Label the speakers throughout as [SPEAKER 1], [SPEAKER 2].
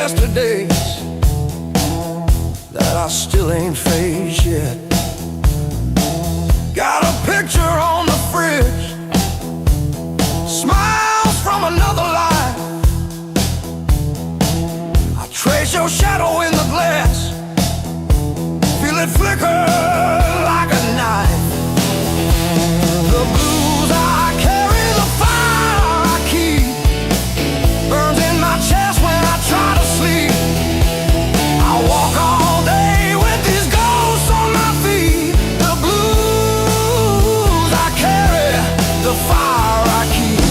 [SPEAKER 1] yesterdays that I still ain't faced yet. Got a picture on the fridge, smiles from another life. I trace your shadow in the glass, feel it flicker like a knife. The blues I carry, the fire I keep, burns in my chest when I try to sleep. I walk all day with these ghosts on my feet. The blues I carry, the fire I keep.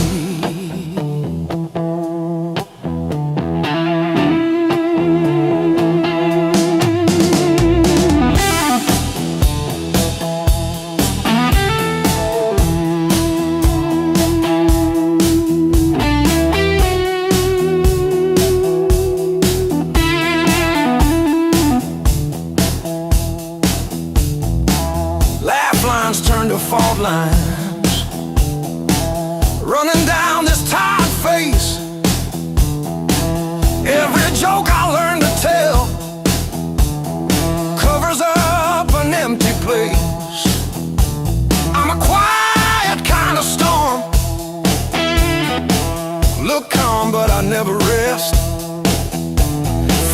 [SPEAKER 1] Turn to fault lines, running down this tired face. Every joke I learn to tell covers up an empty place. I'm a quiet kind of storm, look calm but I never rest.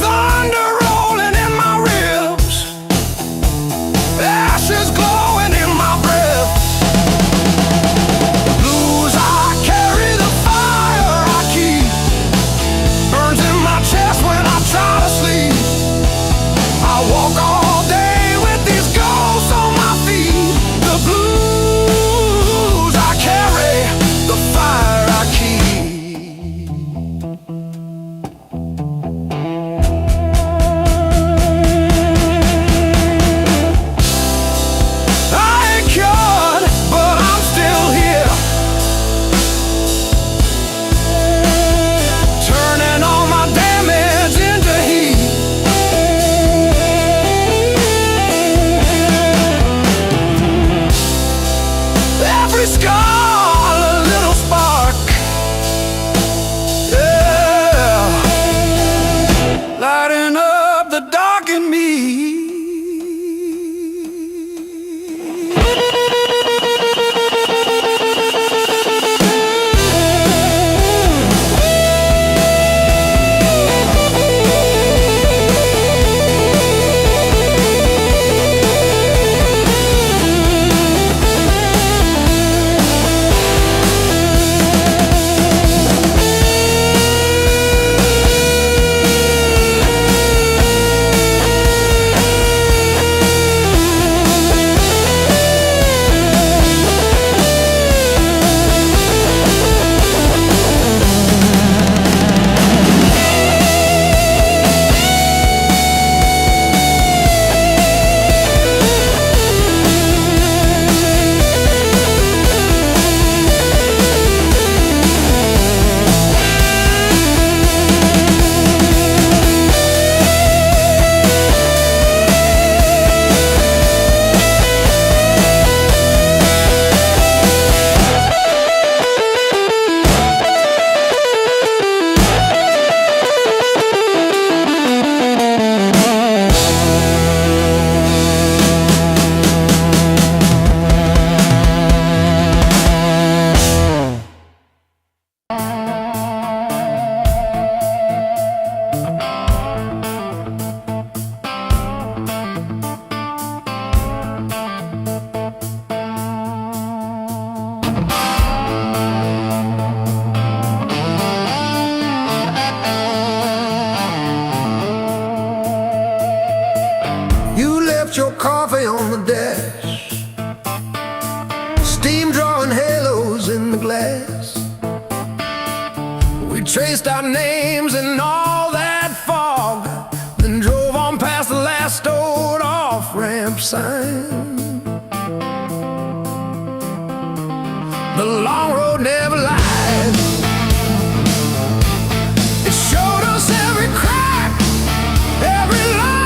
[SPEAKER 1] Thunder rolling in my ribs, ashes glowing in my breath. The blues I carry, the fire I keep, burns in my chest when I try to sleep. I walk all day with these ghosts on my feet. The blues I carry, the fire I keep. Lighting up the dark in me. Your coffee on the dash, steam drawing halos in the glass. We traced our names in all that fog, then drove on past the last old off-ramp sign. The long road never lied, it showed us every crack, every line.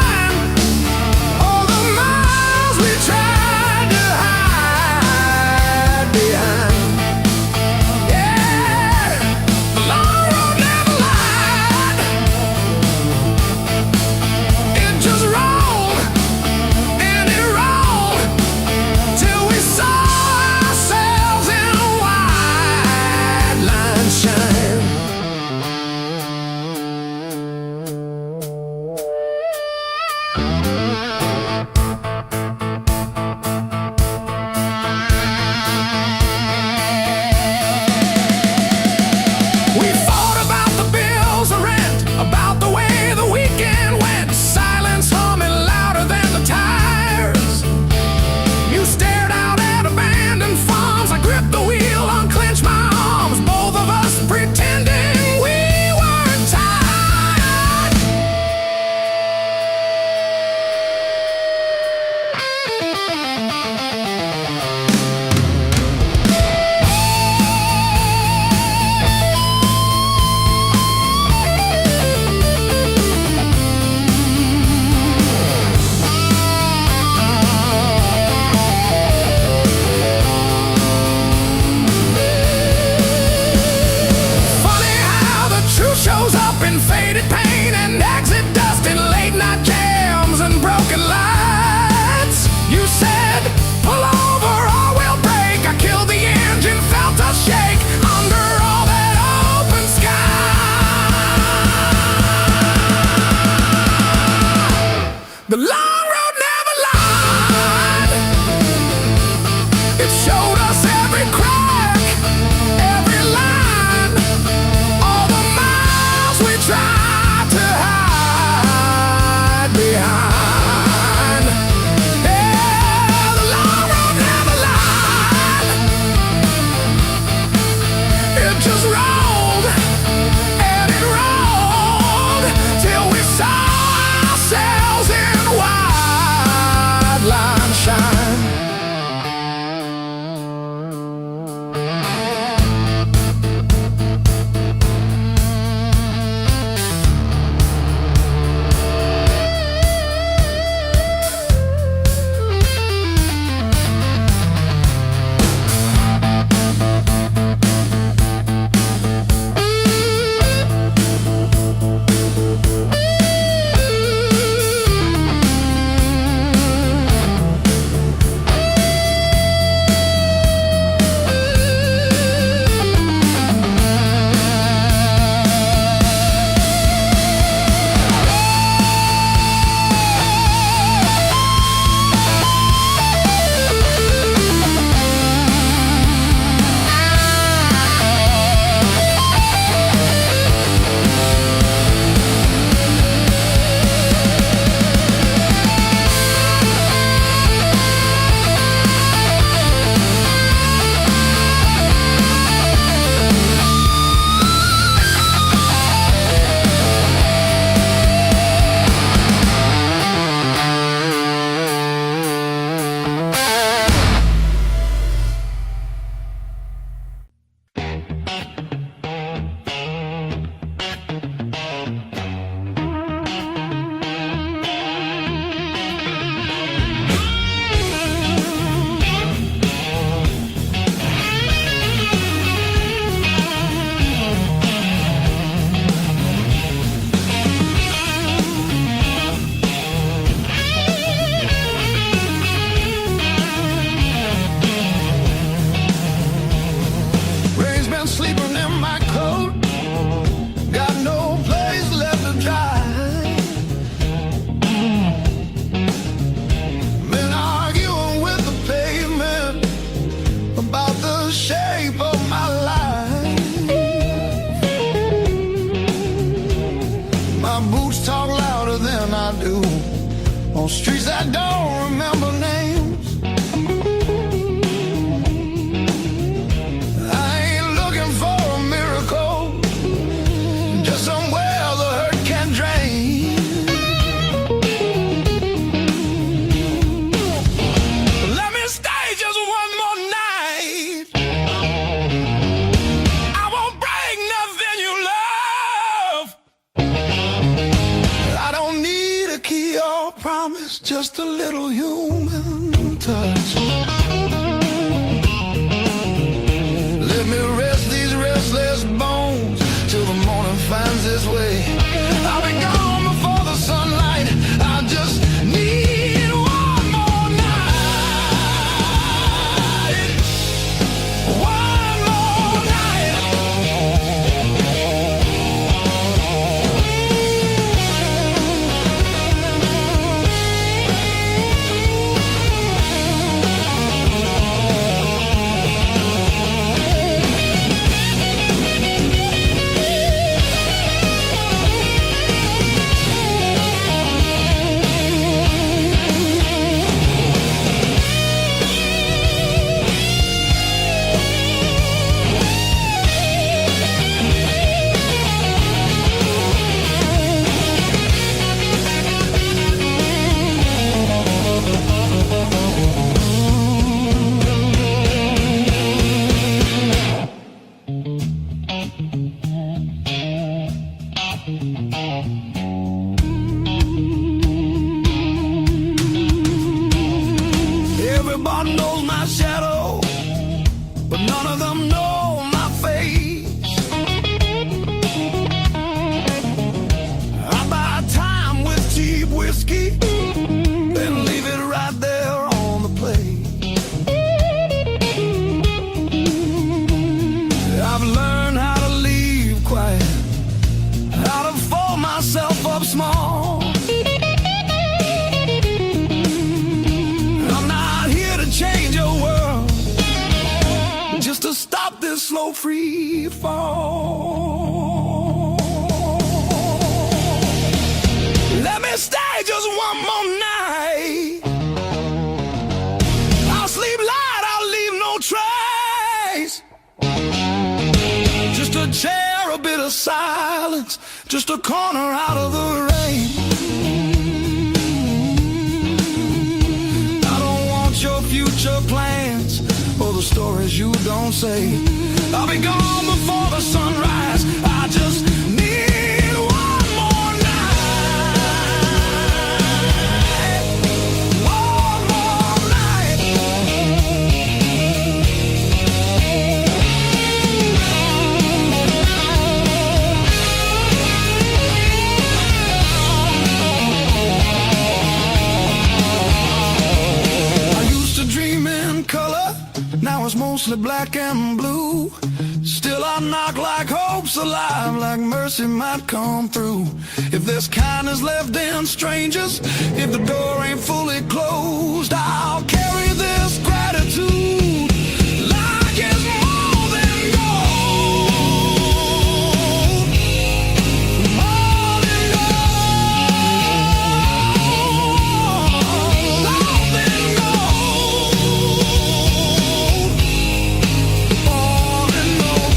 [SPEAKER 1] Streets that don't remember names. I ain't looking for a miracle, just somewhere the hurt can drain. Let me stay just one more night. I won't break nothing you love. I don't need a key or promise, just a little human touch. Let me rest these restless bones till the morning finds its way. I'll be gone before the sunlight. I just need one more night. One more night. Everybody knows my shadow, but none of them know my face. I buy time with cheap whiskey, then leave it right there on the plate. I've learned how to leave quiet, how to fold myself up small. I'm not here to change your world, just to stop this slow free fall. Let me stay just one more night. I'll sleep light, I'll leave no trace. Just a chair, a bit of silence, just a corner out of the rain. I don't want your future plans or the stories you don't say. I'll be gone before the sunrise. I just need one more night. One more night. I used to dream in color, now it's mostly black and blue. Still I knock like hope's alive, like mercy might come through. If there's kindness left in strangers, if the door ain't fully closed, I'll carry this gratitude like it's more than gold. More than gold. More than gold. More than gold.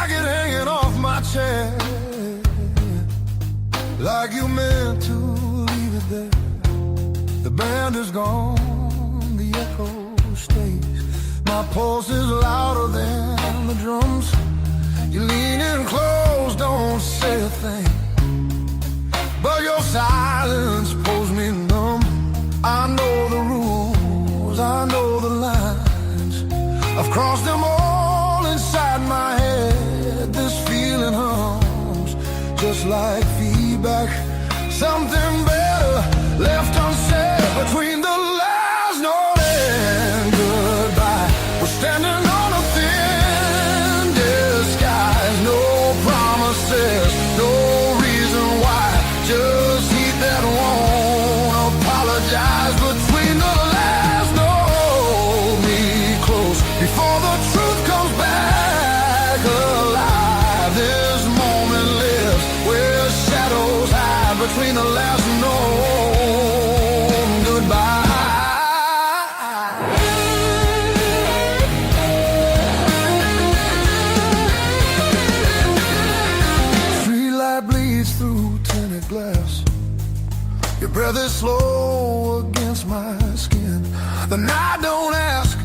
[SPEAKER 1] jacket hanging off my chair, like you meant to leave it there. The band is gone, the echo stays. My pulse is louder than the drums. You lean in close, don't say a thing, but your silence pulls me numb. I know the rules, I know the lines. I've crossed them all inside my head. This feeling hums just like feedback. Something better left unsaid between the last note and goodbye. We're standing on a thin disguise. No promises, no reason why. Just heat that won't apologize. Between the last note, me close before the truth comes back alive. This moment lives where shadows hide. Between the last note and goodbye. Streetlight bleeds through tinted glass. Your breath is slow against my skin. The night don't ask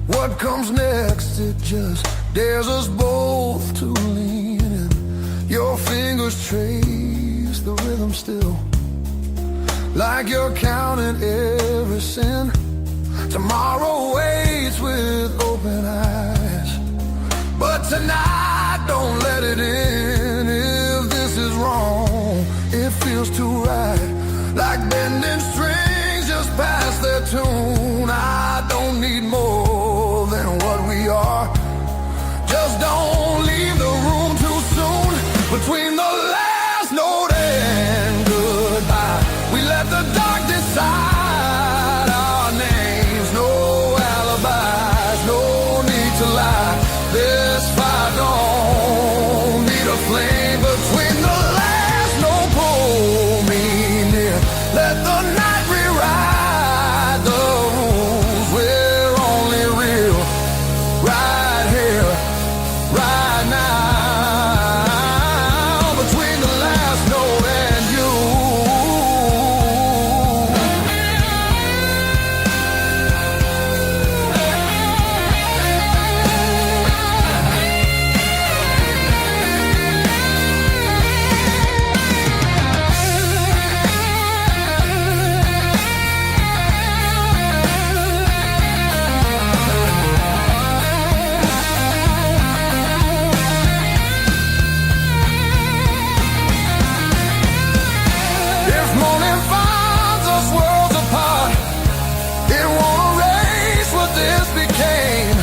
[SPEAKER 1] what comes next. It just dares us both to lean in. Your fingers trace the rhythm still, like you're counting every sin. Tomorrow waits with open eyes, but tonight don't let it in. If this is wrong, it feels too right, like bending strings just past their tune. I don't need more than what we are. Just don't leave the room too soon. Between the last note and goodbye, we let the dark decide our names. No alibis, no need to lie. This fire don't need a flame. Between the last note, pull me near. Let the night rewrite the rules. We're only real right here, right now. Between the last note and you. If morning finds us worlds apart, it won't erase what this became.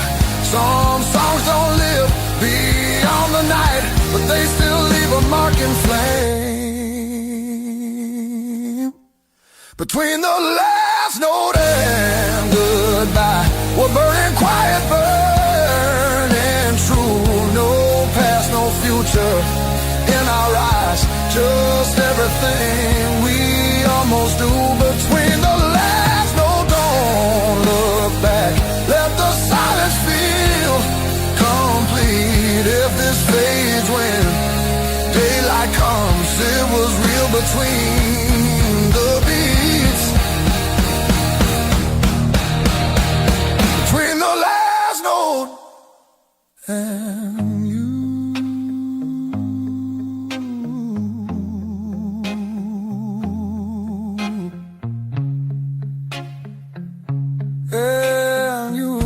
[SPEAKER 1] Some songs don't live beyond the night, but they still leave a mark in flame. Between the last note and goodbye, we're burning quiet, burning true. No past, no future in our eyes, just everything we almost do. Between the last note, don't look back. Let the silence feel complete. If this fades when daylight comes, it was real between the beats. Between the last note and you. And you.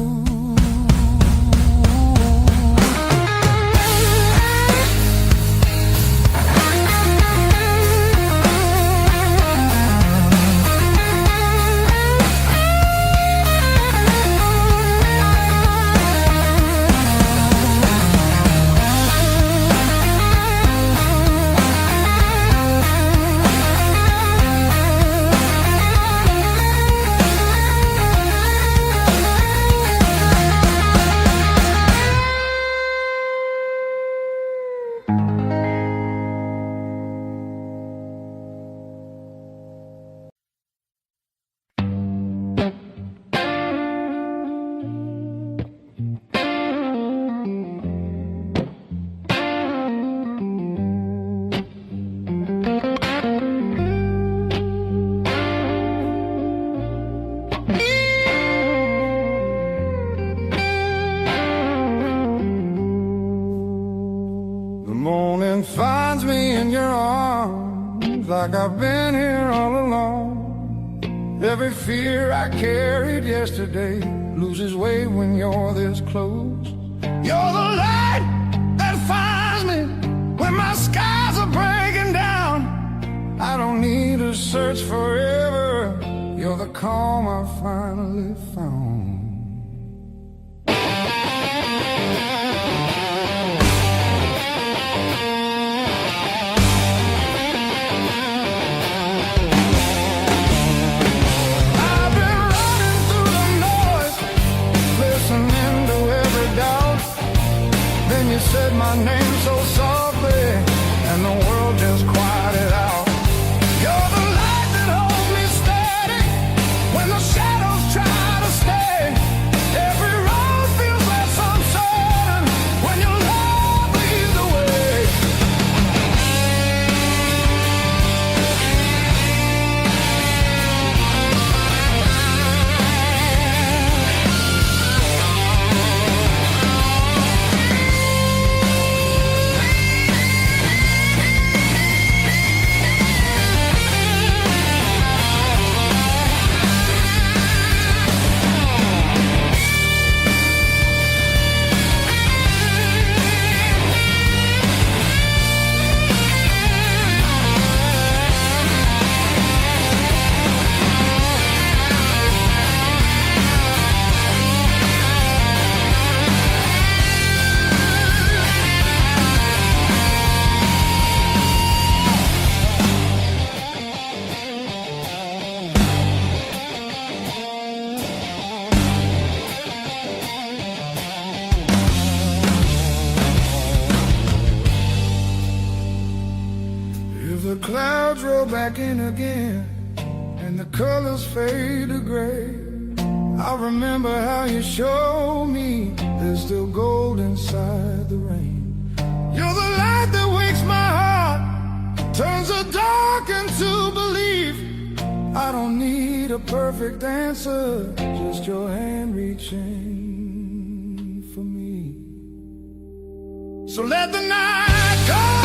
[SPEAKER 1] like I've been here all along. Every fear I carried yesterday loses weight when you're this close. You're the light that finds me when my skies are breaking down. I don't need to search forever. You're the calm I finally found. You said my name so softly, and the world just quieted out. You're the light that holds me steady when the shadows try to stay. Every road feels less uncertain when your love leads the way. The clouds roll back in again, and the colors fade to gray. I remember how you showed me there's still gold inside the rain. You're the light that wakes my heart, turns the dark into belief. I don't need a perfect answer, just your hand reaching for me. So let the night come.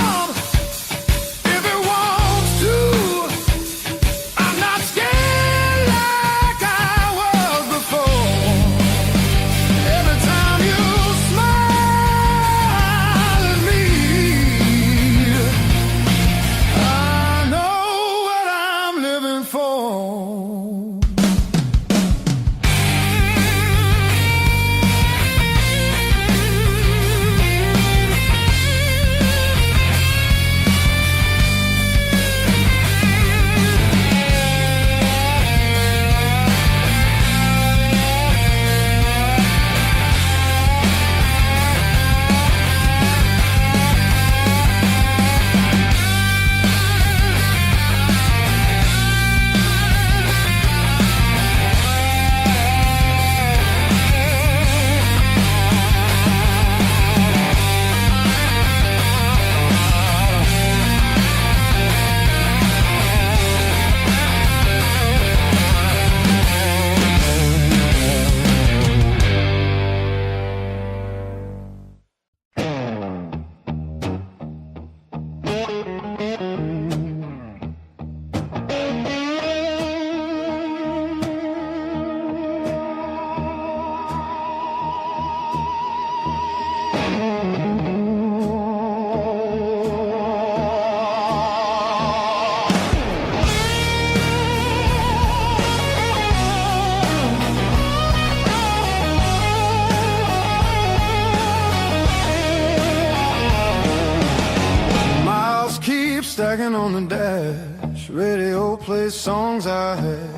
[SPEAKER 1] Stacking on the dash, radio plays songs I had.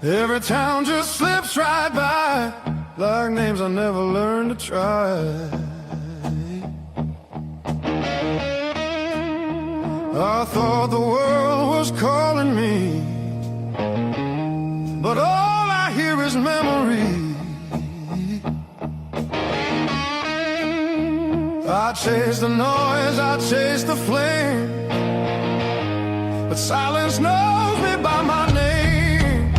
[SPEAKER 1] Every town just slips right by, like names I never learned to try. I thought the world was calling me, but all I hear is memory. I chase the noise, I chase the flame, but silence knows me by my name.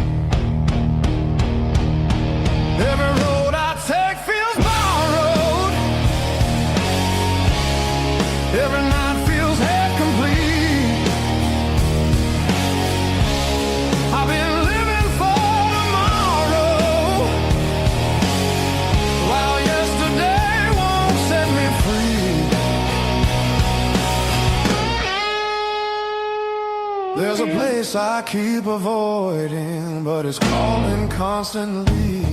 [SPEAKER 1] Every road I take feels borrowed, a place I keep avoiding, but it's calling constantly.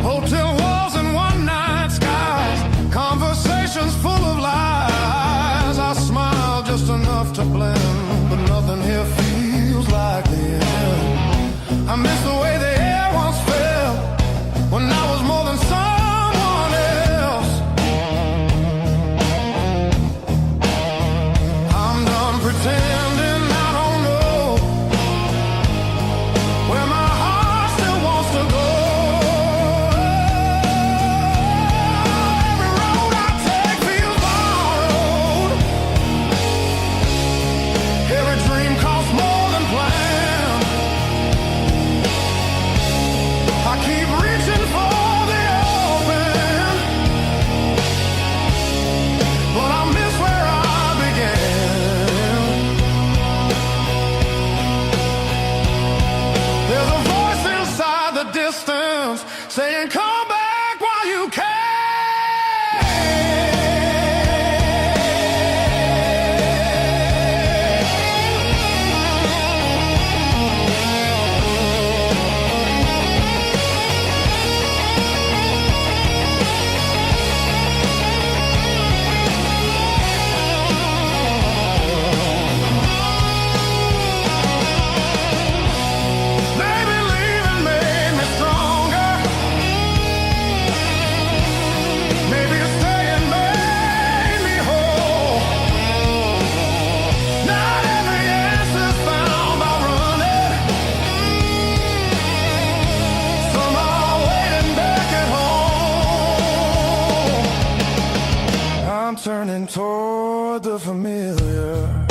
[SPEAKER 1] Hotel walls and one-night skies, conversations full of lies. I smile just enough to blend, but nothing here feels like the end. I miss the way the air once felt when I was more than someone else. I'm done pretending I don't know where my heart still wants to go. Every road I take feels borrowed. Every dream costs more than planned. I keep reaching for the open, but I miss where I began. There's a voice inside the distance saying, come back while you can. Maybe leaving made me stronger. Maybe staying made me whole. Not every answer's found by running. Some are waiting back at home. I'm turning toward the familiar,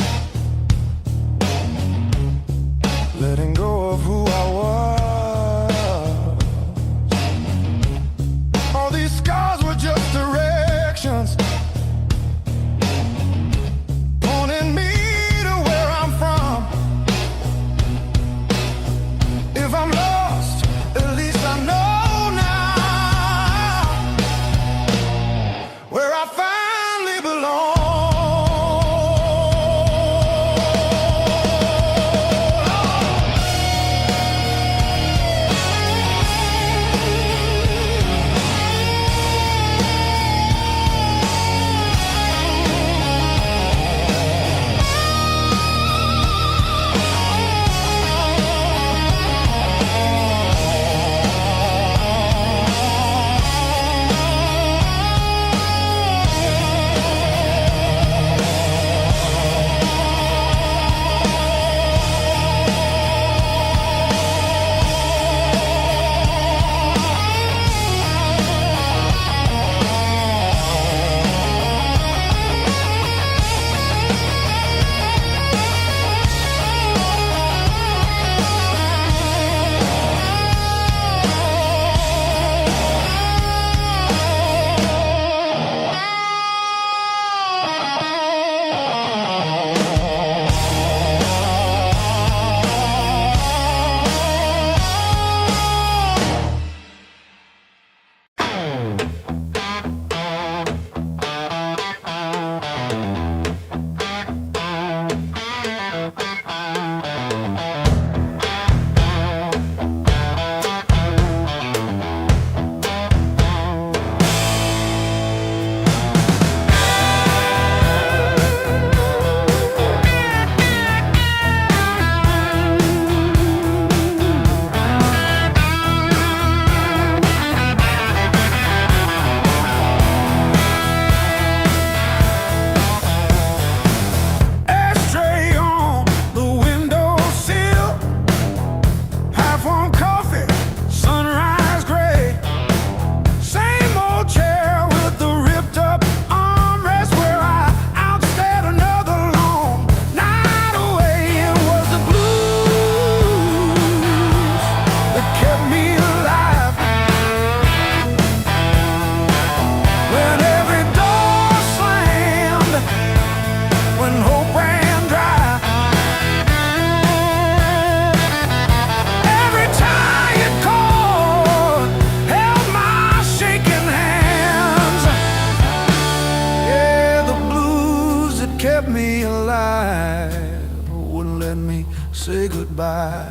[SPEAKER 1] letting go of who I was. All these scars were just directions, pointing me to where I'm from. If I'm lost, at least I know now where I finally belong. say goodbye.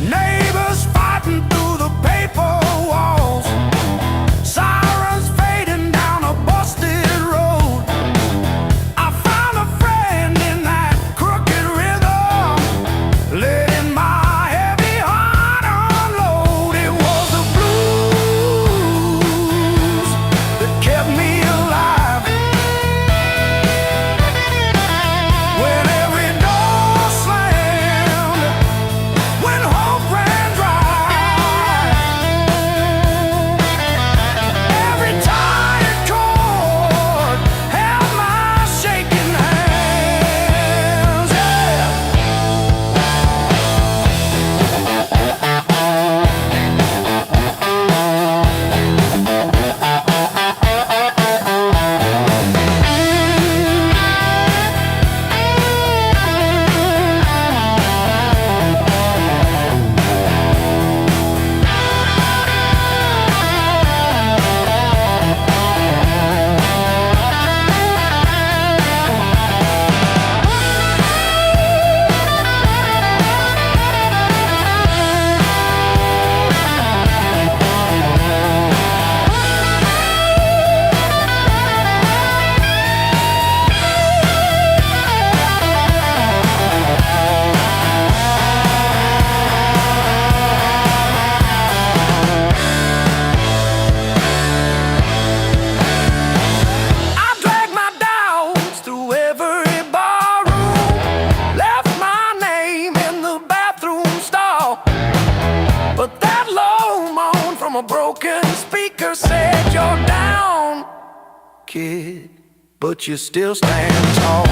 [SPEAKER 1] Neighbors fighting through the paper walls, sirens fading down a busted road. I found a friend in that crooked rhythm, letting my heavy heart unload. It was the blues that kept me alive. When every door slammed, when hope ran dry, every tired chord held my shaking hands. Yeah. I dragged my doubts through every barroom, left my name in the bathroom stall. But that low moan from a broken speaker said, "You're down, kid, but you still stand tall."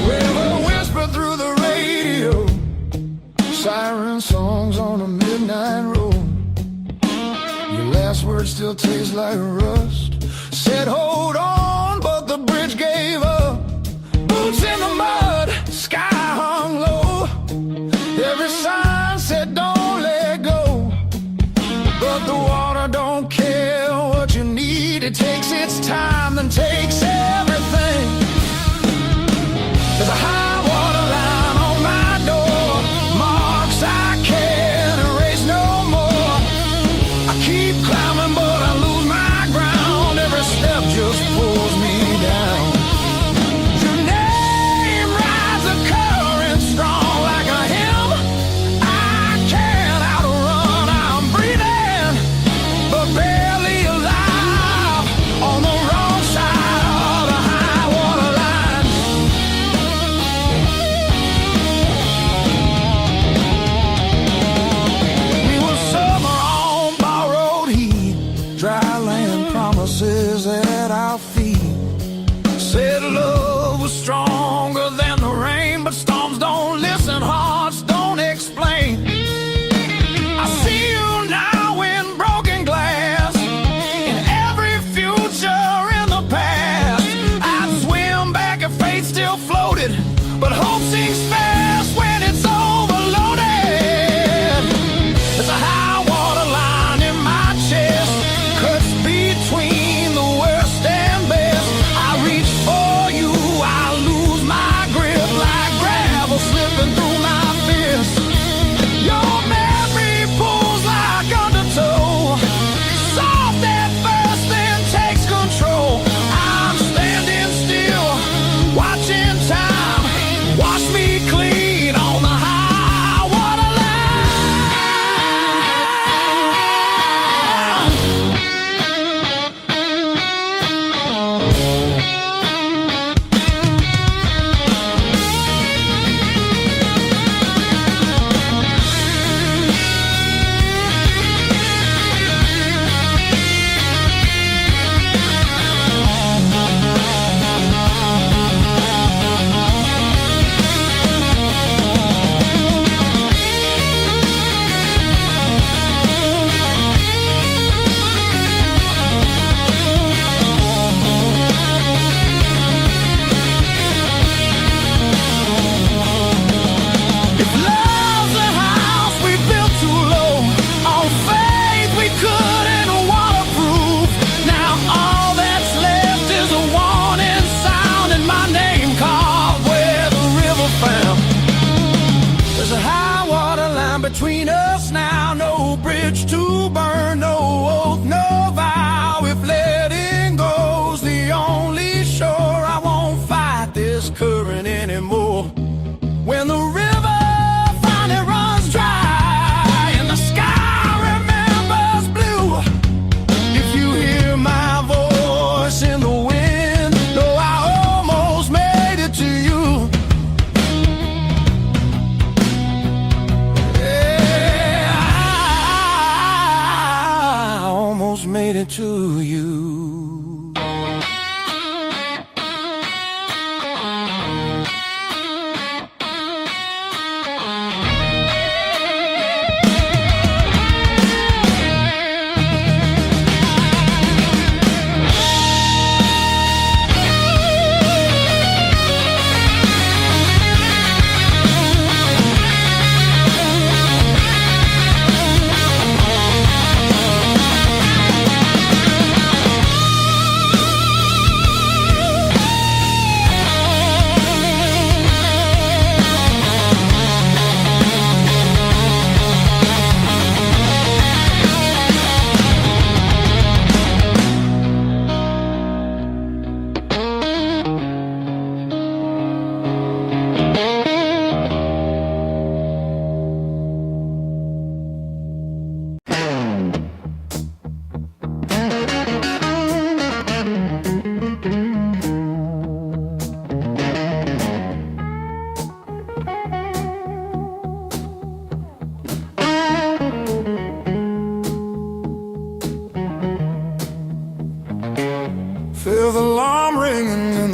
[SPEAKER 1] River whisper through the radio, siren songs on a midnight road. Your last words still taste like rust. Said hold on, but the bridge gave up. Boots in the mud, sky hung low. Every sign said don't let go, but the water don't care what you need. It takes its time, then takes everything. There's a high water line on my door, marks I can't erase no more. I keep climbing, but I lose my ground.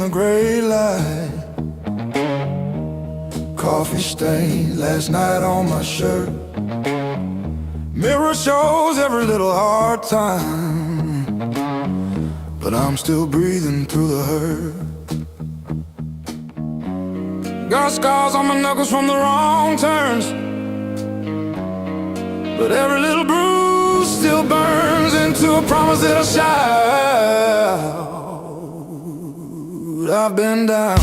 [SPEAKER 1] the gray light. Coffee stain last night on my shirt. Mirror shows every little hard time, but I'm still breathing through the hurt. Got scars on my knuckles from the wrong turns, but every little bruise still burns into a promise that I shout. I've been down,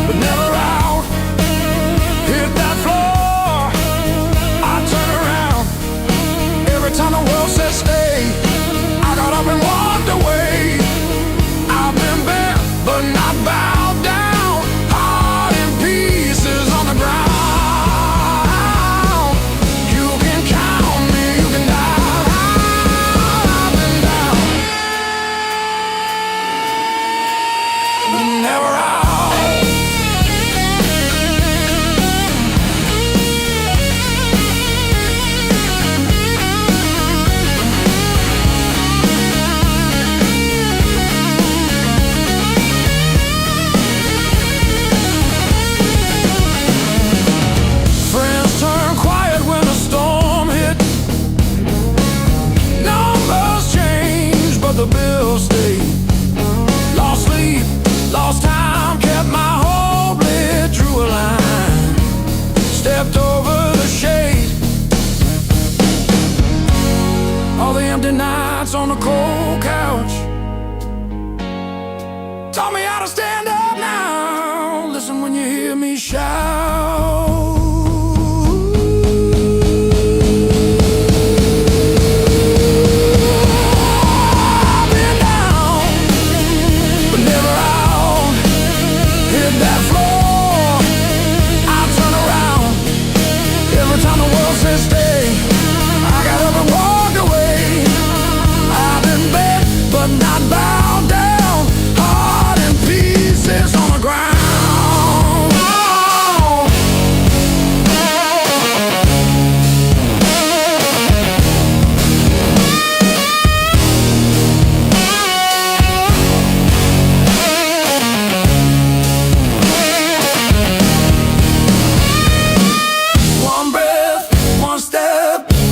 [SPEAKER 1] but never out. Hit that floor, I turn around. Every time the world says stay, I got up and walked away. I've been bent, but not bowed down. Heart in pieces on the ground. You can count me, you can die. I've been down, but never out. The bills stayed. Lost sleep, lost time, kept my hope lit, drew a line, stepped over the shade. All the empty nights on the cold couch taught me how to stand up now. Listen when you hear me shout.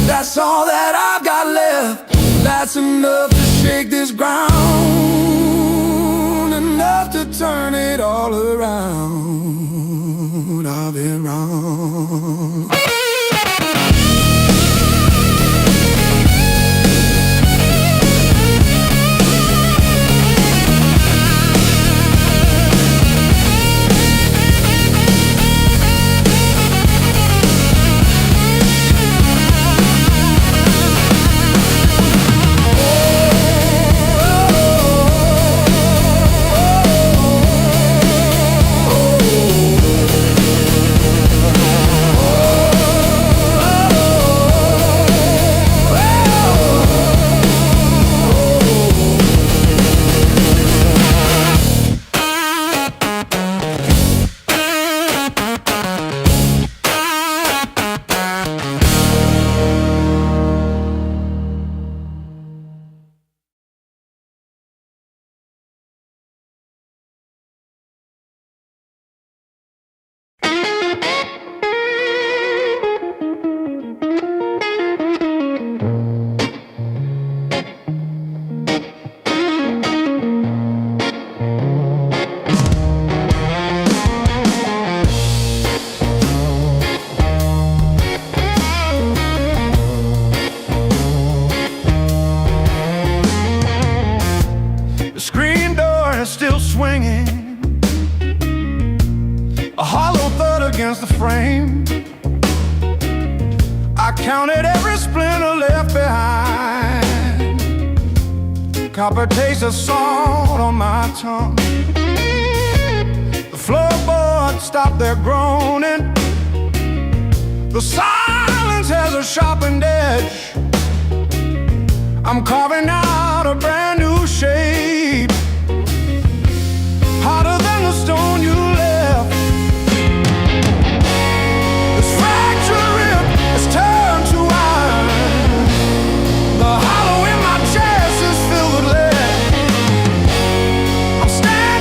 [SPEAKER 1] That's all that I've got left. That's enough to shake this ground, enough to turn it all around. I've been wrong. Against the frame, I counted every splinter left behind. Copper taste of salt on my tongue. The floorboards stopped their groaning. The silence has a sharpened edge. I'm carving out a brand new shape, harder than the stone you left. The hollow in my chest is filled with lead. I'm standing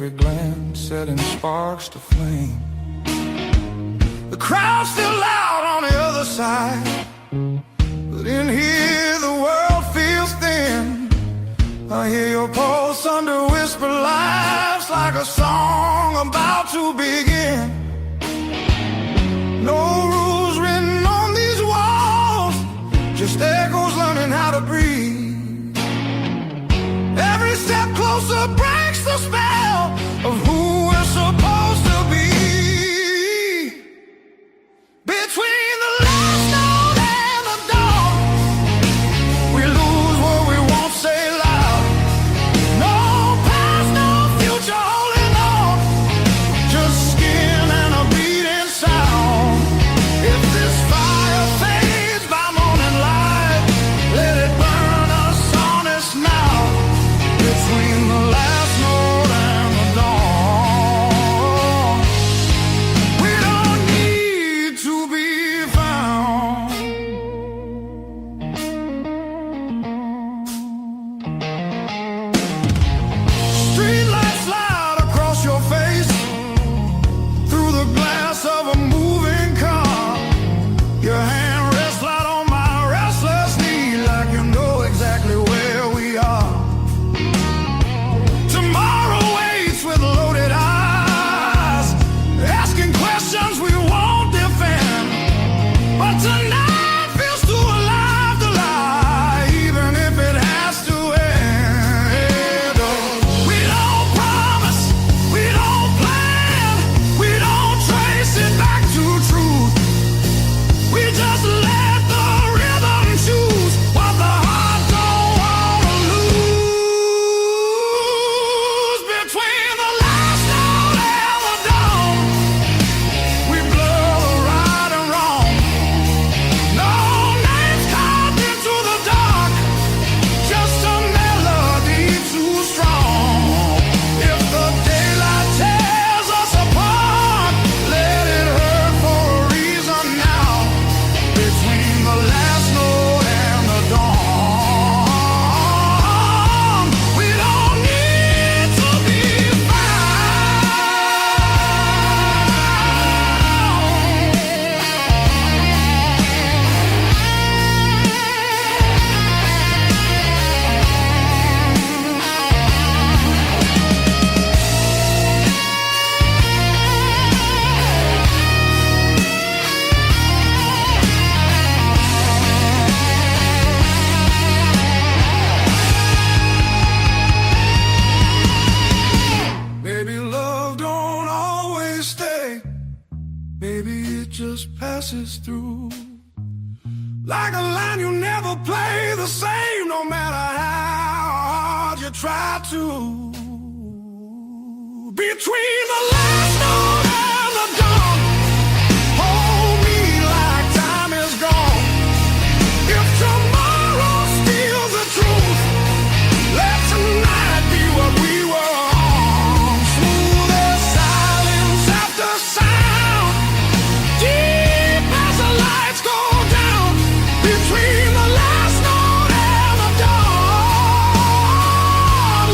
[SPEAKER 1] every glance setting sparks to flame. The crowd's still loud on the other side, but in here the world feels thin. I hear your pulse under whispered laughs, like a song about to begin. No rules written on these walls, just echoes learning how to breathe. Every step closer breaks the spell of who we're supposed to be. Between the last note and the dawn, we lose what we won't say loud. No past, no future holding on, just skin and a beating sound. If this fire fades by morning light, let it burn us honest now. Between the last note and the dawn, we don't need to be found. Street lights slide across your face, through the glass of a moving car. Your hand rests light on my restless knee, like you know exactly where we are. Tomorrow waits with loaded eyes, asking questions we won't defend. But tonight feels too alive to lie, even if it has to end. Oh, we don't promise, we don't plan, we don't trace it back to truth. We just let the rhythm choose what the heart don't wanna lose. Between the last note and the dawn, we blur the right and wrong. No names carved into the dark, just a melody too strong. If the daylight tears us apart, let it hurt for a reason now. Between the last note and the dawn, we don't need to be Baby, love don't always stay. Baby, it just passes through. Like a line you never play the same, no matter how hard you try to. Between the last note and the dawn, hold me like time is gone. If tomorrow steals the truth, let tonight be what we were on. Smooth as silence after sound, deep as the lights go down. Between the last note and the dawn,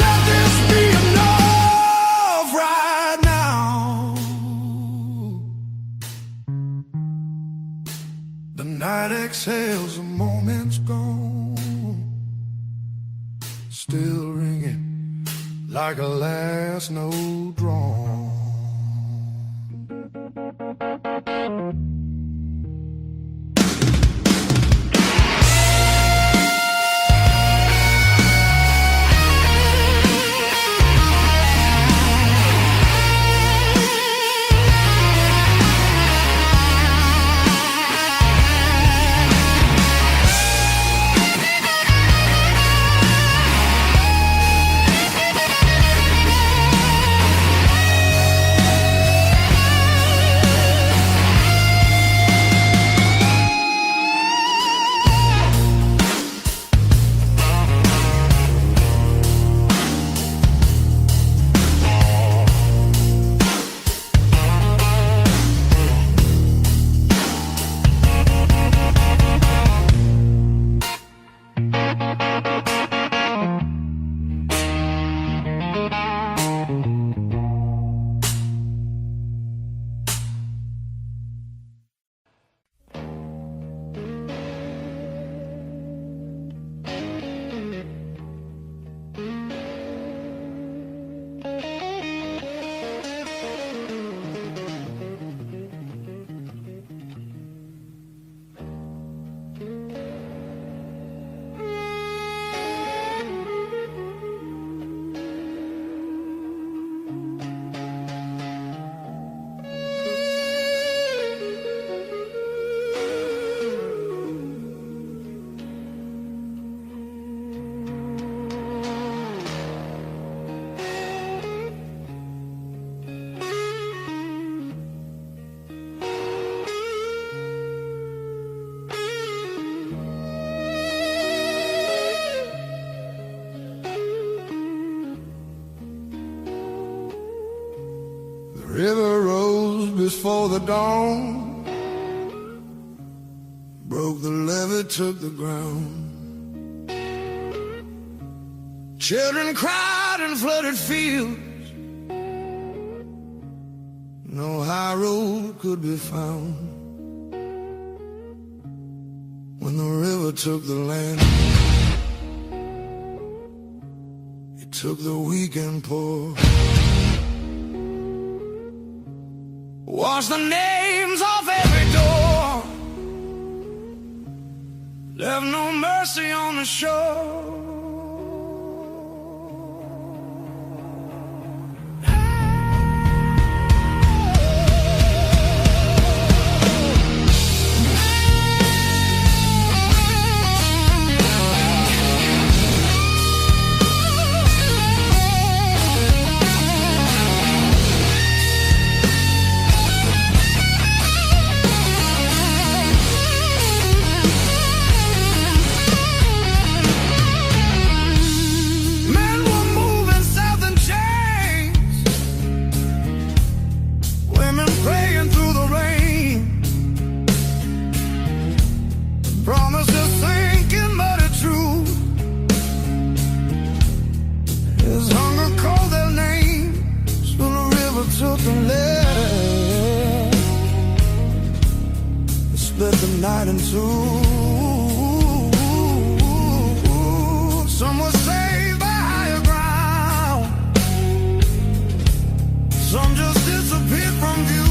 [SPEAKER 1] let this be enough right now. The night exhales, a moment's gone, still ringing like a last note drawn. River rose before the dawn, broke the levee, took the ground. Children cried in flooded fields, no high road could be found. When the river took the land, it took the weak and poor. Washed the names off every door, left no mercy on the shore. Split the night in two. Some were saved by higher ground, some just disappeared from view.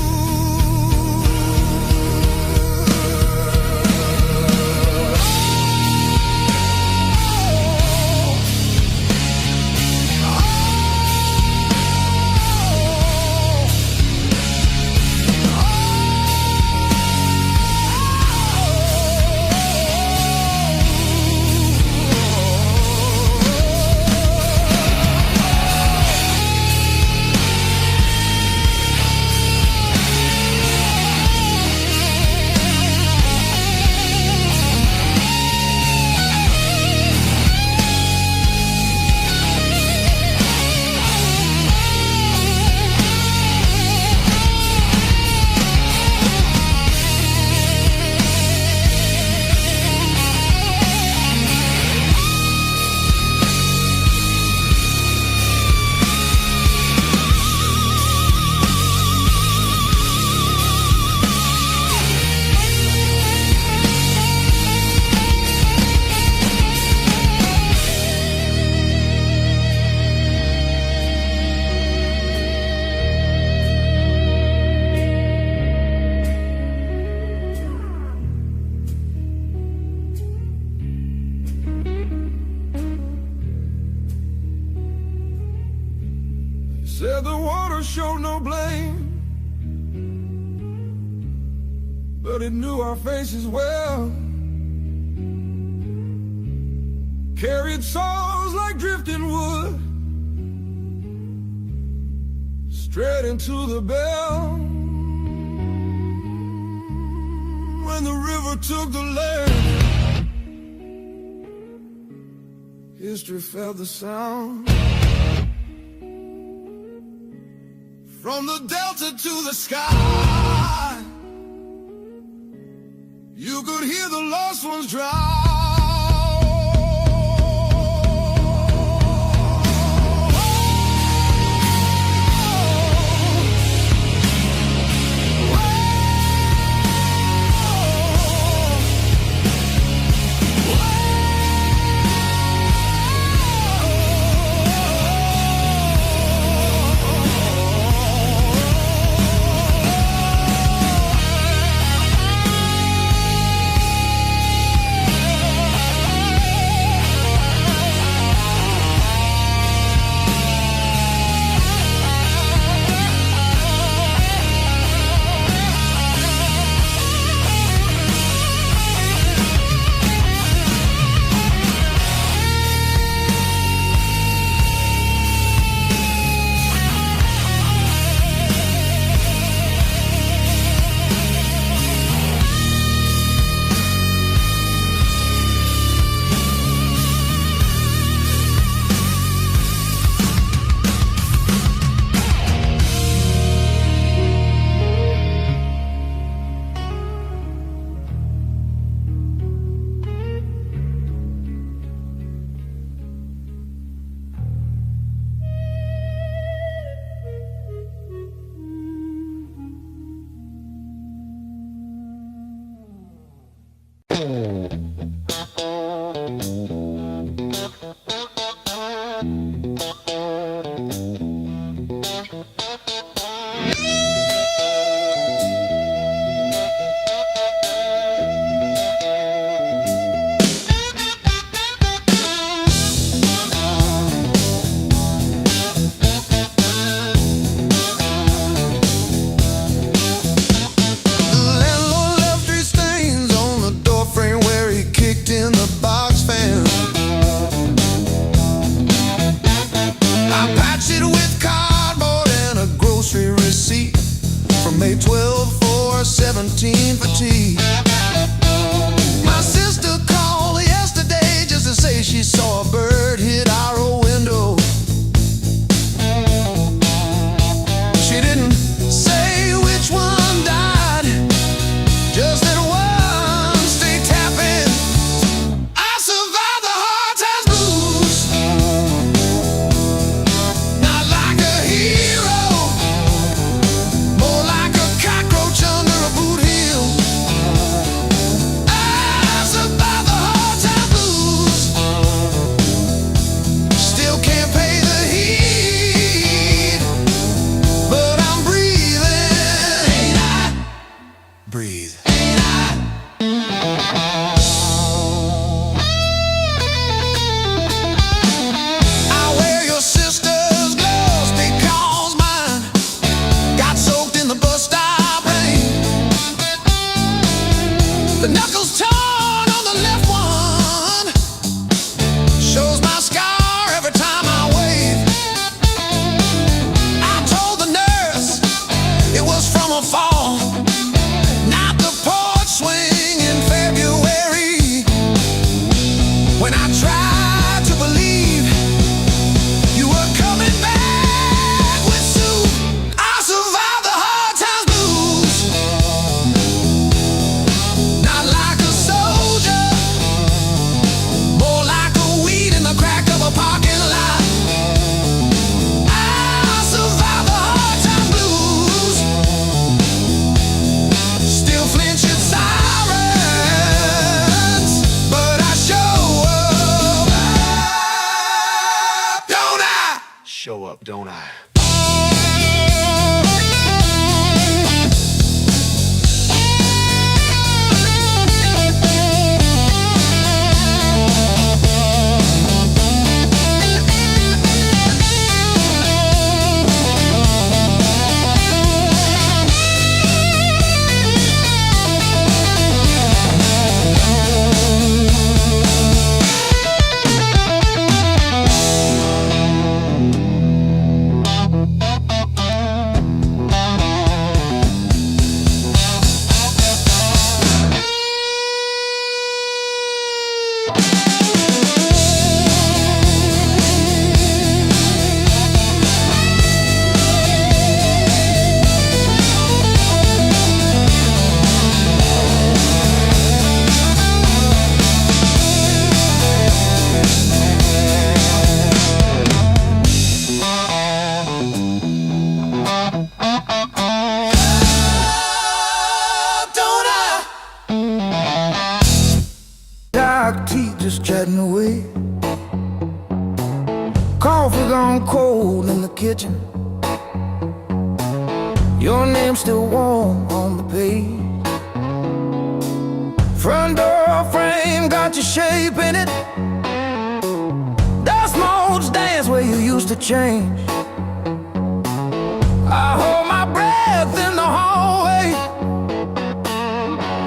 [SPEAKER 1] Said the water showed no blame, but it knew our faces well. Carried souls like drifting wood straight into the bell. When the river took the land, history felt the sound. From the delta to the sky, you could hear the lost ones drown. Scratched it with cardboard and a grocery receipt from May 12 for 17 for tea. My sister called yesterday just to say she saw a bird hit our old window. She didn't say which one died, just that one stayed tapping. I survived the hard times blues, not like a hero, more like a cockroach under a boot heel. I survived the hard times blues, still can't pay the heat, but I'm breathing. Ain't I? Breathe. Ain't I? I wear your sister's gloves because mine got soaked in the bus stop rain. The knuckles torn on the left one shows my scar every time I wave. I told the nurse it was from a fall, not the porch swing in February. When I tried to believe you were coming back with soup, I survived the hard times blues, not like a soldier, more like a weed in the crack of a parking lot. I survived the hard times blues, still flinch at sirens, but I show up, don't I? Show up, don't I? Don't I? Dark tea just chatting away, coffee gone cold in the kitchen, your name still warm on the page. Front door frame got your shape in it, dust motes dance where you used to change. I hold my breath in the hallway,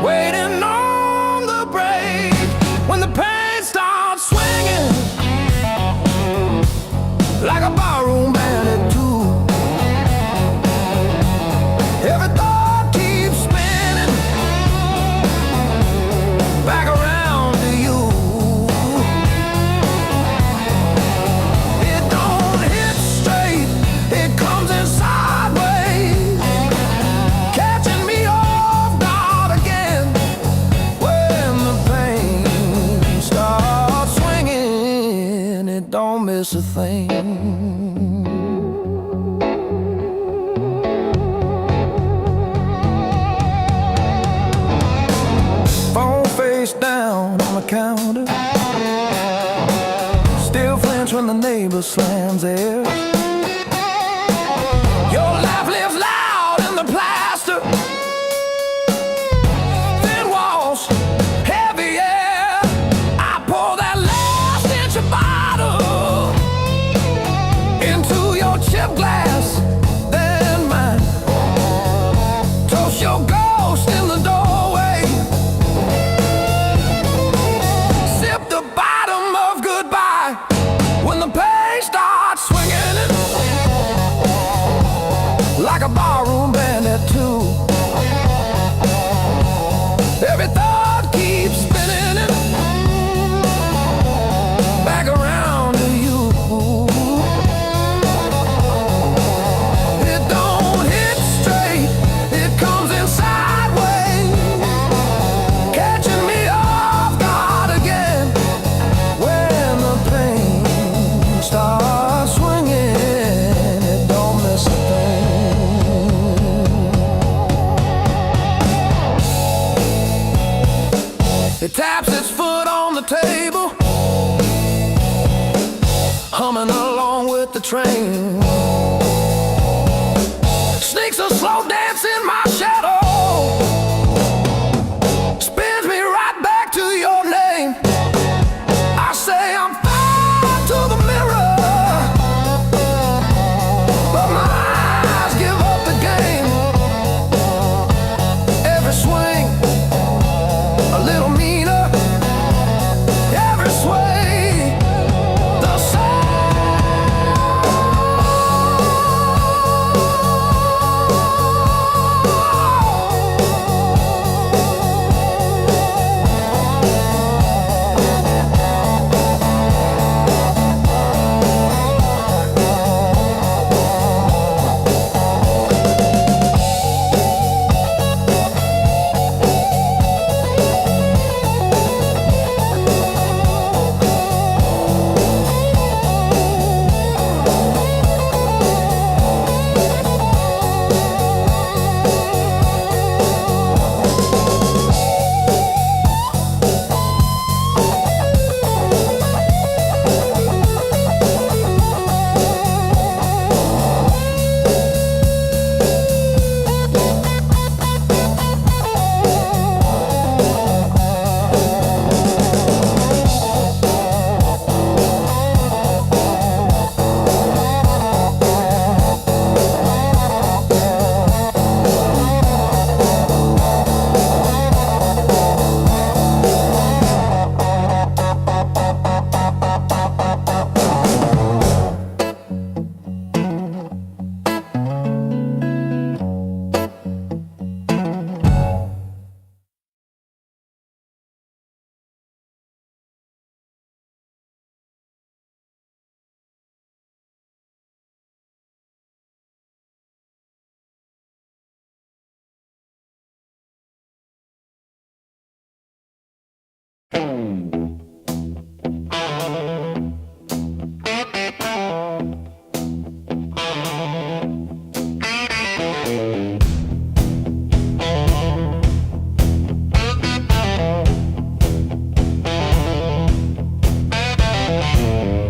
[SPEAKER 1] waiting on the break. When the pain starts swinging like a barroom band at two, every thought keeps spinning back around to you. It don't hit straight, it comes in sideways, catching me off guard again. When the pain starts swinging, it don't miss a thing. Phone face down on the counter, still flinch when the neighbor slams theirs. Your laugh lives loud in the plaster, thin walls, heavy air. I pour that last inch of bottle into your chip glass, then mine. Toast your ghost in the doorway, sip the bottom of goodbye when the pain starts swinging barroom band at 2. Every thought keeps spinning and back around to you. It don't hit straight, it comes in sideways, catching me off guard again when the pain starts swinging. It don't miss a thing. It taps its foot on the table, humming along with the train. Sneaks a slow dance in my shadow, spins me right back to your name. I say I'm fine to the mirror, but my eyes give up the game. Every swing a little meaner, every sway the same.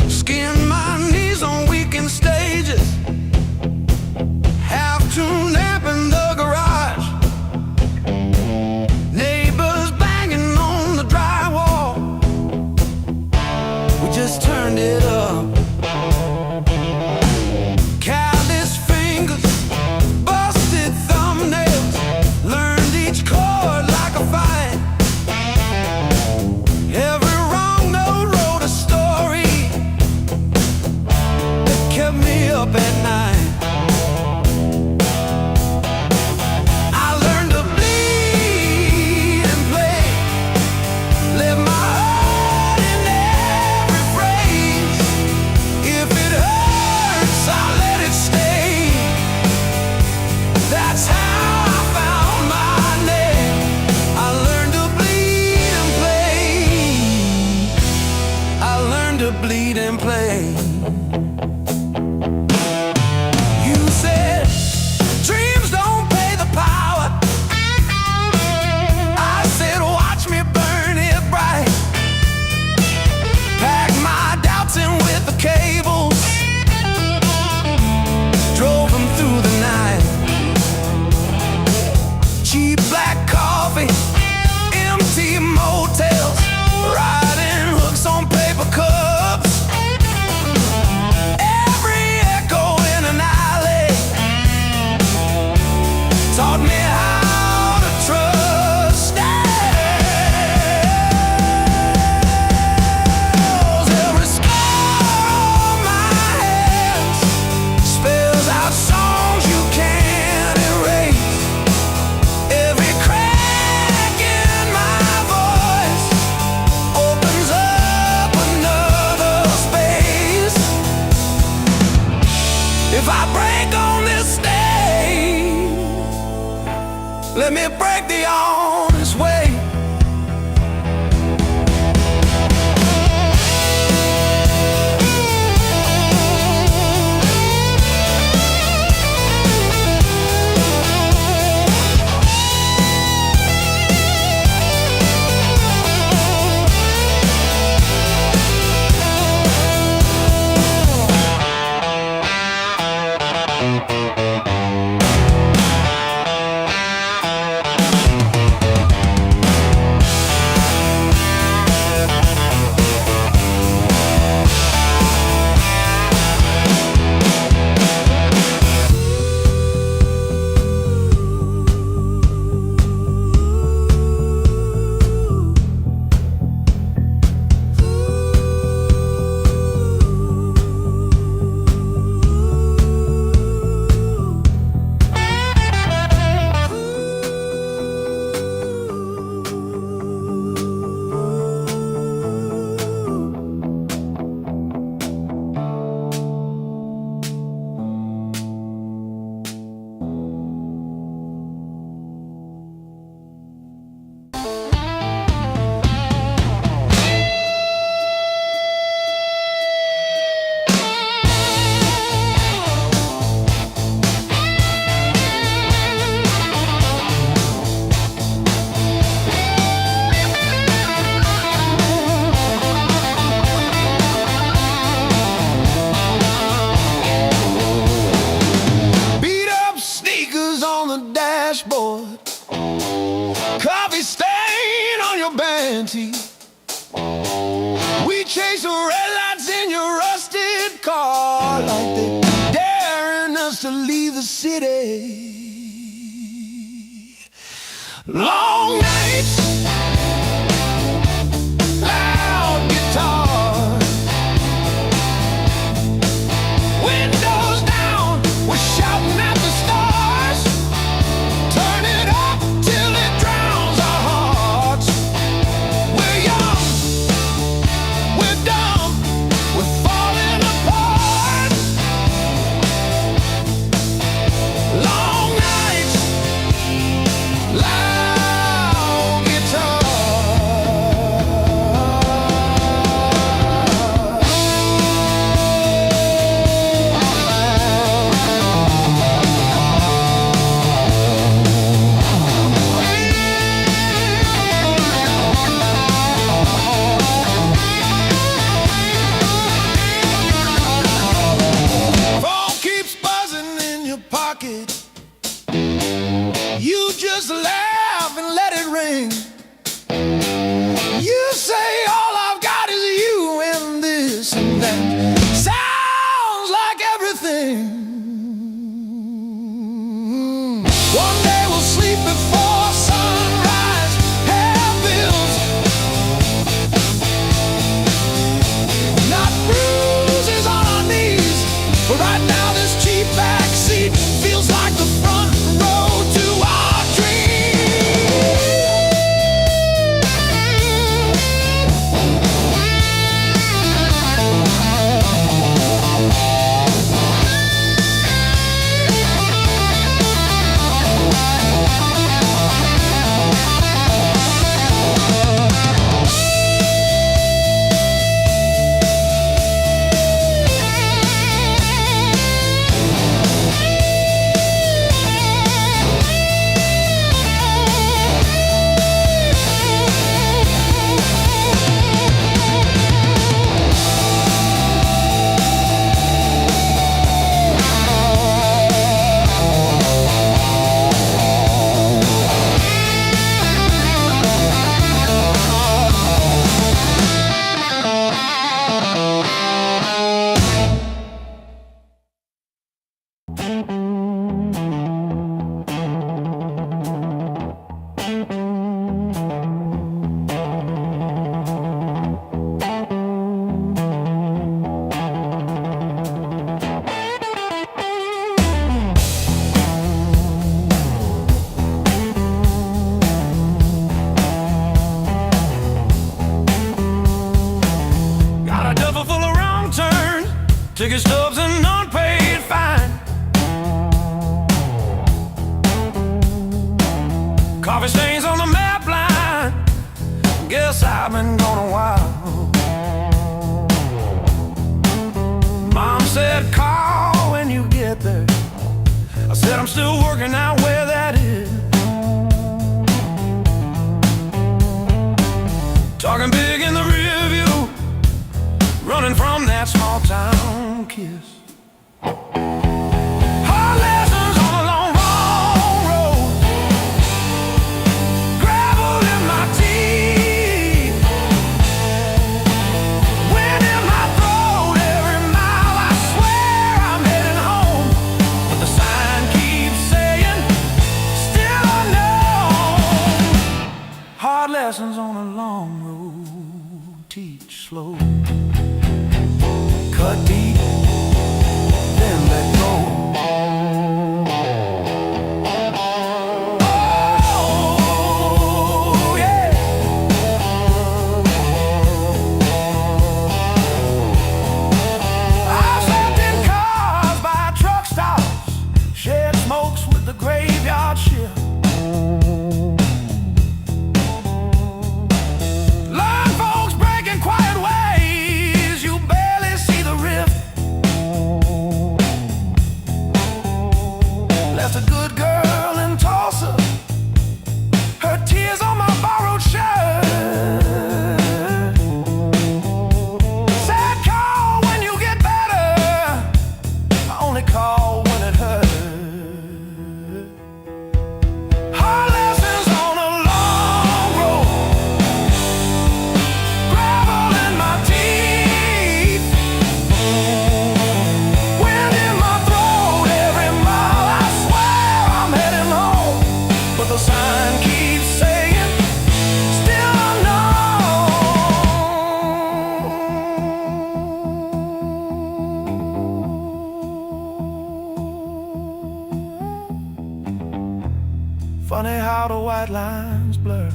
[SPEAKER 1] Skin my knees on weekend stages, have to nap in the garage. Neighbors banging on the drywall, we just turned it up. Callous fingers, busted thumbnails, learned each chord like a fight. Every wrong note wrote a story that kept me up at night. I learned to bleed and play, live my heart in every phrase. If it hurts, I'll let it stay. That's how I found my name. I learned to bleed and play. I learned to bleed and play. If I break on this stage, let me break the honest way. Dashboard, coffee stain on your Banty. We chase the red lights in your rusted car like they daring us to leave the city. Long nights, loud guitar, windows down, we're shouting at the stars. You just laugh and let it ring. You say all I've got is you and this and that. Sounds like everything. One day we'll sleep before sunrise. Hair bills, not bruises on our knees. But right now this cheap backseat feels like the front row to our dreams. Ticket stubs and unpaid fine. kiss. Hard lessons on a long, long road. Gravel in my teeth. Wind in my throat. Every mile I swear I'm heading home. But the sign keeps saying, still unknown. Hard lessons on a long road. Teach slow. Cut deep, then let go. Oh, yeah. I've slept in cars by truck stops, shared smokes with the graveyard shift. Learn folks breaking quiet ways, you barely see the rift. Left a good girl in Tulsa, her tears on my borrowed shirt. Sad call when you get better, I only call when it hurts. Hard lessons on a long road. Gravel in my teeth. Wind in my throat. Every mile I swear I'm heading home. But the sign keeps saying, still unknown. Funny how the white lines blur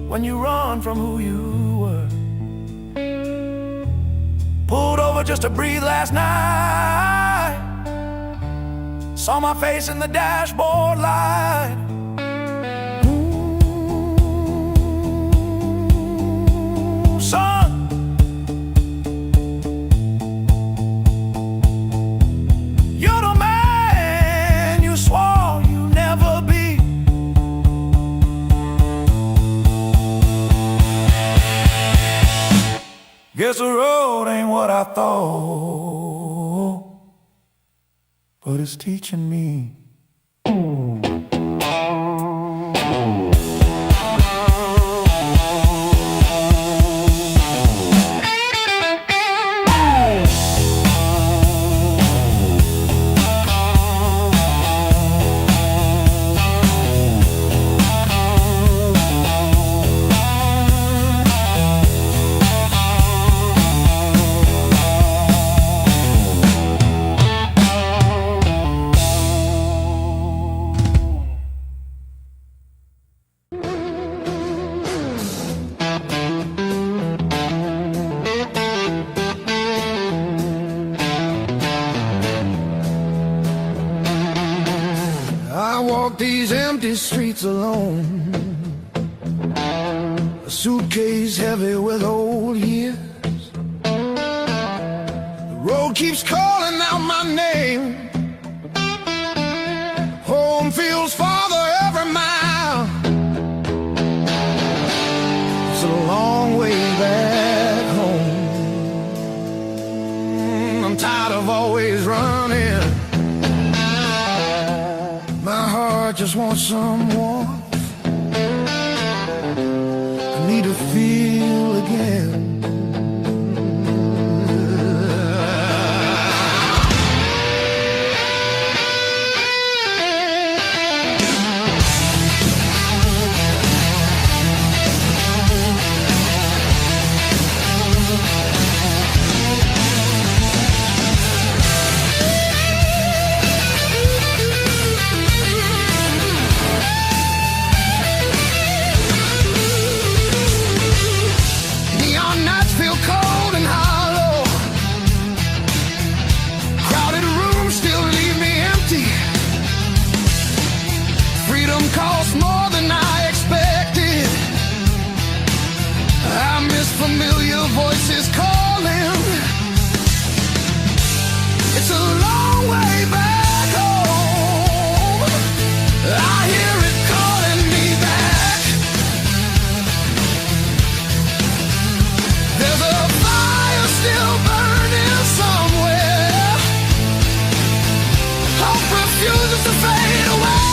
[SPEAKER 1] when you run from who you were. Pulled over just to breathe last night. Saw my face in the dashboard light. Ooh, son, you're the man you swore you'd never be. Guess the road ain't what I thought, but it's teaching me. I walk these empty streets alone, a suitcase heavy with old years. The road keeps calling out my name. Home feels farther every mile. It's a long way back home. I'm tired of always running. My heart just wants some warmth. I need to feel again. to fade away.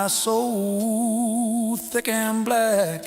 [SPEAKER 1] so thick and black.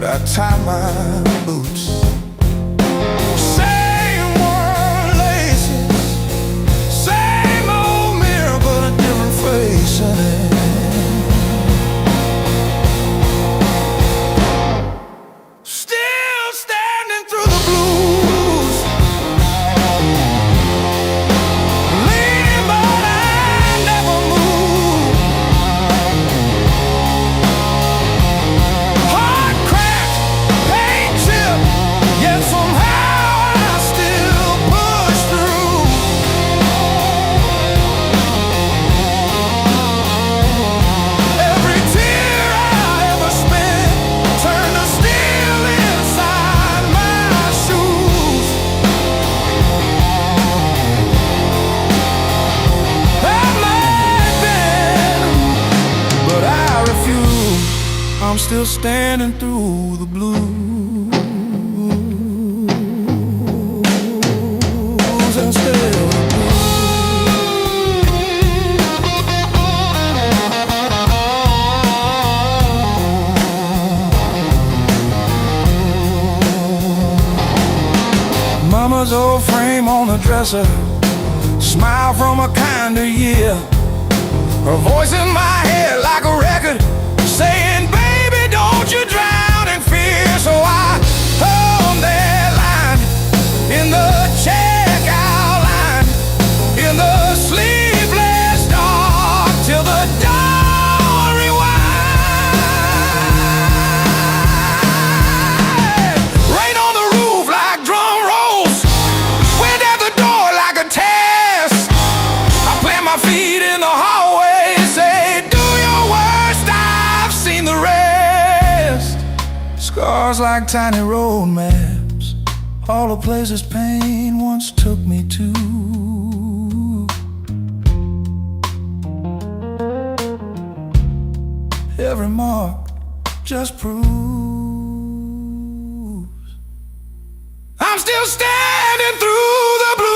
[SPEAKER 1] I tie my boots. Same worn laces, same old mirror, but a different face in it. Still standing through the blues, leaning but I never move. Heart cracked, pain chipped, yet somehow I still push through. Every tear I ever spent turned to steel inside my shoes. That might been, but I refuse. I'm still standing through the blues and still the blues. Mama's old frame on the dresser, smile from a kinder year. Her voice in my head like a record saying, baby, don't you drown in fear. So I hung that line in the checkout line, in the sleepless dark, till the dawn rewind. Rain on the roof like drum rolls, wind at the door like a test. I plant my feet in the hallway, say, do your worst, I've seen the rest. Scars like tiny road maps, all the places pain once took me to. Every mark just proves I'm still standing through the blues.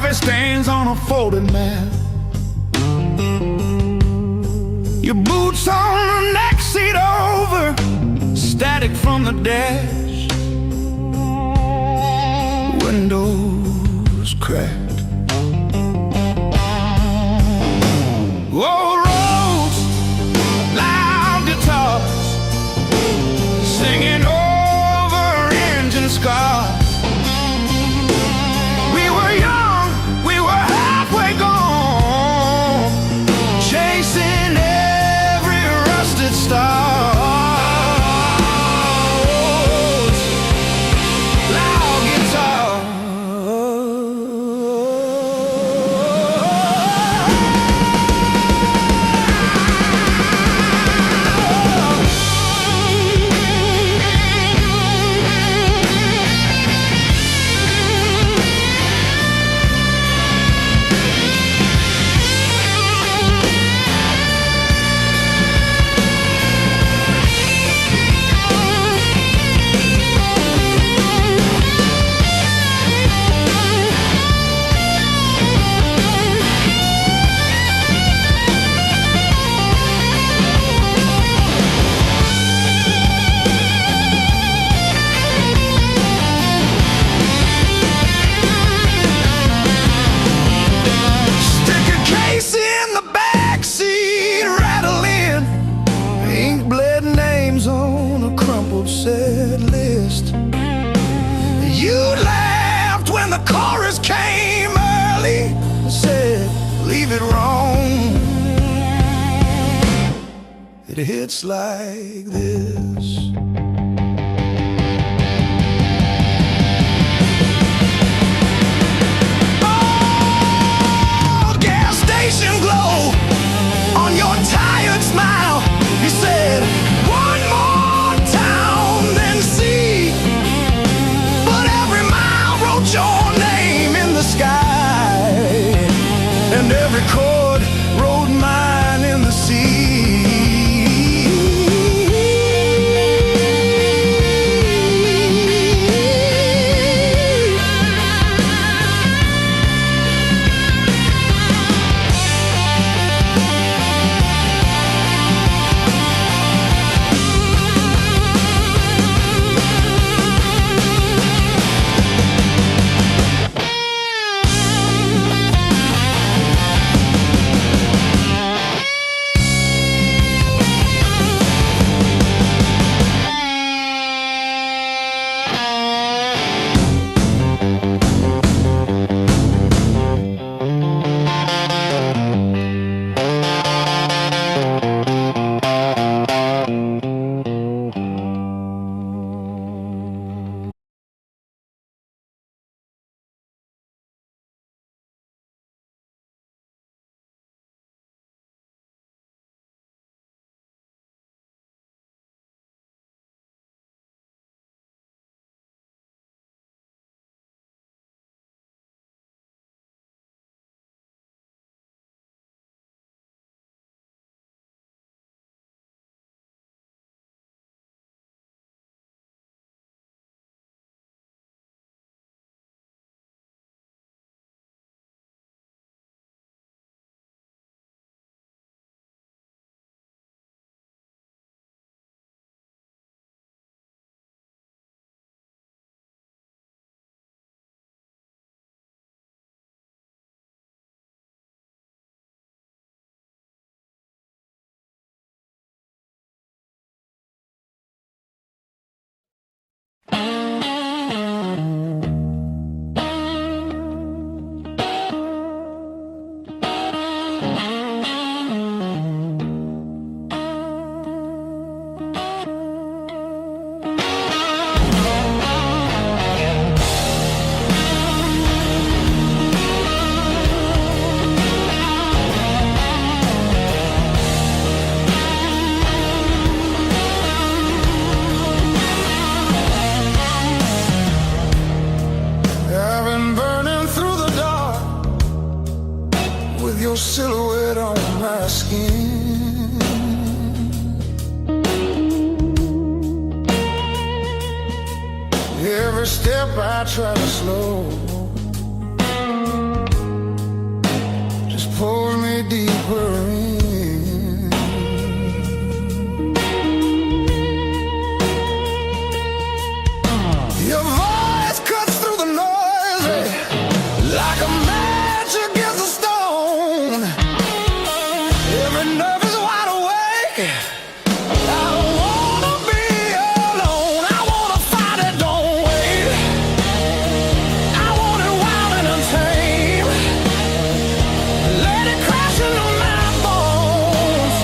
[SPEAKER 1] coffee stains on a folded mat. Your boots on the next seat over, static from the dash. Windows cracked. Old roads, loud guitars, singing over engine scars. We were young, we were halfway gone, chasing every rusted star. Set list. You laughed when the chorus came early and said, leave it wrong. It hits like this. Oh, gas station glow on your tired smile. You said, one more your name in the sky, and every chord wrote mine in the sea. your silhouette on my skin. Every step I try to slow, pulls me deeper in. Your voice cuts through the noise like a match against a stone. Every nerve is wide awake. I don't wanna be alone. I wanna fight it, don't wait. I want it wild and untamed. Let it crash into my bones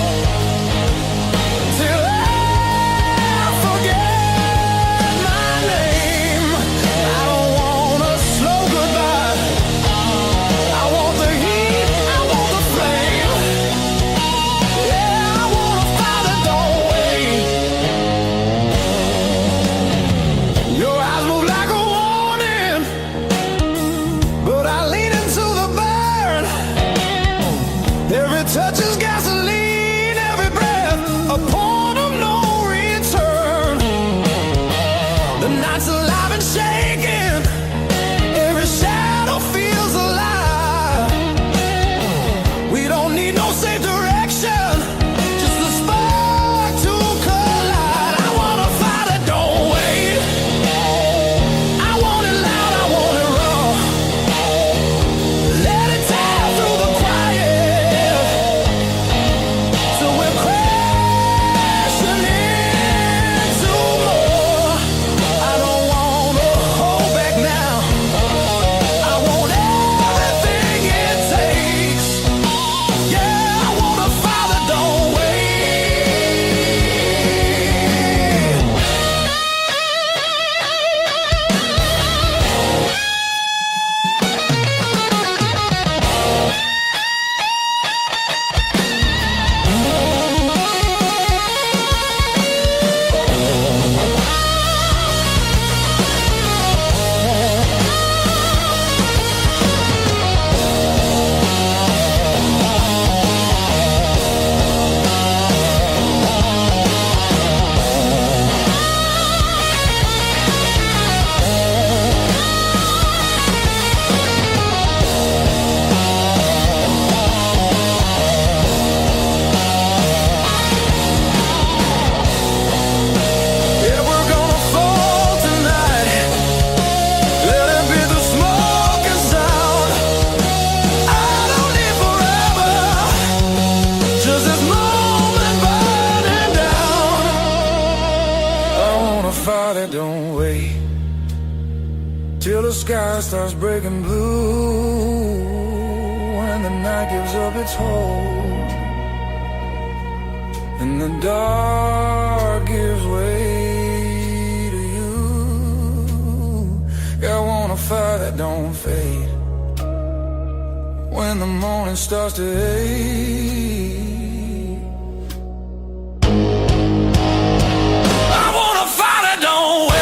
[SPEAKER 1] till I forget my name. I don't want a slow goodbye. I want the heat, I want the flame. Yeah, I wanna fight it, don't wait. Your eyes move like a warning, but I lean into the burn. Every touch is gasoline, every breath a point of no return. The night's alive and shaking, every shadow feels alive. We don't need no safe direction, just a spark to collide. I wanna fight it, don't wait. I want it loud, I want it raw. Let it tear through the quiet till we're crashing into more. I don't wanna hold back now. I want everything it takes. Yeah, I wanna fight it, don't yeah, we're gonna fall tonight. Let it be the smoke and sound. I don't need forever, just this moment burning down. I wanna fight it, don't wait till the sky starts breaking blue and the night gives up its hold and the dark gives way to you. Yeah, I wanna fight that don't fade when the morning starts to ache. I wanna fight it, don't wait.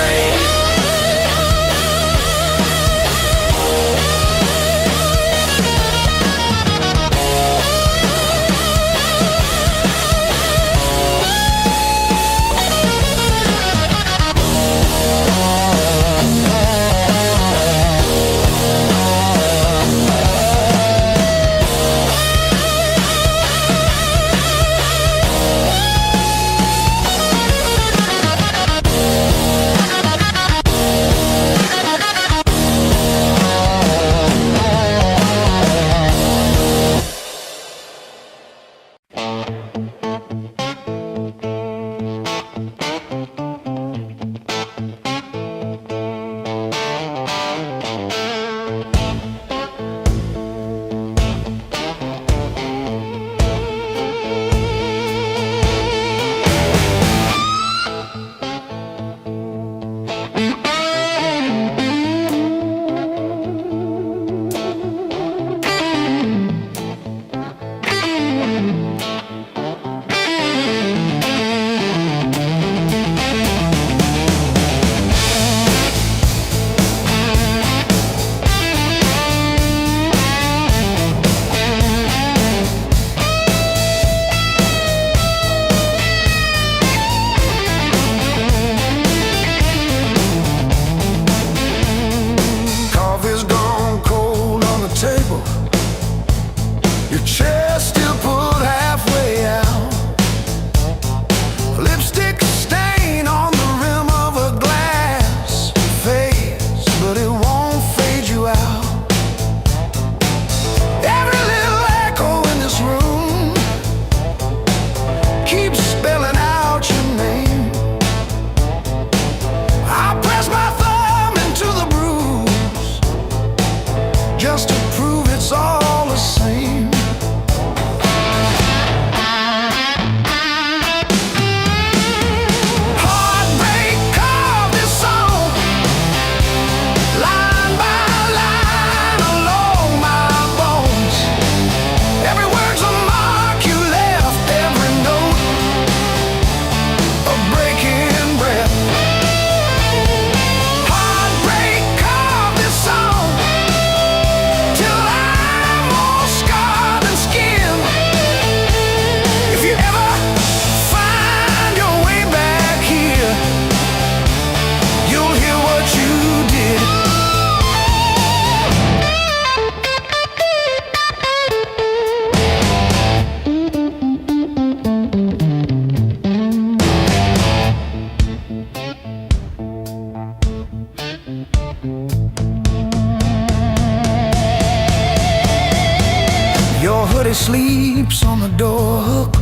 [SPEAKER 1] Charlie sleeps on the door hook,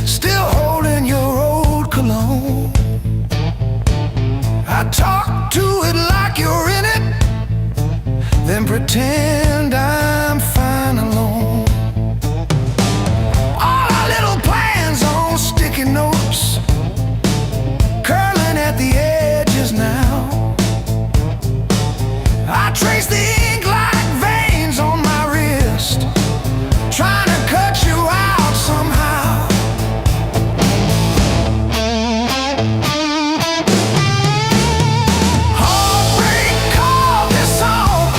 [SPEAKER 1] still holding your old cologne. I talk to it like you're in it, then pretend I'm fine alone. All our little plans on sticky notes, curling at the edges now. I trace the ink like veins on my wrist, trying to cut you out somehow. Heartbreak called this song,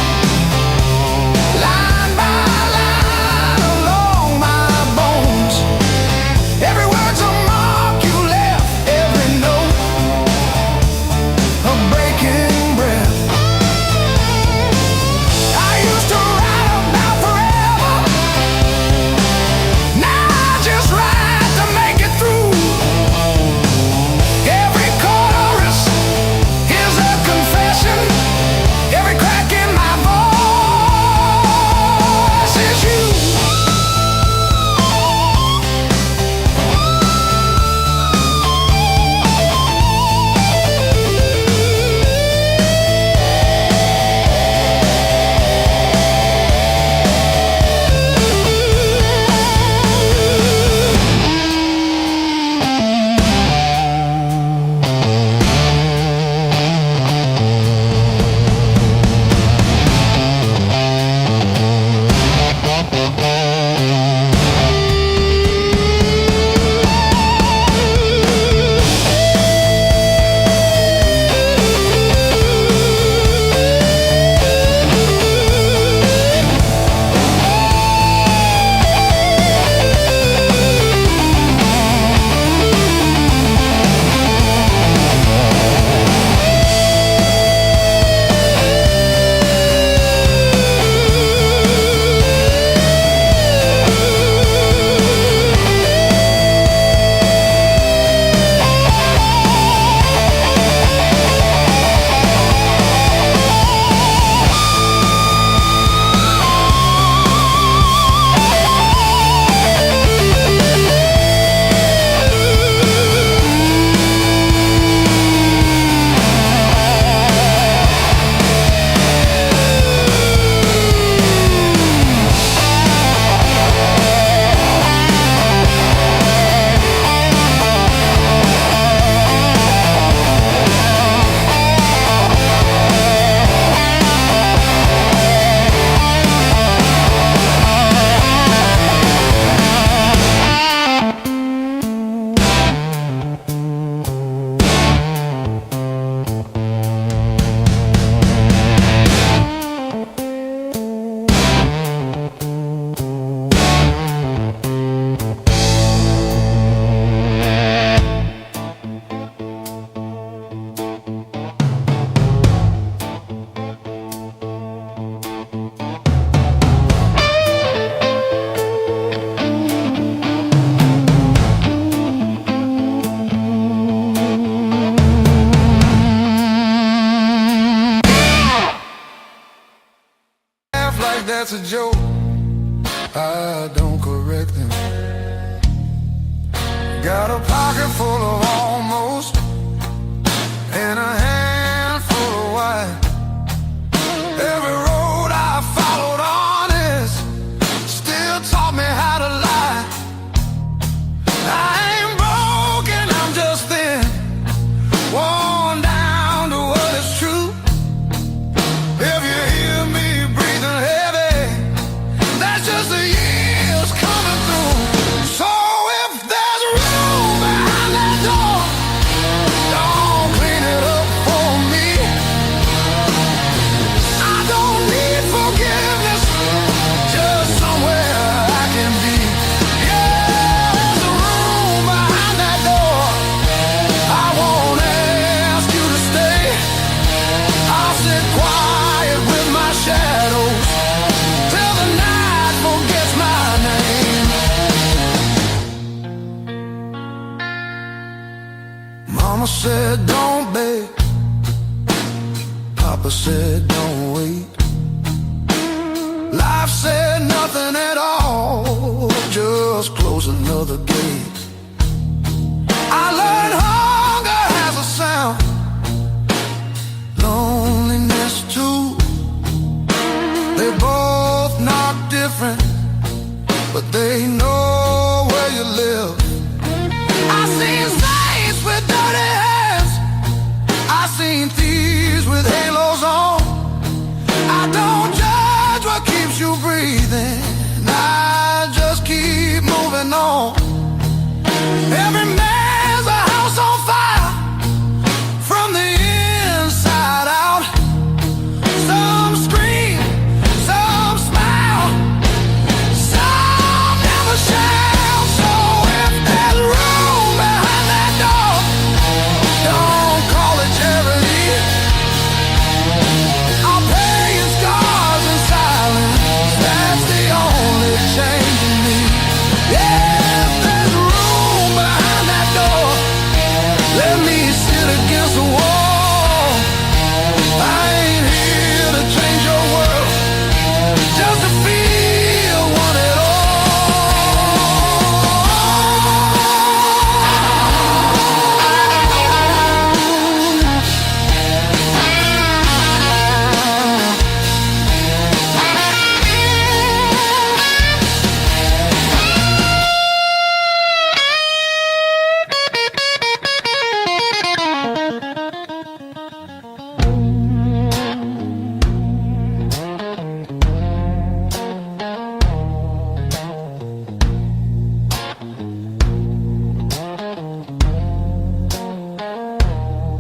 [SPEAKER 1] line by line along my bones. Every word's a mark you left, every note a breaking breath. I used to write about forever, now I just write to make it through. Every chorus is a confession, every crack in my voice is you. Like that's a joke, I don't correct them. Got a pocket full of almost and a handful of white. Every road I followed honest still taught me how to lie. I ain't broken, I'm just thin, worn down to what is true. If you hear me breathing heavy, that's just the years coming through. So if there's room behind that door, don't clean it up for me. I don't need forgiveness, just somewhere I can be. Yeah, there's a room behind that door, I won't ask you to stay. I'll sit quiet with my shadows till the night forgets my name. Mama said don't beg, Papa said don't wait, life said nothing at all. close another gate. I learned hunger has a sound, loneliness too. They both knock different, but they know where you live. I seen saints with dirty hands, I seen thieves with halos on. I don't judge what keeps you breathing, I just keep moving on. Every man's a house on fire from the inside out. Some scream, some smile, some never shout. So if there's room behind that door, don't call it charity. I'll pay your scars in silence, that's the only change in me. Yeah, if there's room behind that door, let me sit against the wall. I ain't here to change your world, just to feel one at all.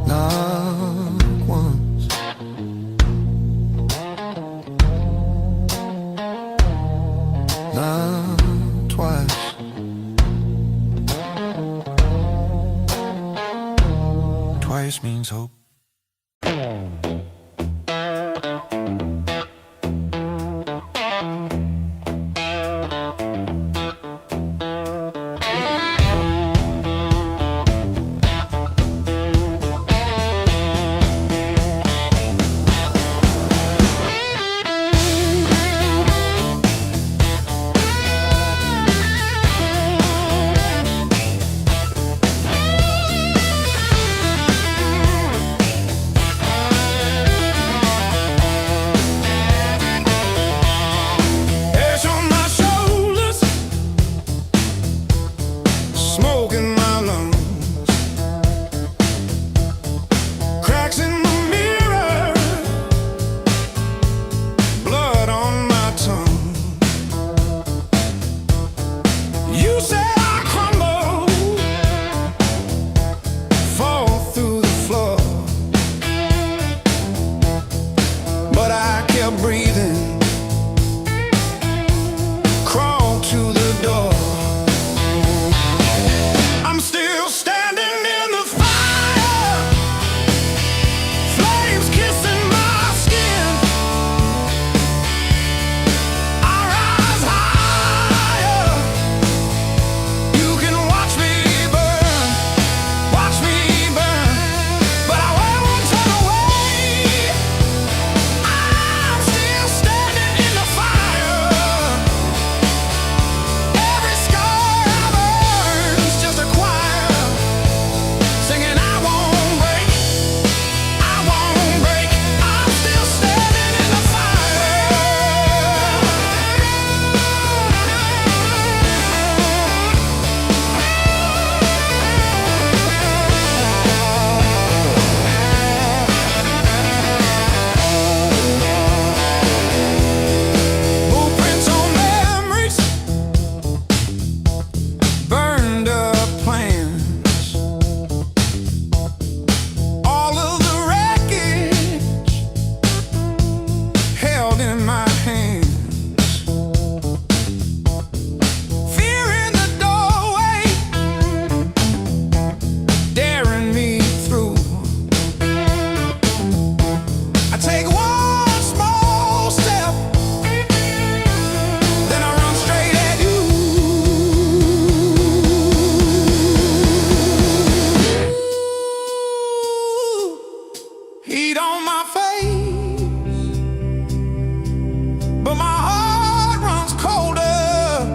[SPEAKER 1] Not once, not twice. Twice means hope. Ash on my shoulders, smoke in my lungs, cracks in the mirror, blood on my tongue. You say I crumble, fall through the floor, but I kept breathing, crawl to the door. I'm still standing in the fire, flames kissing my skin. I rise higher, you can watch me burn, but I won't turn away. I'm still standing in the fire. Every scar I burn's just a choir singing I won't break, I won't break. I'm still standing in the fire. Blueprints on memories, burned up plans, all of the wreckage held in my hands. Fear in the doorway, daring me through. I take one small step, then I run straight at you. Heat on my face, but my heart runs colder.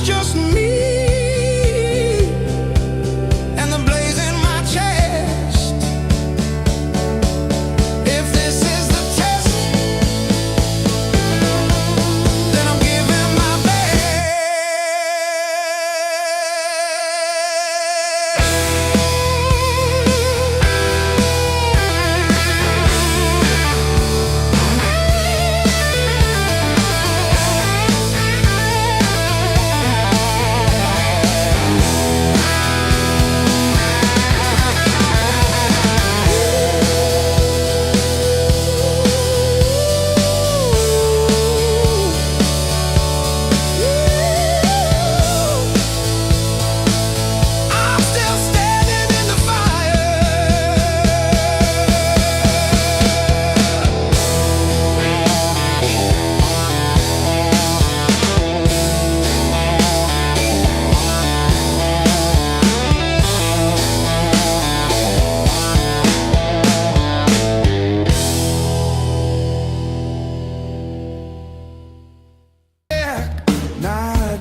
[SPEAKER 1] it's just me and the blaze in my chest. If this is the test, then I'm giving my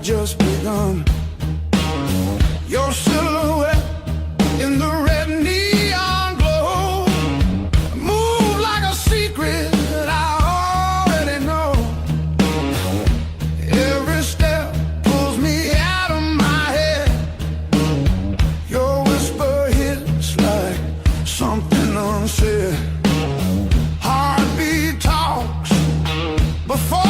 [SPEAKER 1] just begun. Your silhouette in the red neon glow, move like a secret that I already know. Every step pulls me out of my head. Your whisper hits like something unsaid. Heartbeat talks before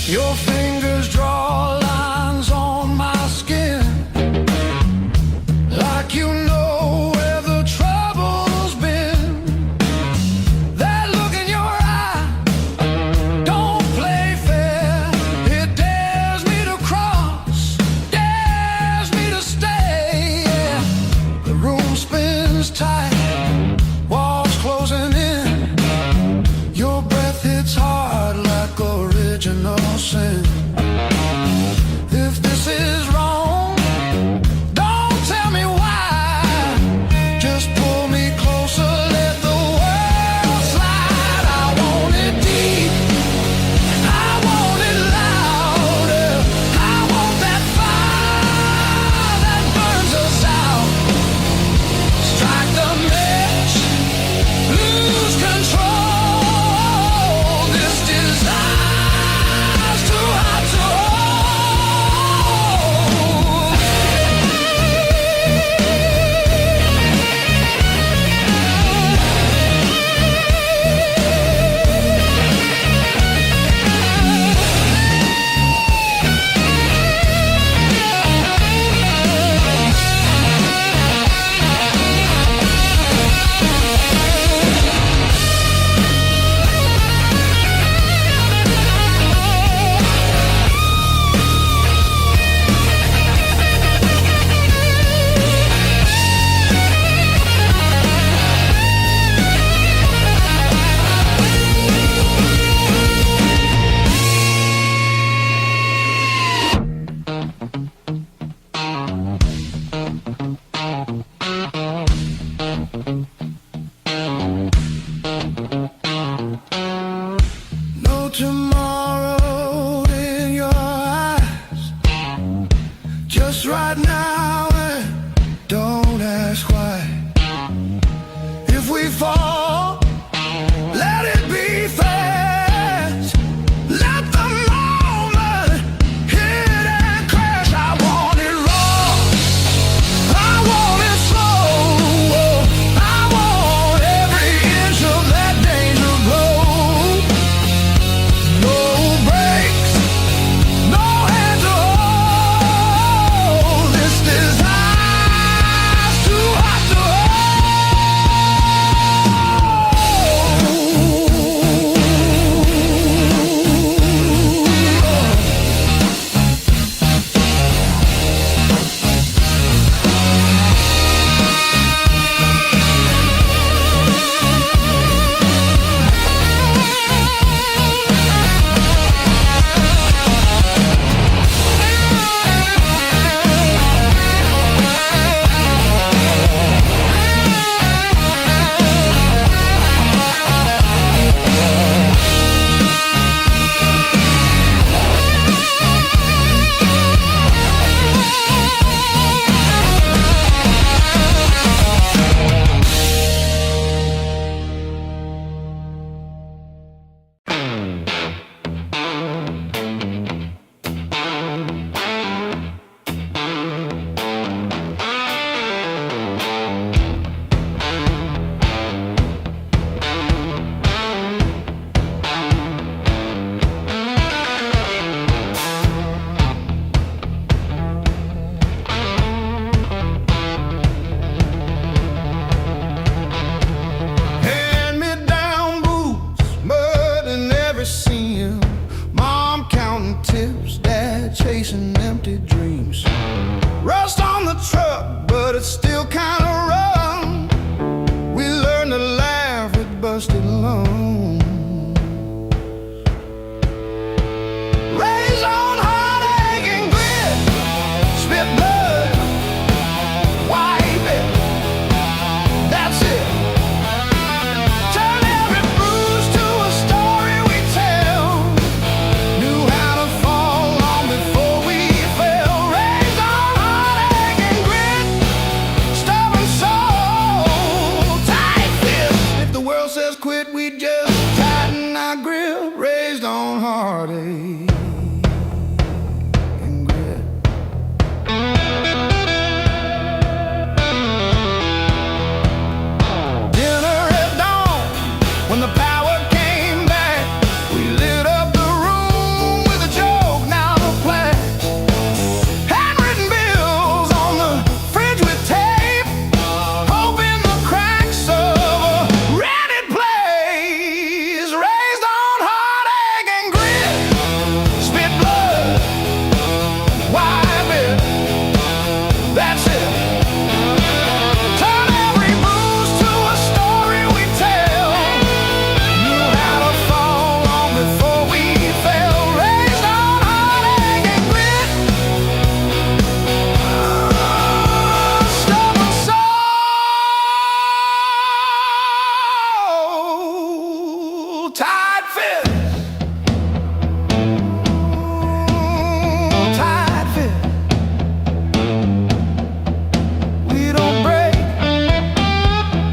[SPEAKER 1] your fingers draw lines on my skin, like you know where the trouble's been. That look in your eye don't play fair. It dares me to cross, dares me to stay. Yeah. The room spins tight, walls closing in. Your breath hits hard like original sin. If this is wrong, don't tell me why. Just pull me closer, let the world slide. I want it deep, I want it louder. I want that fire that burns us out. Strike the match, lose control. This desire's too hot to no tomorrow in your eyes. Just right now, and don't ask why. If we fall, let it be fast. Let the moment hit and crash. I want it raw, I want it slow. I want every inch of that danger glow. No brakes, no hands to hold. This desire's too hot to hold. still kind of rough. We learned to laugh with busted lungs. Raised on heartache and grit, spit blood, wipe it, that's it. Turn every bruise to a story we tell. Knew how to fall long before we fell. Raised on heartache and grit, stubborn soul, tight fist. If the world says quit, we just tighten our grip. Raised on heartache and grit. Dinner at dawn, when the power came back, we lit up the room with a joke, now the flash. Handwritten bills on the fridge with tape, hope in the cracks of a rented place. Raised on heartache and grit, spit blood, wipe it, that's it. Turn every bruise to a story we tell. Knew how to fall long before we fell. Raised on heartache and grit, stubborn soul, tight fit, tight fit. We don't break,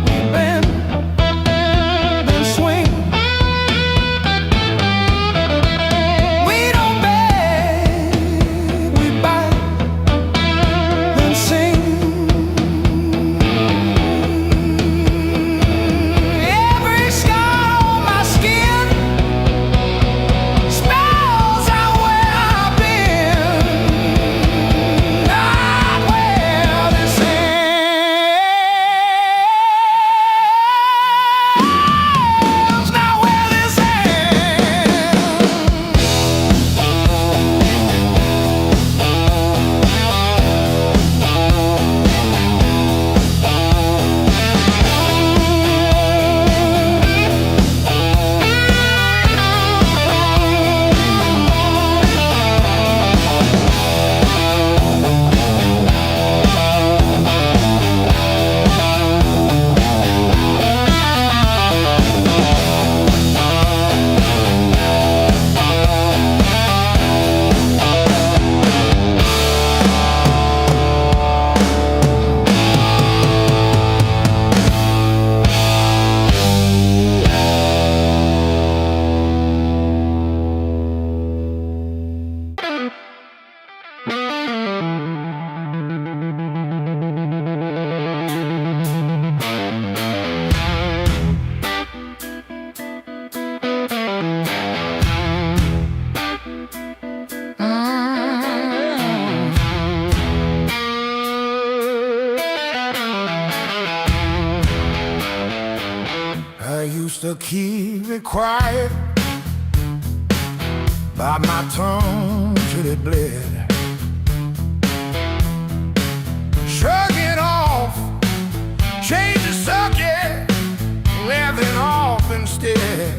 [SPEAKER 1] we bend, then swing. We don't beg, we bite, then sing. Every scar on my skin spells out where I've been, not where this ends, not where this I used to keep it quiet, bite my tongue till it bled. Shrug it off, change the subject, laughing off instead.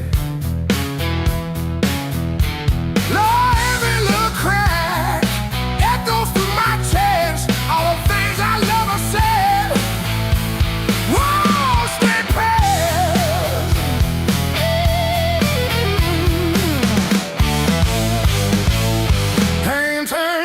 [SPEAKER 1] Lord, every little crack echoes through my chest, all the things I love her said. Whoa, straight past. Pain turn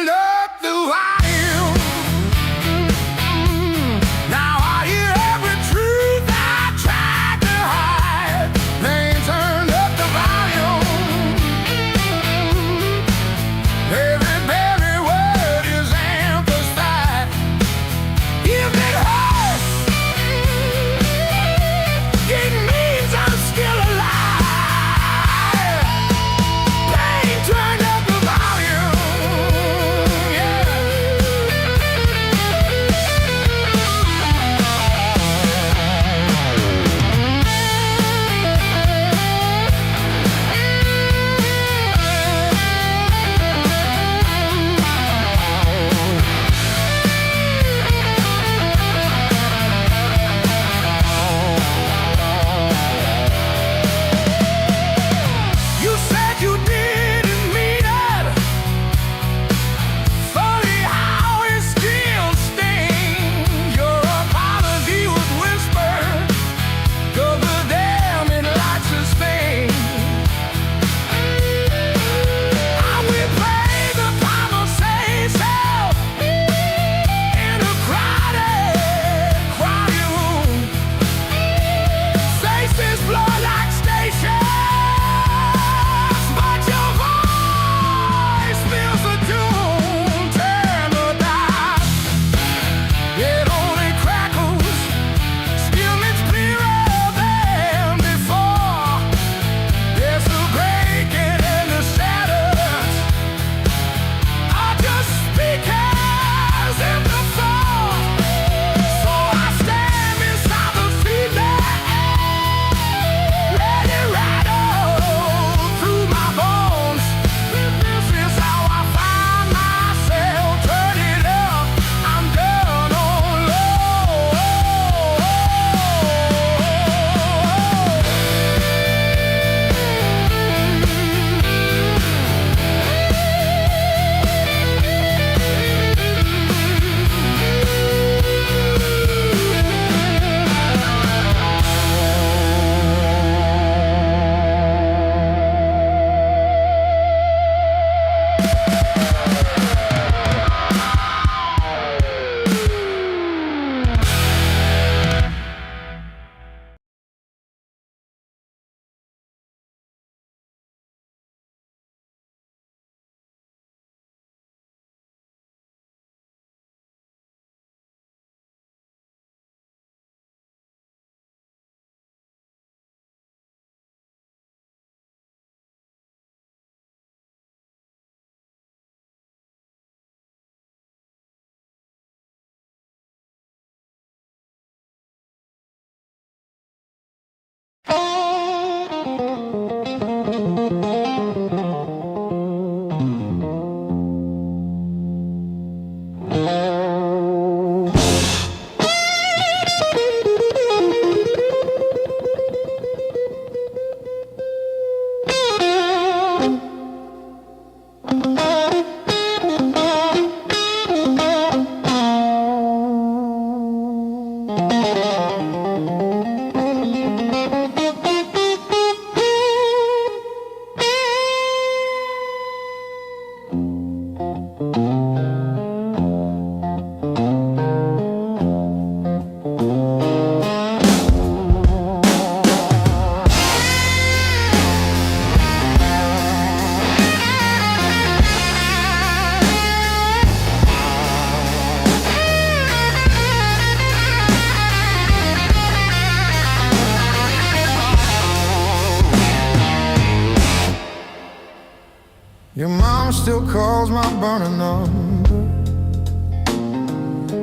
[SPEAKER 1] still calls my burning number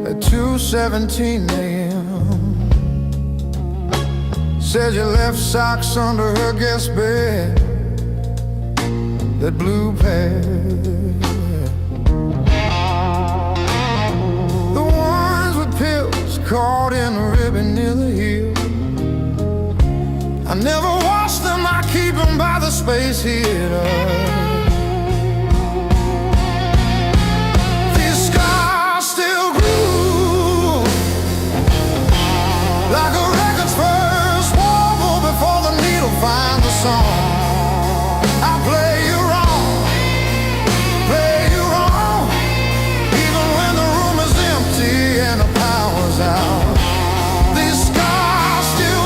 [SPEAKER 1] at 2:17 a.m. Says you left socks under her guest bed, that blue pair, the ones with pills caught in a ribbon near the heel. I never wash them, I keep them by the space heater. These scars still groove like a record's first warble before the needle finds the song. I play you wrong, play you wrong, even when the room is empty and the power's out. These scars still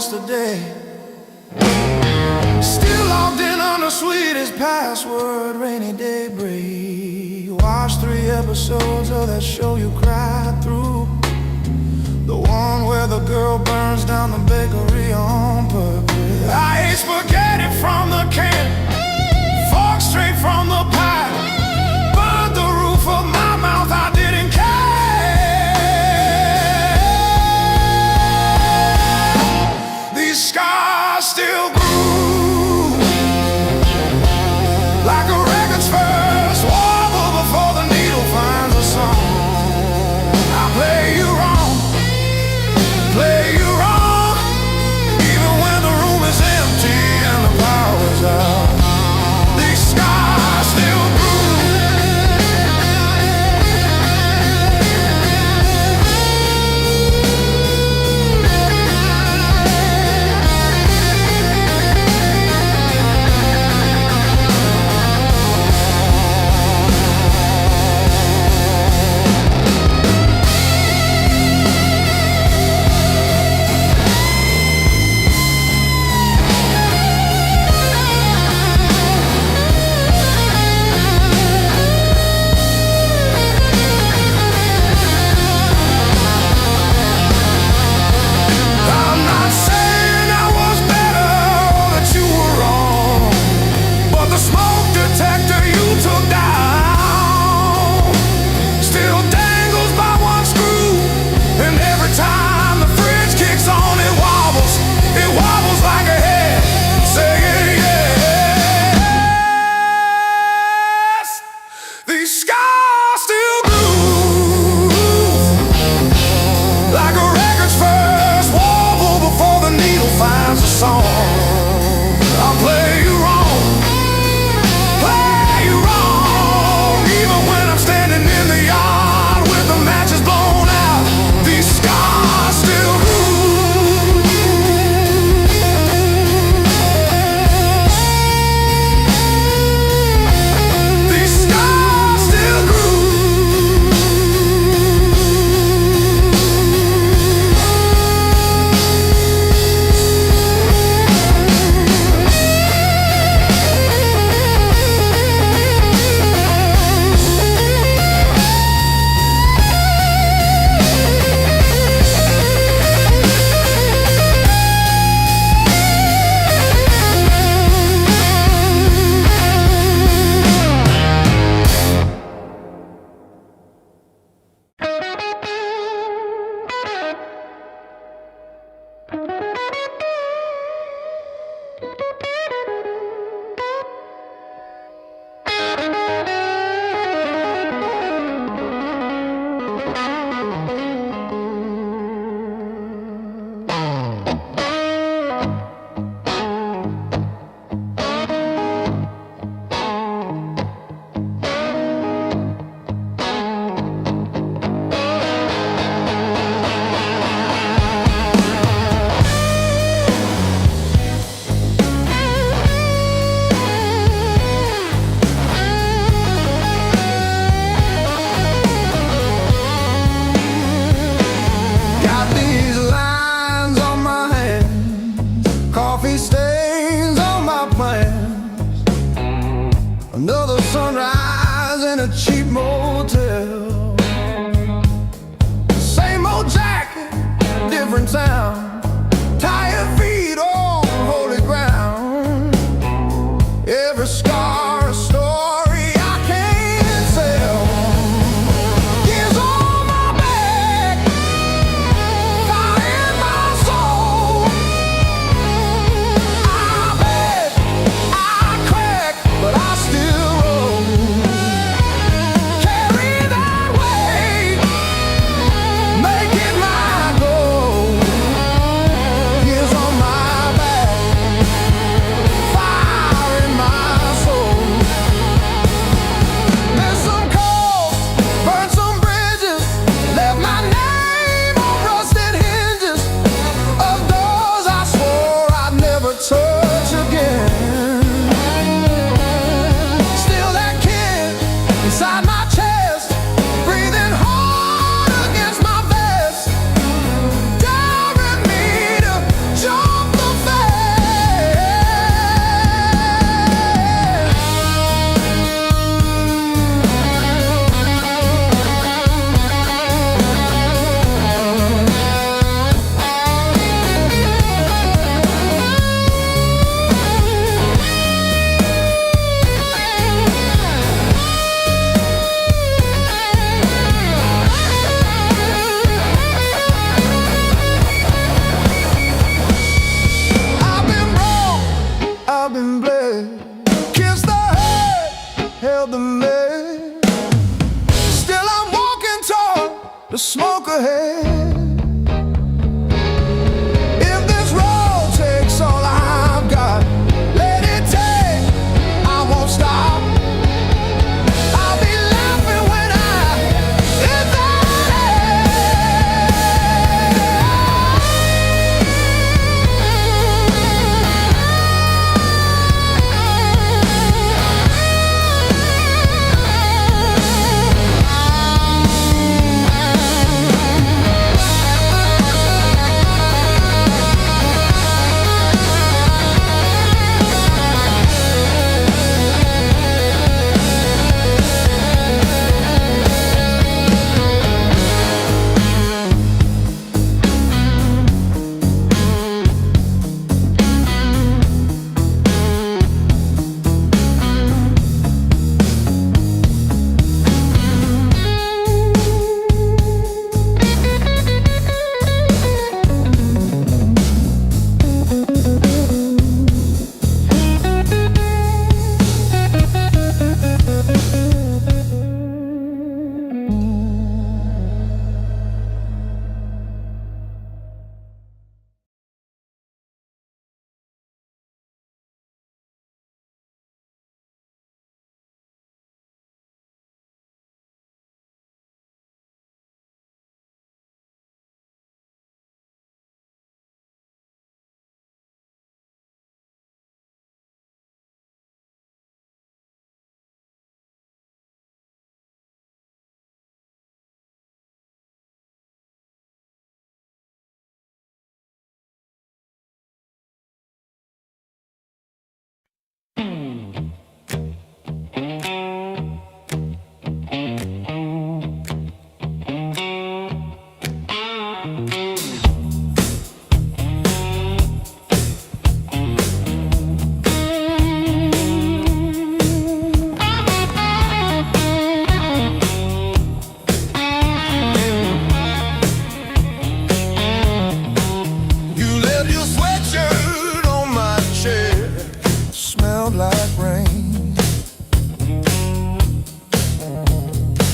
[SPEAKER 1] yesterday, still logged in on the sweetest password, rainy day break. Watched 3 episodes of that show you cried through, the one where the girl burns down the bakery on purpose. I ate spaghetti from the can, fork straight from the pie, burned the roof of my mouth, I didn't care. Scars still groove like a record's first warble before the needle finds a song. I play you wrong, play you wrong, even when the room is empty and the power's out. These scars still different town. Tired feet on holy ground. Every scar a story I can't tell. Years on my back, fire in my soul. I beg, I crack, but I still roll. Carry that weight, make it my goal. Years on my back, fire in my soul. Missed some calls, burned some bridges, left my name on rusted hinges of doors I swore I'd never touch again. Still that kid inside my chest, breathing hard against my vest, daring me to jump the fence. I've been wrong, I've been bled, kissed the head, held the lead. Still I'm walking toward the smoke ahead. If this road takes all I've got, let it take, I won't stop. I'll be laughing when I hit that edge.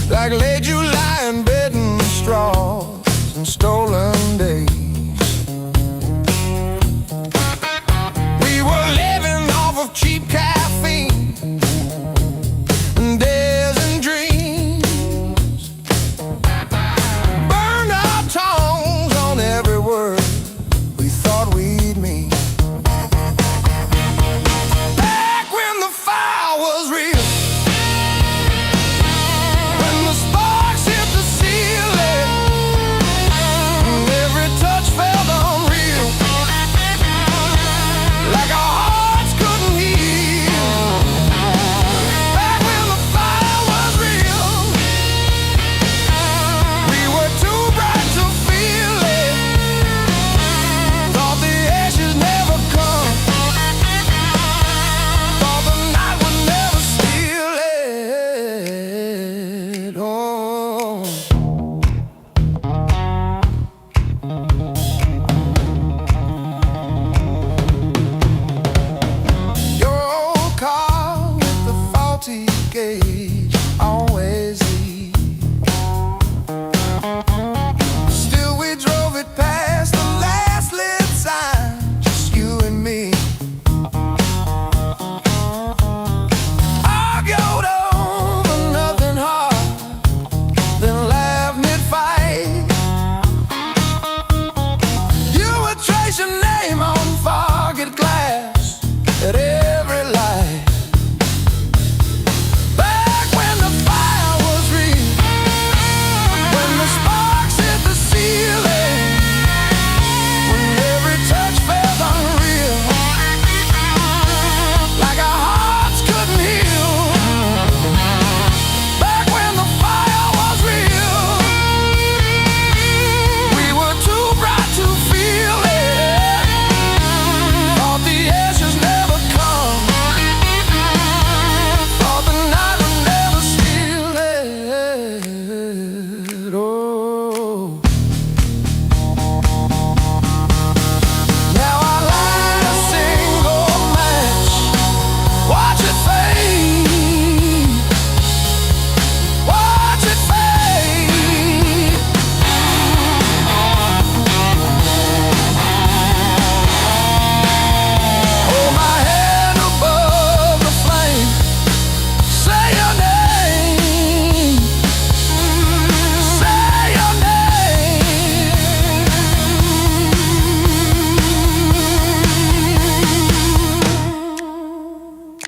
[SPEAKER 1] Like late July in bed and straws and stolen days. We were living off of cheap caffeine and days and dreams. Burned our tongues on every word we thought we'd mean. Back when the fire was real, when the sparks hit the ceiling,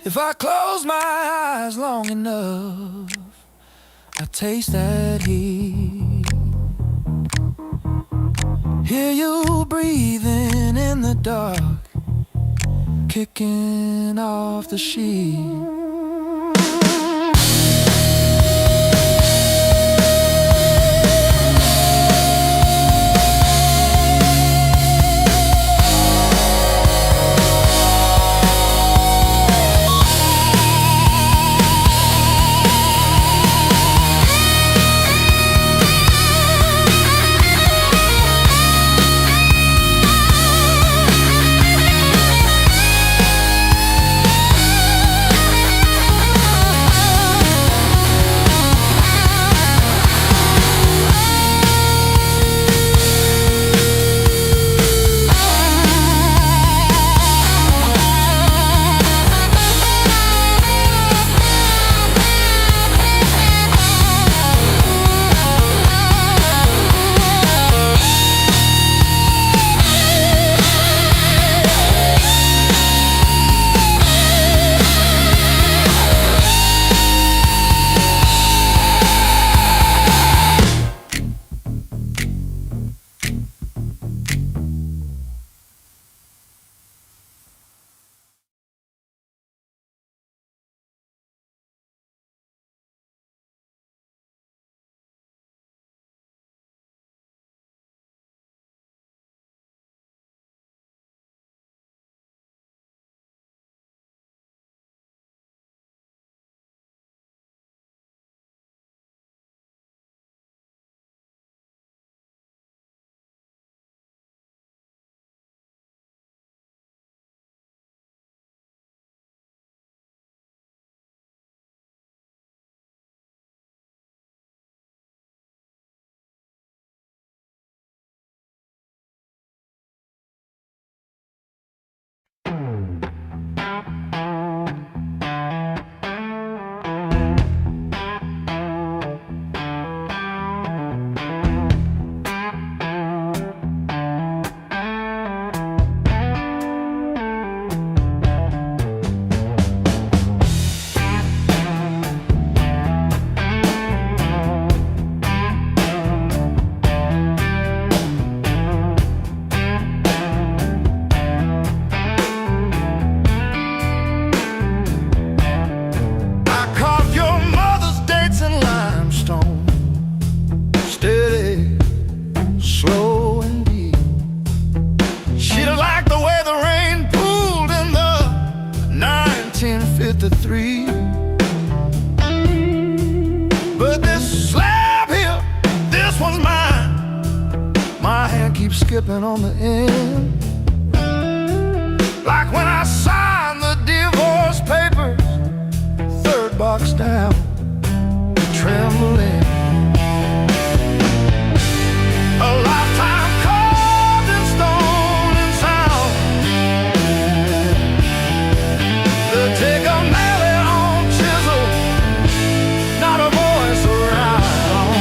[SPEAKER 1] If I close my eyes long enough, I taste that heat. Hear you breathing in the dark, kicking off the sheet. Slow and deep. She don't like the way the rain pooled in the 1953. But this slab here, this one's mine. My hand keeps skipping on the end, like when I signed the divorce papers, third box down, trembling. A lifetime carved in stone and sound. They'll take a mallet on chisel, not a voice around.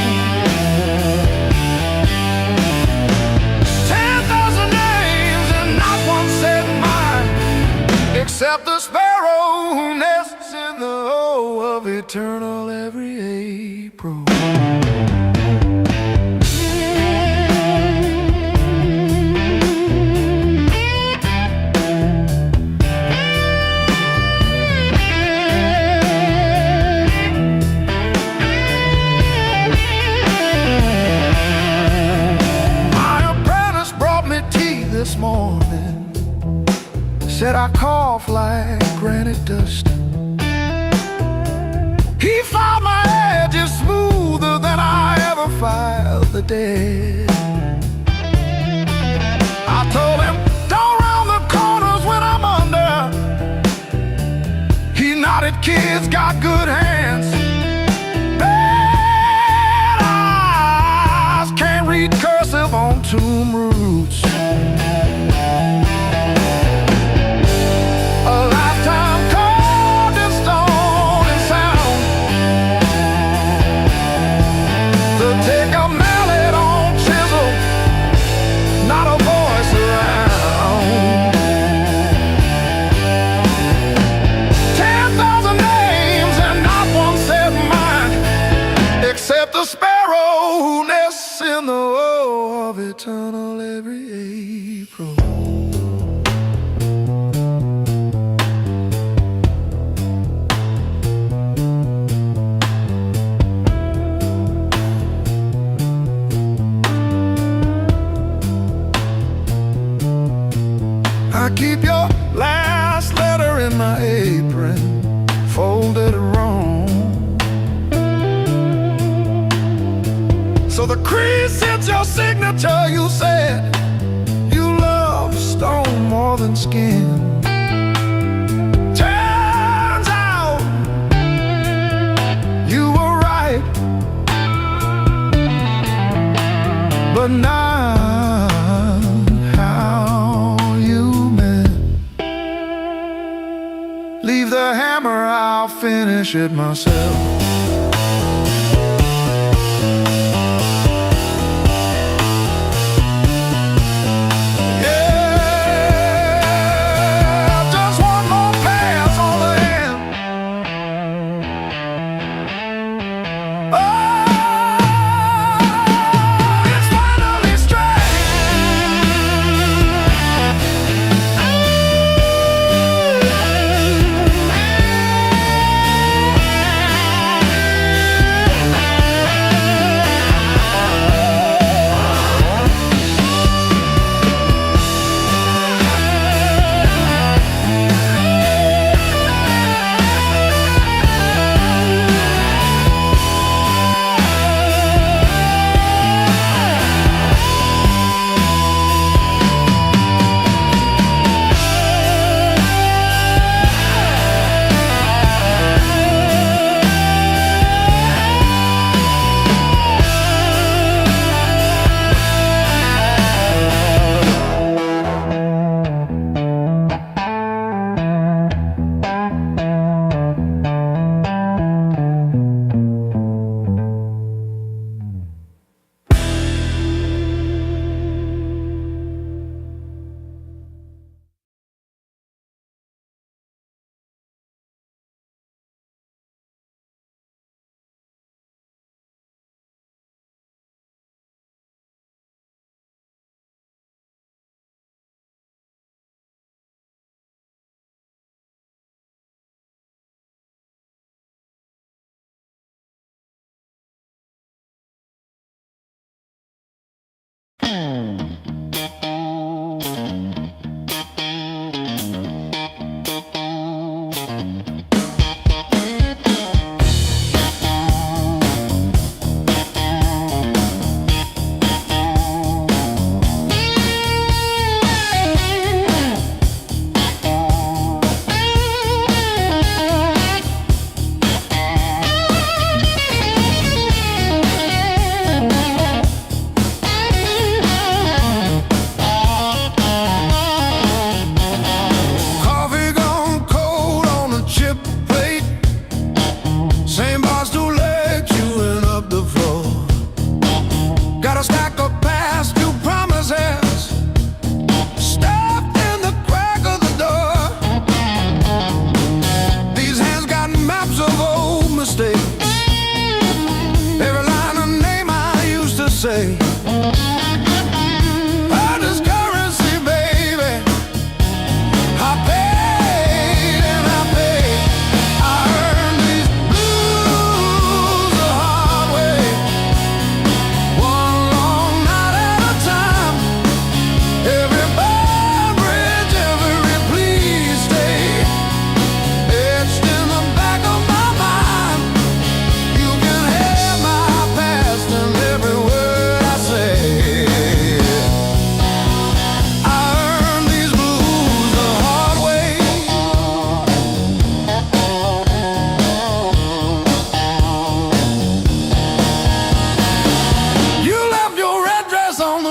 [SPEAKER 1] 10,000 names and not one said mine, except the sparrow who nests in the O of eternal every April. This morning said I cough like granite dust. He filed my edges smoother than I ever filed the dead. I told him, don't round the corners when I'm under. He nodded, kids got good hands. Bad eyes can't read cursive on tomb roots. Tell tunnel every April. I keep your last letter in my apron, folded wrong, so the crease hits your signature. You said you love stone more than skin. Turns out you were right, but not how you meant. Leave the hammer, I'll finish it myself.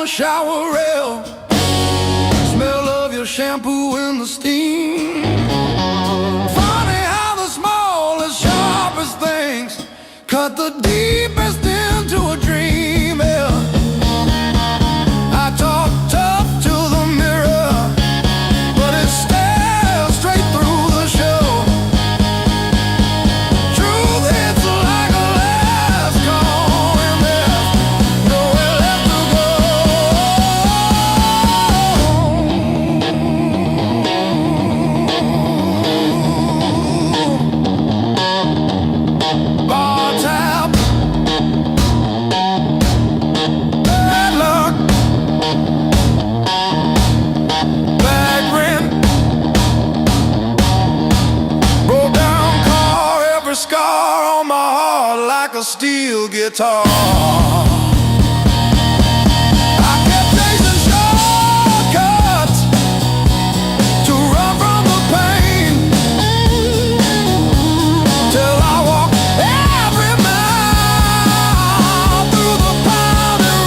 [SPEAKER 1] Shower rail, smell of your shampoo in the steam. Funny how the smallest, sharpest things cut the deepest into a dream. Yeah. I talk tough to the mirror, but it stares straight through the show. Truth hits like a last call, and there's nowhere left to go. steel guitar. I kept chasing shortcuts to run from the pain, till I walked every mile through the pounding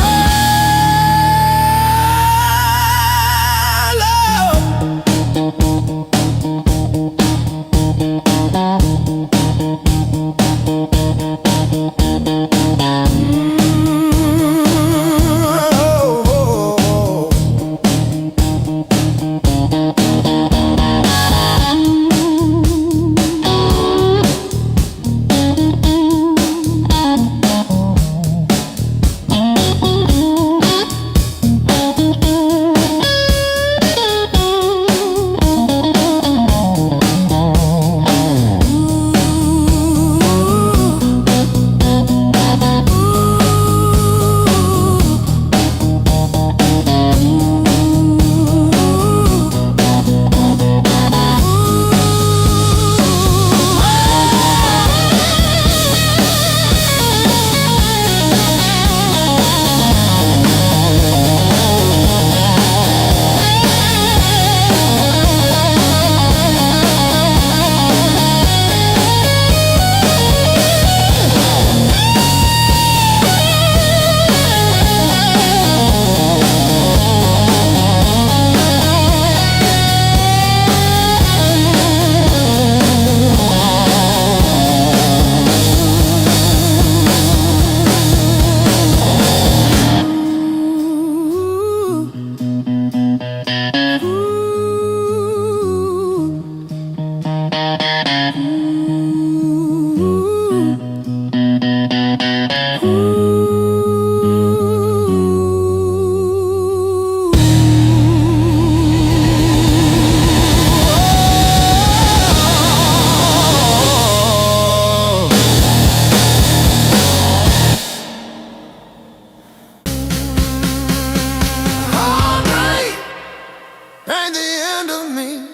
[SPEAKER 1] ain't the end of me,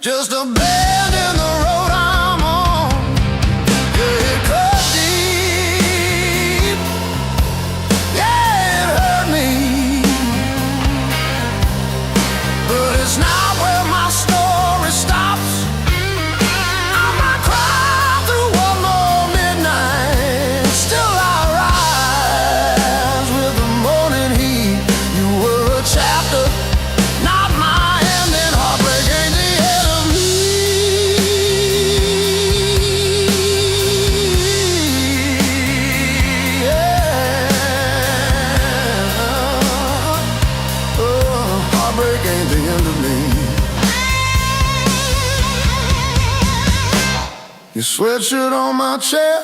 [SPEAKER 1] just a bend in the road I'm on. Yeah, it cut deep, yeah, it hurt me, but it's not where my story stops. I might cry through one more midnight, still I rise with the morning heat. You were a chapter, not my ending. Heartbreak ain't the end of me. Yeah. Oh, heartbreak ain't the end of me. Your sweatshirt on my chair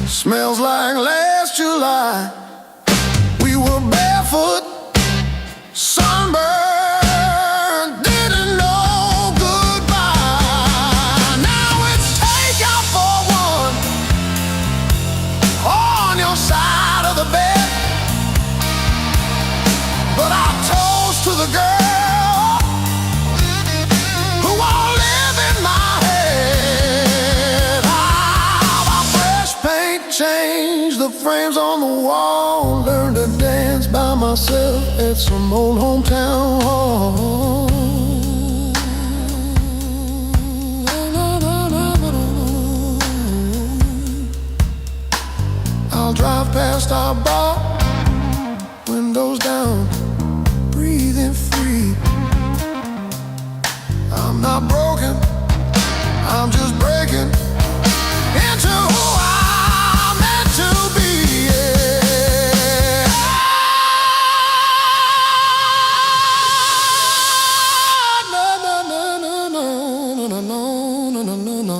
[SPEAKER 1] smells like last July. We were barefoot, sunburned, didn't know goodbye. Now it's take out for one on your side of the bed, but I toast to the girl who won't live in my head. How fresh paint changed the frames on the wall. Learned to dance by myself at some old hometown hall. I'll drive past our bar, windows down, breathing free. I'm not broken, I'm just breaking into who I'm meant to be. Yeah. No, no, no, no, no, no, no, no, no, no, no.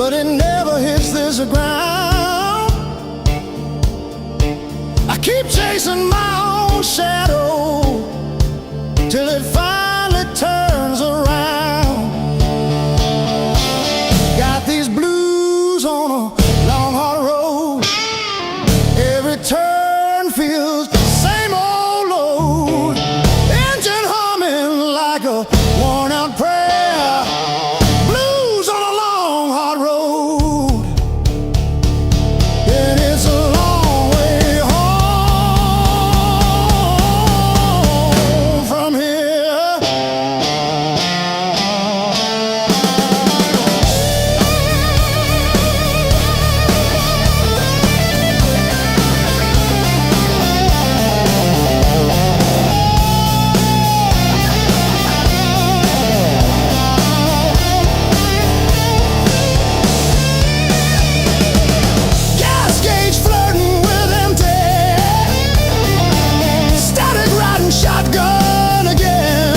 [SPEAKER 1] but it never hits this ground. I keep chasing my own shadow till it finally turns around. Got these blues on a long hard road. Every turn feels the same old load. Engine humming like a worn out prayer. Blues on a long hard road. And it's a long way home from here. Gas gauge flirting with empty. Static riding shotgun again.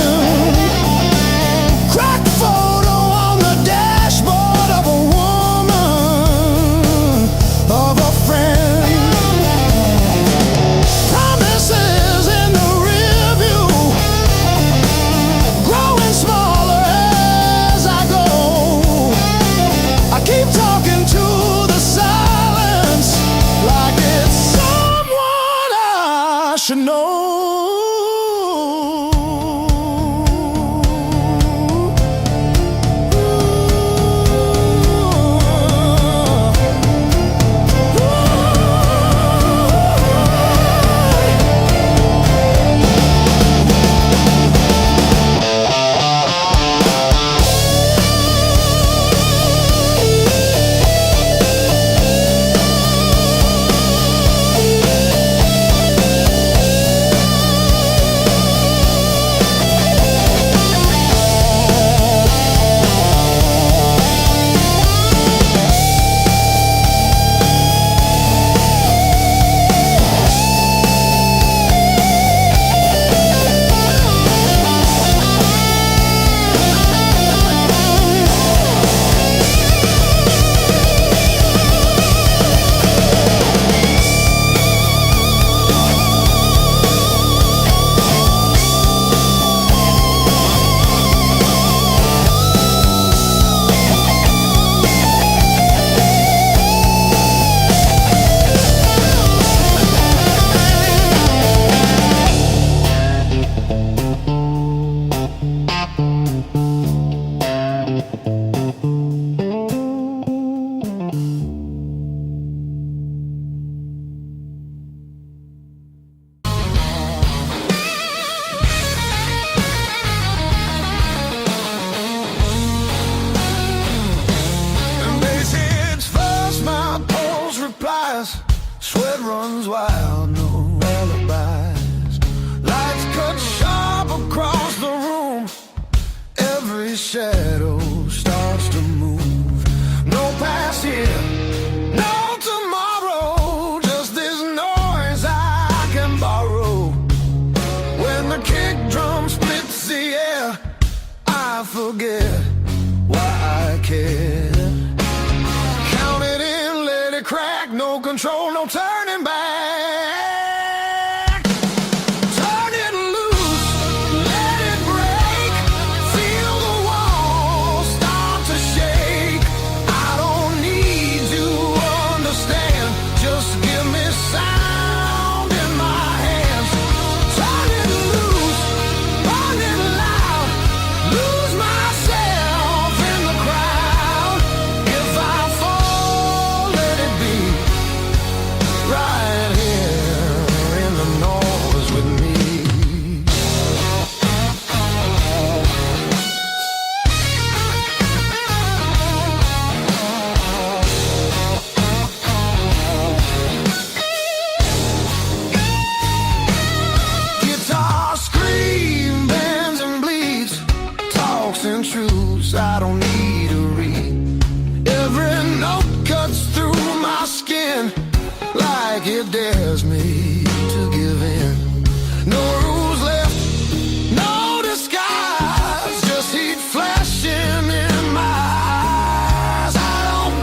[SPEAKER 1] Cracked photo on the dashboard of a woman, of a friend. Promises in the rear view, growing smaller as I go. I keep talking to the silence like it's someone I should know. And they say it's fast, my pulse replies. Sweat runs wild, no alibis. Lights cut sharp across the room. Every shadow starts to move. No past here, no tomorrow. Just this noise I can borrow. When the kick drum splits the air, I forget why I care. Count it in, let it crack. No control, no turning back. Turn it loose, let it break. Feel the walls start to shake. I don't need to understand. Just give me sound in my hands. Turn it loose, burn it loud. Lose myself in the crowd. If I fall, let it be right here in the noise with me. Guitar scream, bends and bleeds, talks and truths I don't need to read. Every note cuts through my skin like it dares me to give in. No rules left, no disguise, just heat flashing in my eyes. I don't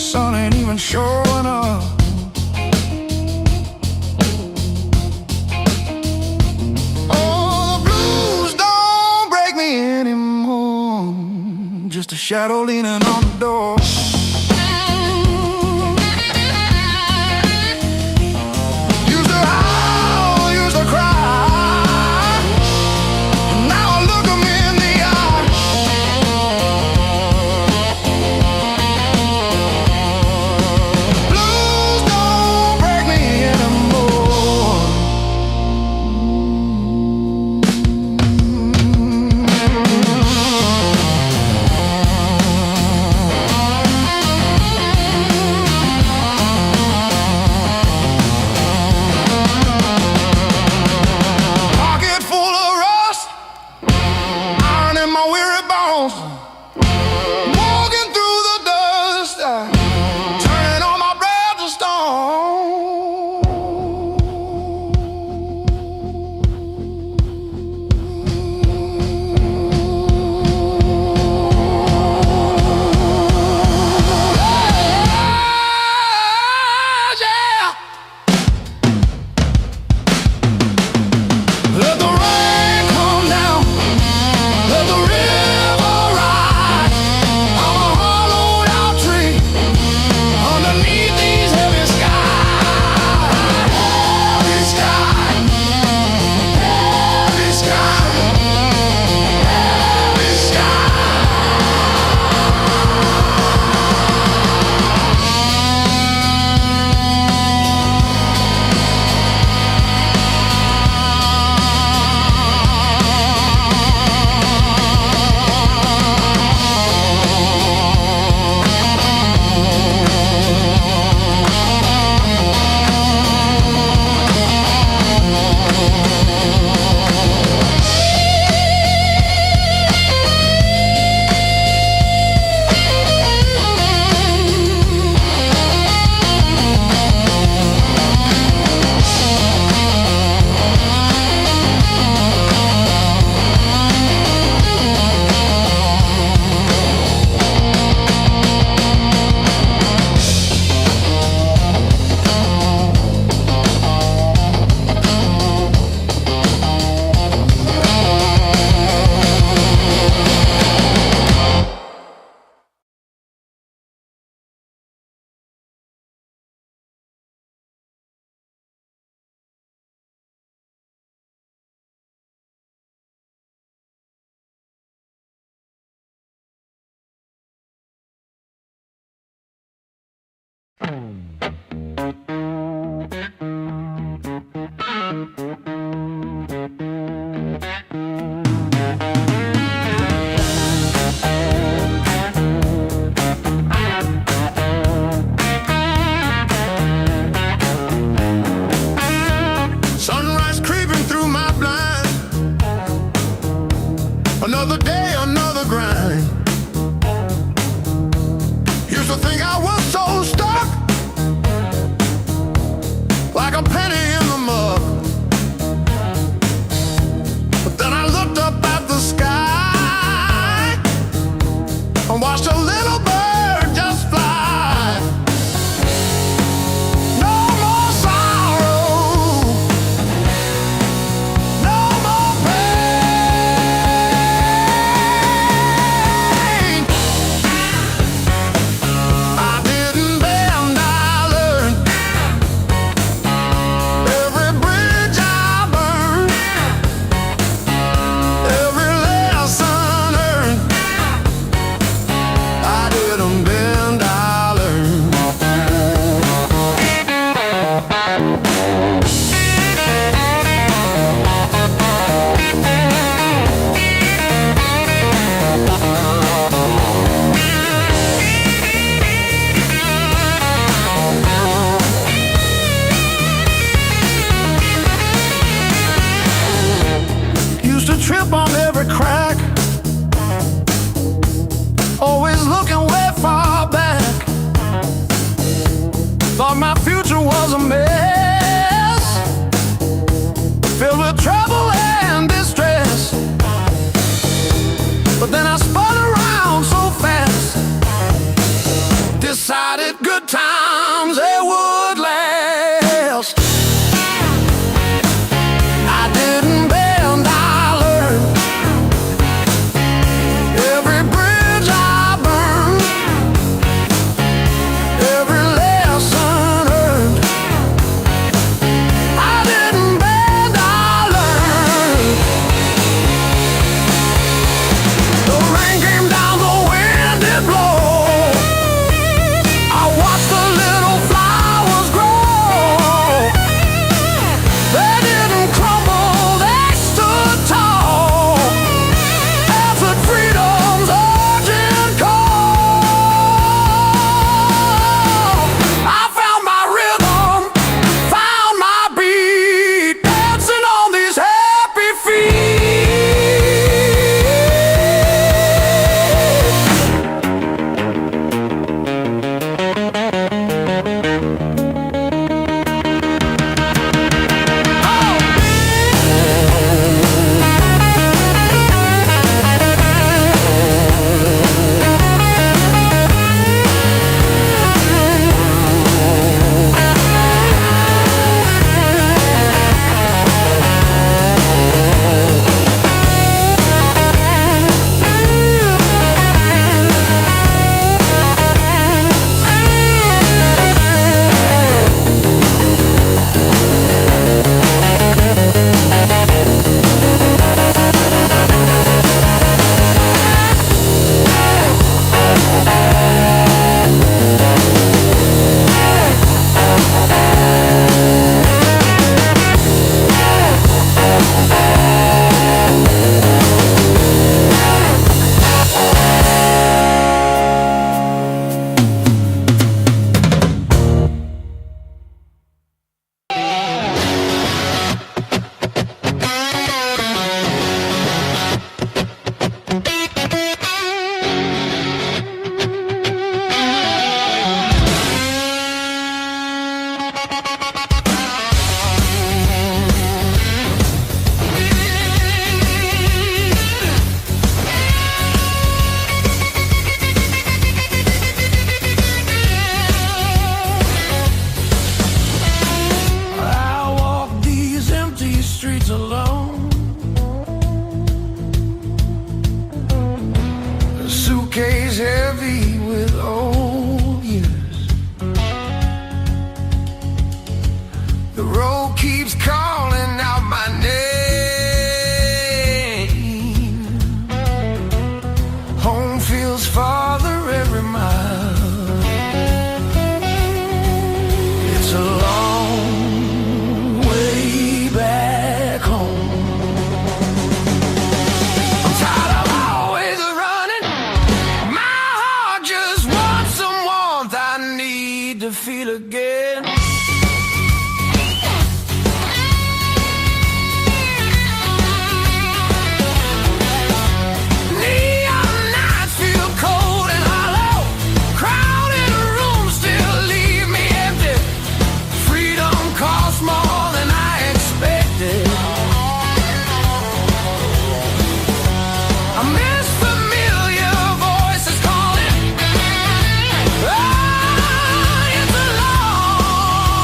[SPEAKER 1] sun ain't even showing up. Oh, the blues don't break me anymore. Just a shadow leaning on the door. Used to howl, used to cry. Now I look 'em in the eye. Blues don't break me anymore. Pocket full of rust, iron in my weary bones. Walking through the dust, turning all my breath to stone. Yeah. Let the rain come down, let the river ride. I'm a hollowed out tree underneath these heavy skies. Heavy sky, heavy sky, heavy sky. Sunrise creeping through my blind. Another day, another grind. Used to think I was so stuck, like a penny in the mud. But then I looked up at the sky and watched a little bird just fly. No more sorrow, no more pain. I didn't bend, I learned. Every bridge I burned, every lesson earned. I didn't bend, I learned. Used to trip on every crack, always looking way far back. Thought my future was a mess, filled with trouble and distress. But then I spun around so fast, decided good times they would last. I didn't bend, I learned. Every bridge I burned, every lesson earned. I didn't bend, I learned. The rain came down, the wind did blow. I watched the little flowers grow. They didn't crumble, they stood tall. Answered freedom's urgent call. I found my rhythm, found my beat, dancing on these happy feet. I walk these empty streets alone. A suitcase heavy with old years. The road keeps calling out my name. Home feels farther every mile. It's a long way back home. I'm tired of always running. My heart just wants some warmth. I need to feel again. Neon nights feel cold and hollow. Crowded rooms still leave me empty. Freedom costs more than I expected. I miss familiar voices calling. Ah, it's a long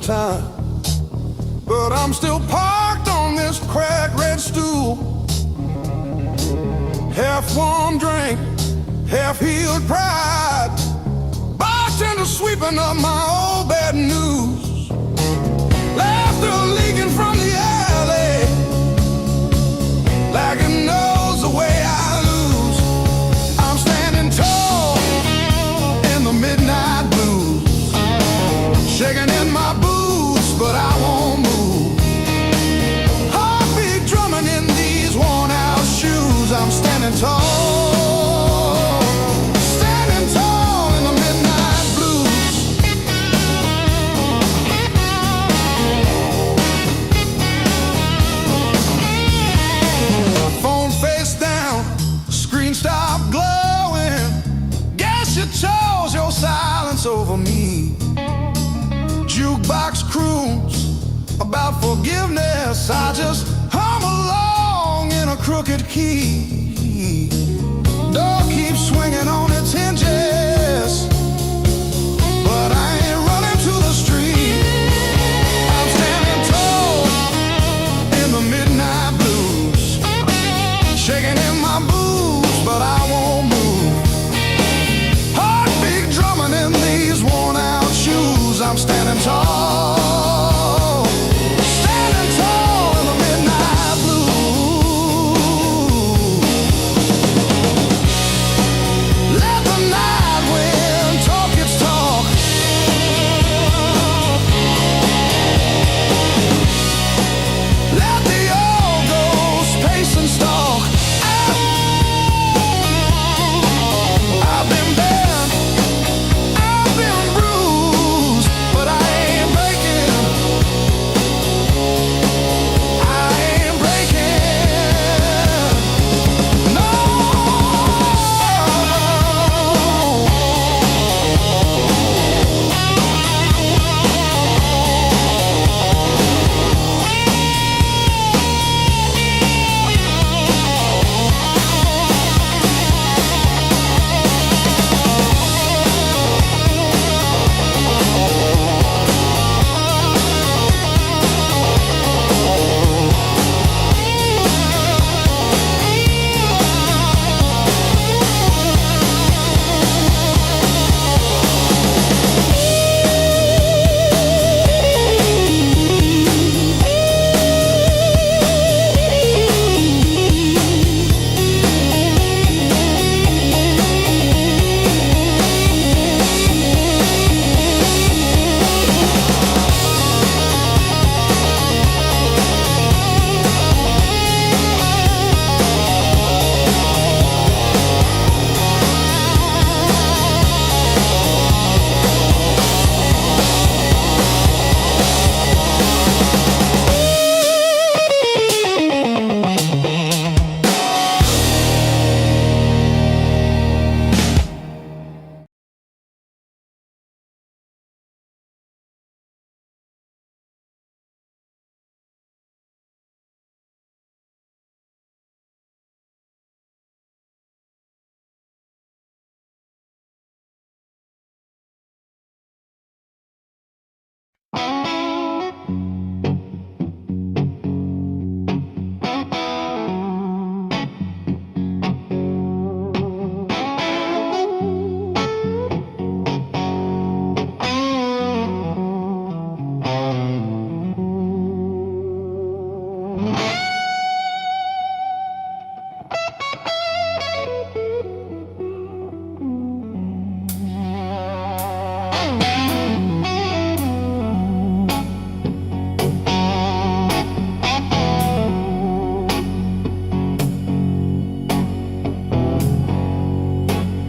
[SPEAKER 1] time, but I'm still parked on this cracked red stool. Half warm drink, half healed pride, bartender sweeping up my old bad news. Laughter leaking from the alley, like it knows the way I lose. I'm standing tall in the midnight blues, shaking in my boots, but I won't move. Heartbeat drumming in these worn out shoes. I'm standing tall, standing tall in the midnight blues. Phone face down, screen stopped glowing. Guess you chose your silence over me. Jukebox croons about forgiveness, I just hum along in a crooked key. Door keeps swinging on its hinges, but I ain't running to the street. I'm standing tall in the midnight blues, shaking in my boots, but I won't move. Heartbeat drumming in these worn out shoes. I'm standing tall, standing tall in the midnight blue. Let the night wind talk its talk. Let the old ghost pace and stalk. I've been bent, I've been bruised, but I ain't breaking. I ain't breaking. No.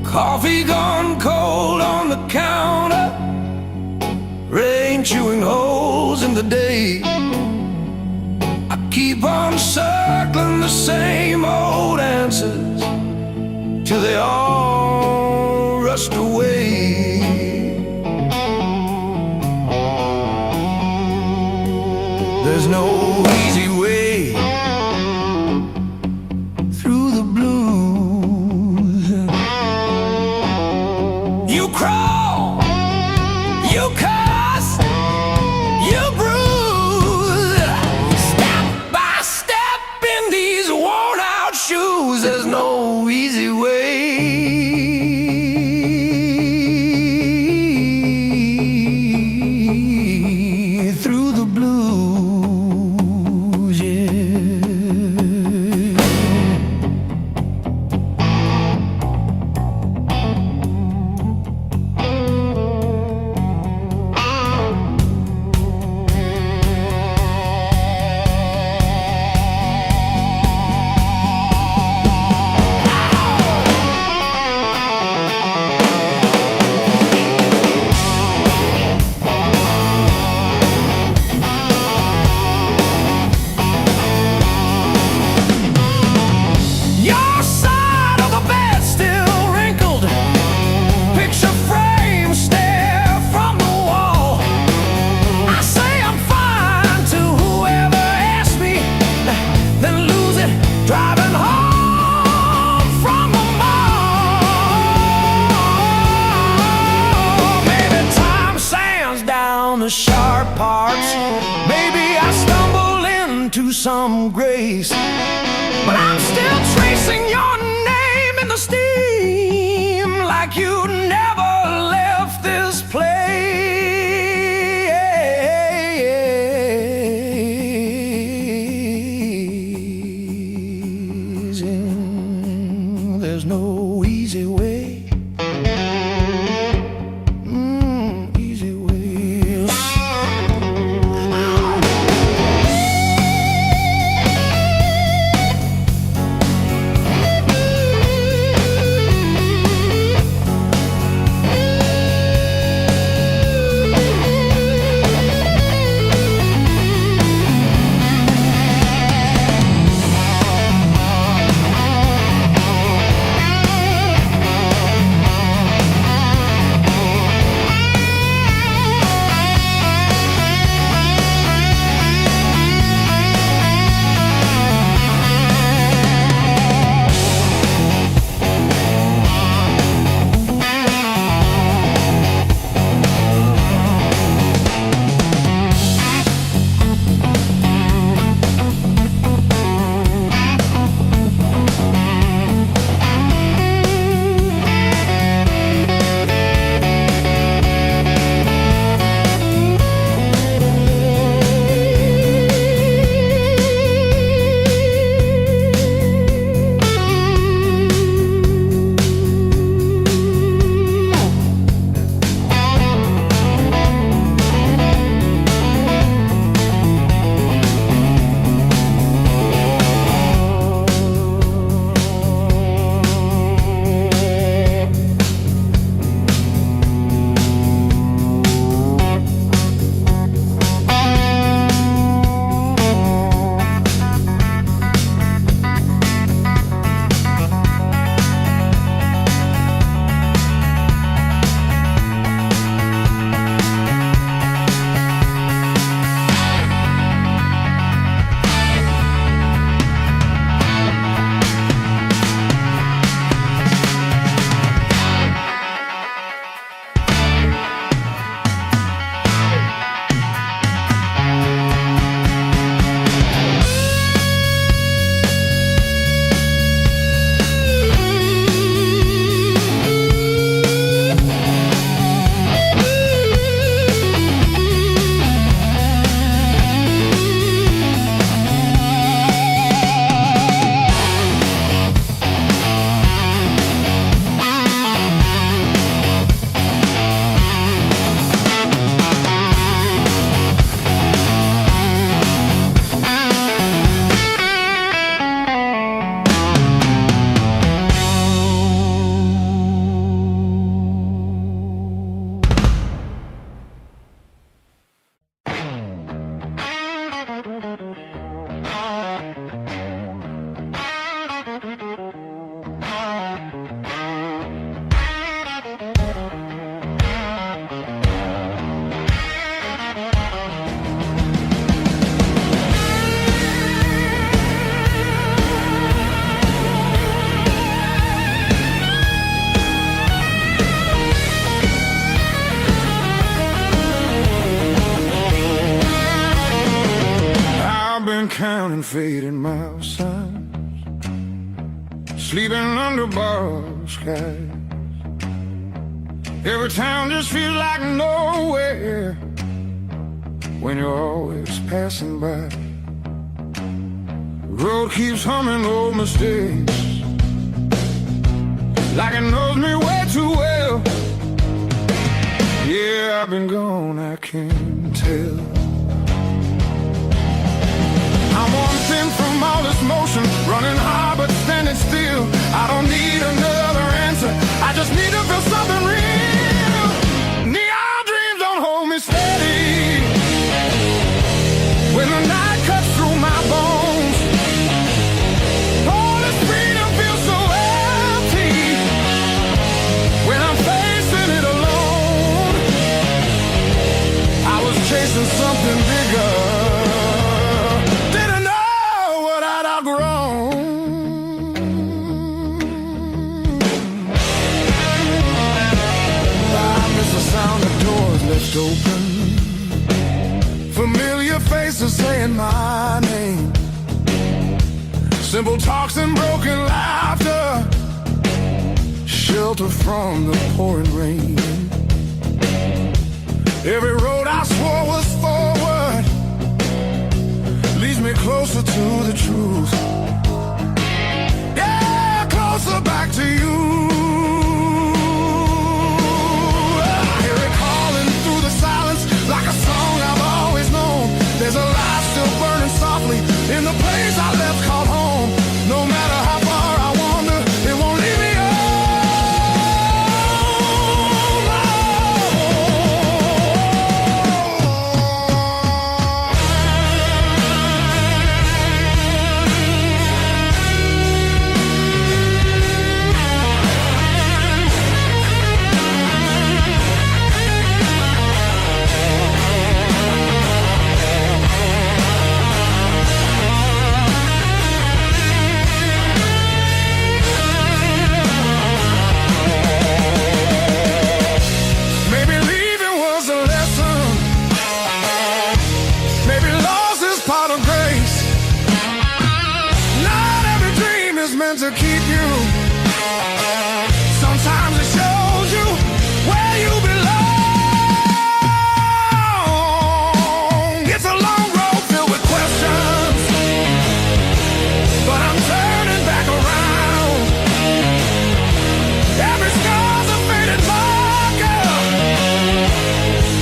[SPEAKER 1] Coffee gone cold on the counter, rain chewing holes in the day. I keep on circling the same old answers till they all rust away. There's no easy way through the blues. You crawl, you cuss, you into some grace. But I'm still tracing your name in the steam, like you never left this place. And there's no easy way. Easy way.
[SPEAKER 2] Counting fading miles, sleeping under borrowed skies. Every town just feels like nowhere when you're always passing by. The road keeps humming old mistakes, like it knows me way too well. Yeah, I've been gone, I can't tell. I'm one thing from all this motion, running hard but standing still. I don't need another answer, I just need to feel something real. Neon dreams don't hold me steady when the night cuts through my bones. All this freedom feels so empty when I'm facing it alone. I was chasing something bigger, left open, familiar faces saying my name. Simple talks and broken laughter, shelter from the pouring rain. Every road I swore was forward leads me closer to the truth. Yeah, closer back to you. I hear it calling through the silence like a song I've always known. There's a light still burning softly in the place I left called home. No matter how far I wander, it won't leave me alone. To keep you, sometimes it shows you where you belong. It's a long road filled with questions, but I'm turning back around. Every scar's a faded marker,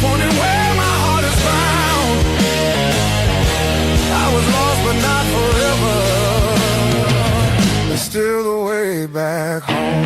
[SPEAKER 2] pointing where my heart is found. I was lost but not forever. Still the way back home.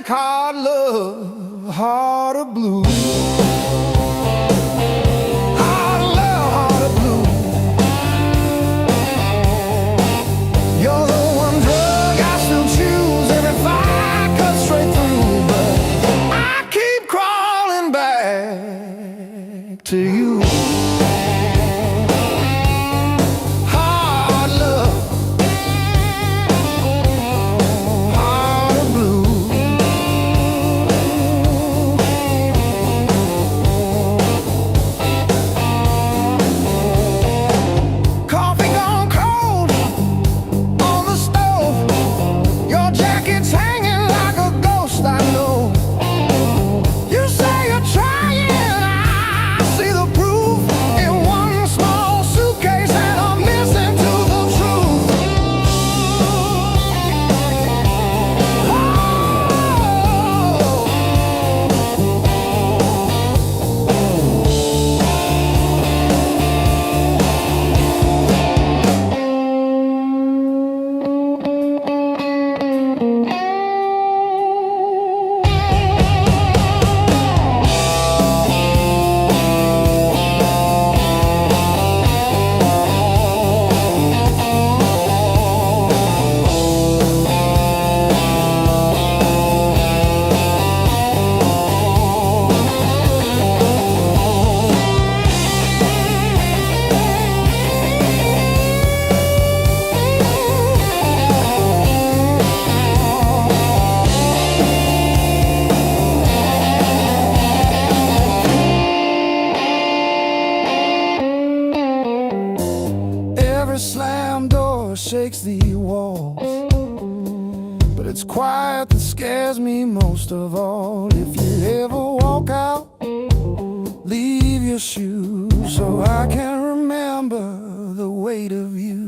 [SPEAKER 2] Hard love, heart of blue. Hard love, heart of blue. You're the one drug I still choose every fire cuts straight through, but I keep crawling back to you.
[SPEAKER 1] most of all, if you ever walk out, leave your shoes so I can remember the weight of you.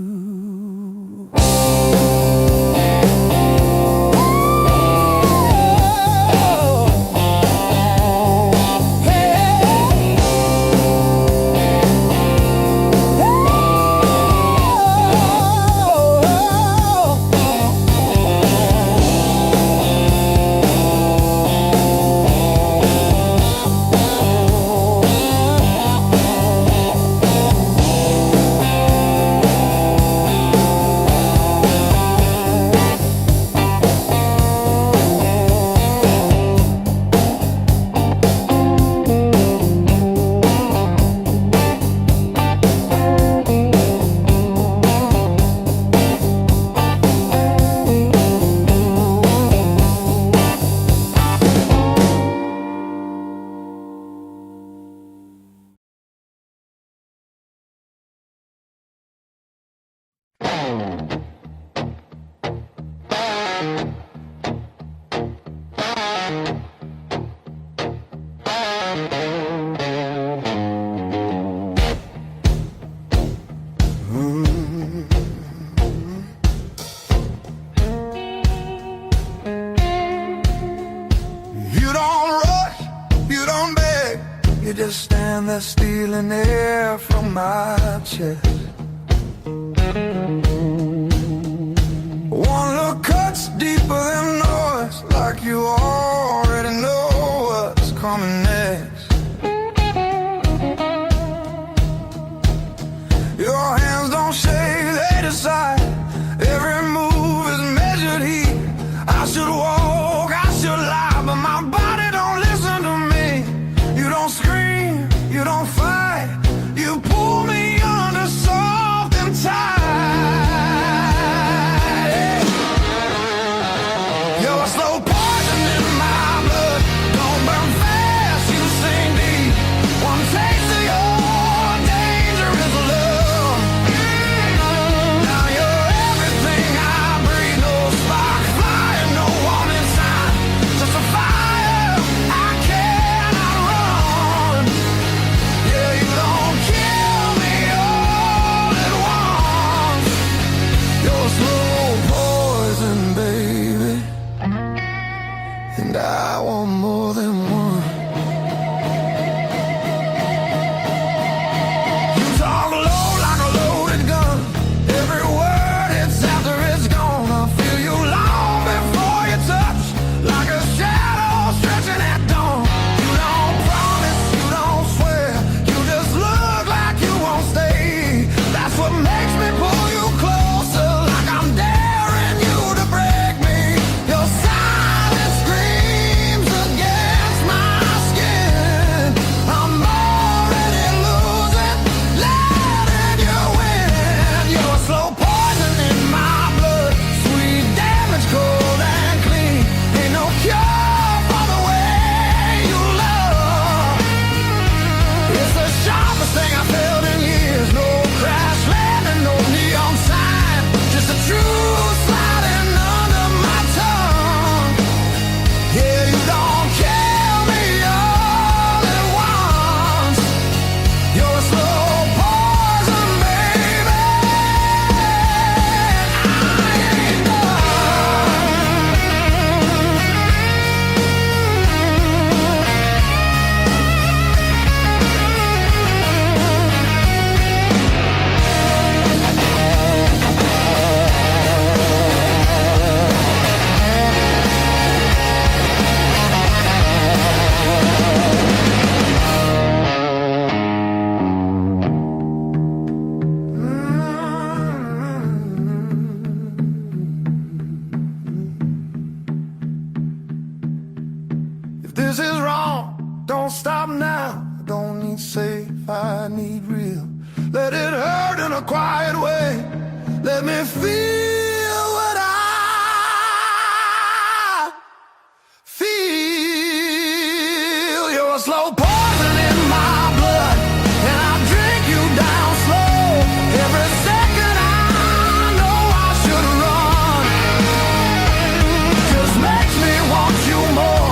[SPEAKER 1] You just stand there stealing air from my chest. One look cuts deeper than noise, like you already know what's coming next. Your hands don't shake, they decide. Every move is measured heat. I should walk, I should lie, but my body don't listen to me. You don't scream, you don't fight, you pull me under soft and tight. You're a slow poison in my blood, don't burn fast, you sink deep. One taste of your dangerous love. Now you're everything I breathe, no spark, fire, no warning sign, just a fire I cannot run. Yeah, you don't kill me all at once. You're slow poison, baby, and I want more than one. You talk low like a loaded gun. Every word hits after it's gone. I feel you long before you touch, like a shadow stretching at dawn. You don't promise, you don't swear, you just look like you won't stay. That's what makes me pull you closer, like I'm daring you to break me. Your silence screams against my skin. I'm already losing, letting you win. You're slow poison in my blood, sweet damage, cold and clean. Ain't no cure for the way you love. It's the sharpest thing I felt in years. No crash landing, no neon sign, just the truth sliding under my tongue. Yeah, you don't kill me all at once. You're a slow poison, baby. I ain't done. If this is wrong, don't stop now. I don't need safe, I need real. Let it hurt in a quiet way. Let me feel what I feel. You're a slow poison in my blood, and I drink you down slow. Every second I know I should run, just makes me want you more.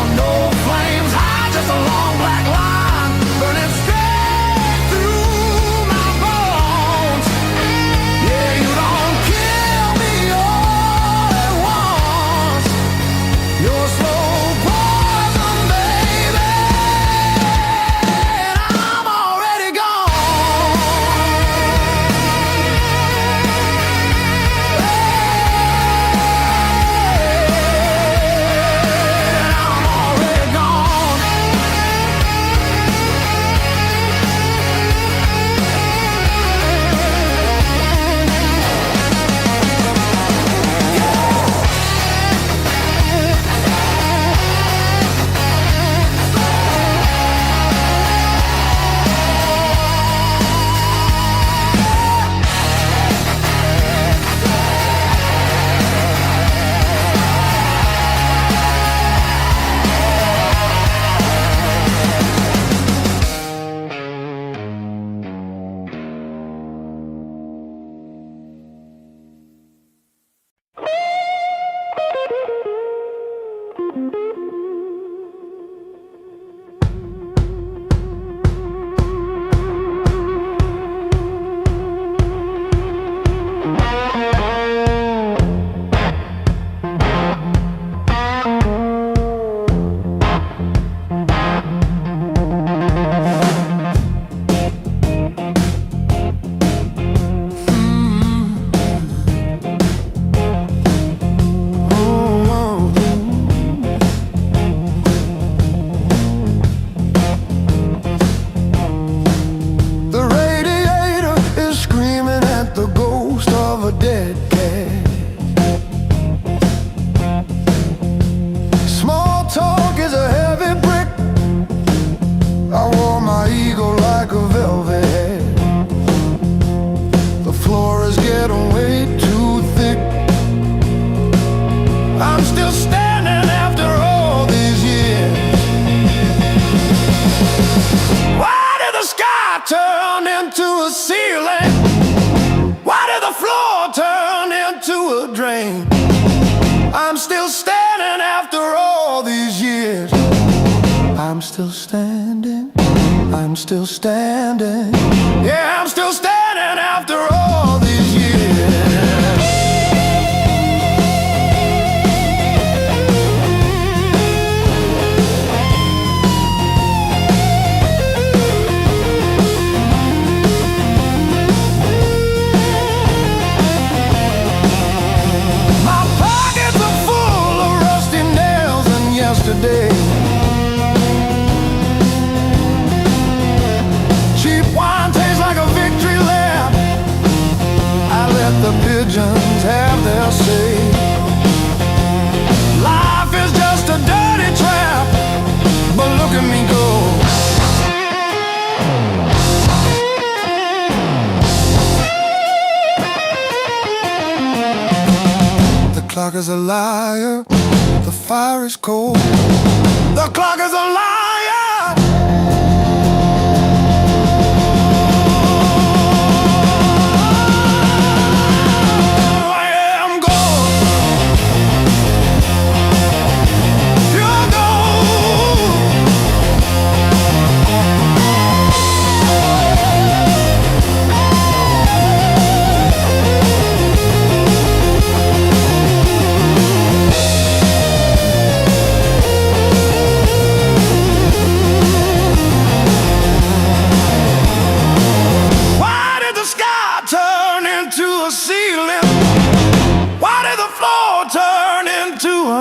[SPEAKER 1] I'm still standing, I'm still standing. Yeah, I'm still standing after all these years. My pockets are full of rusty nails and yesterday. The pigeons have their say. Life is just a dirty trap, but look at me go. The clock is a liar, the fire is cold. The clock is a liar.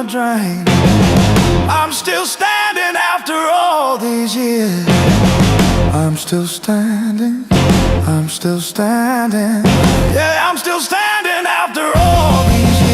[SPEAKER 1] Drain. I'm still standing after all these years. I'm still standing, I'm still standing. Yeah, I'm still standing after all these years.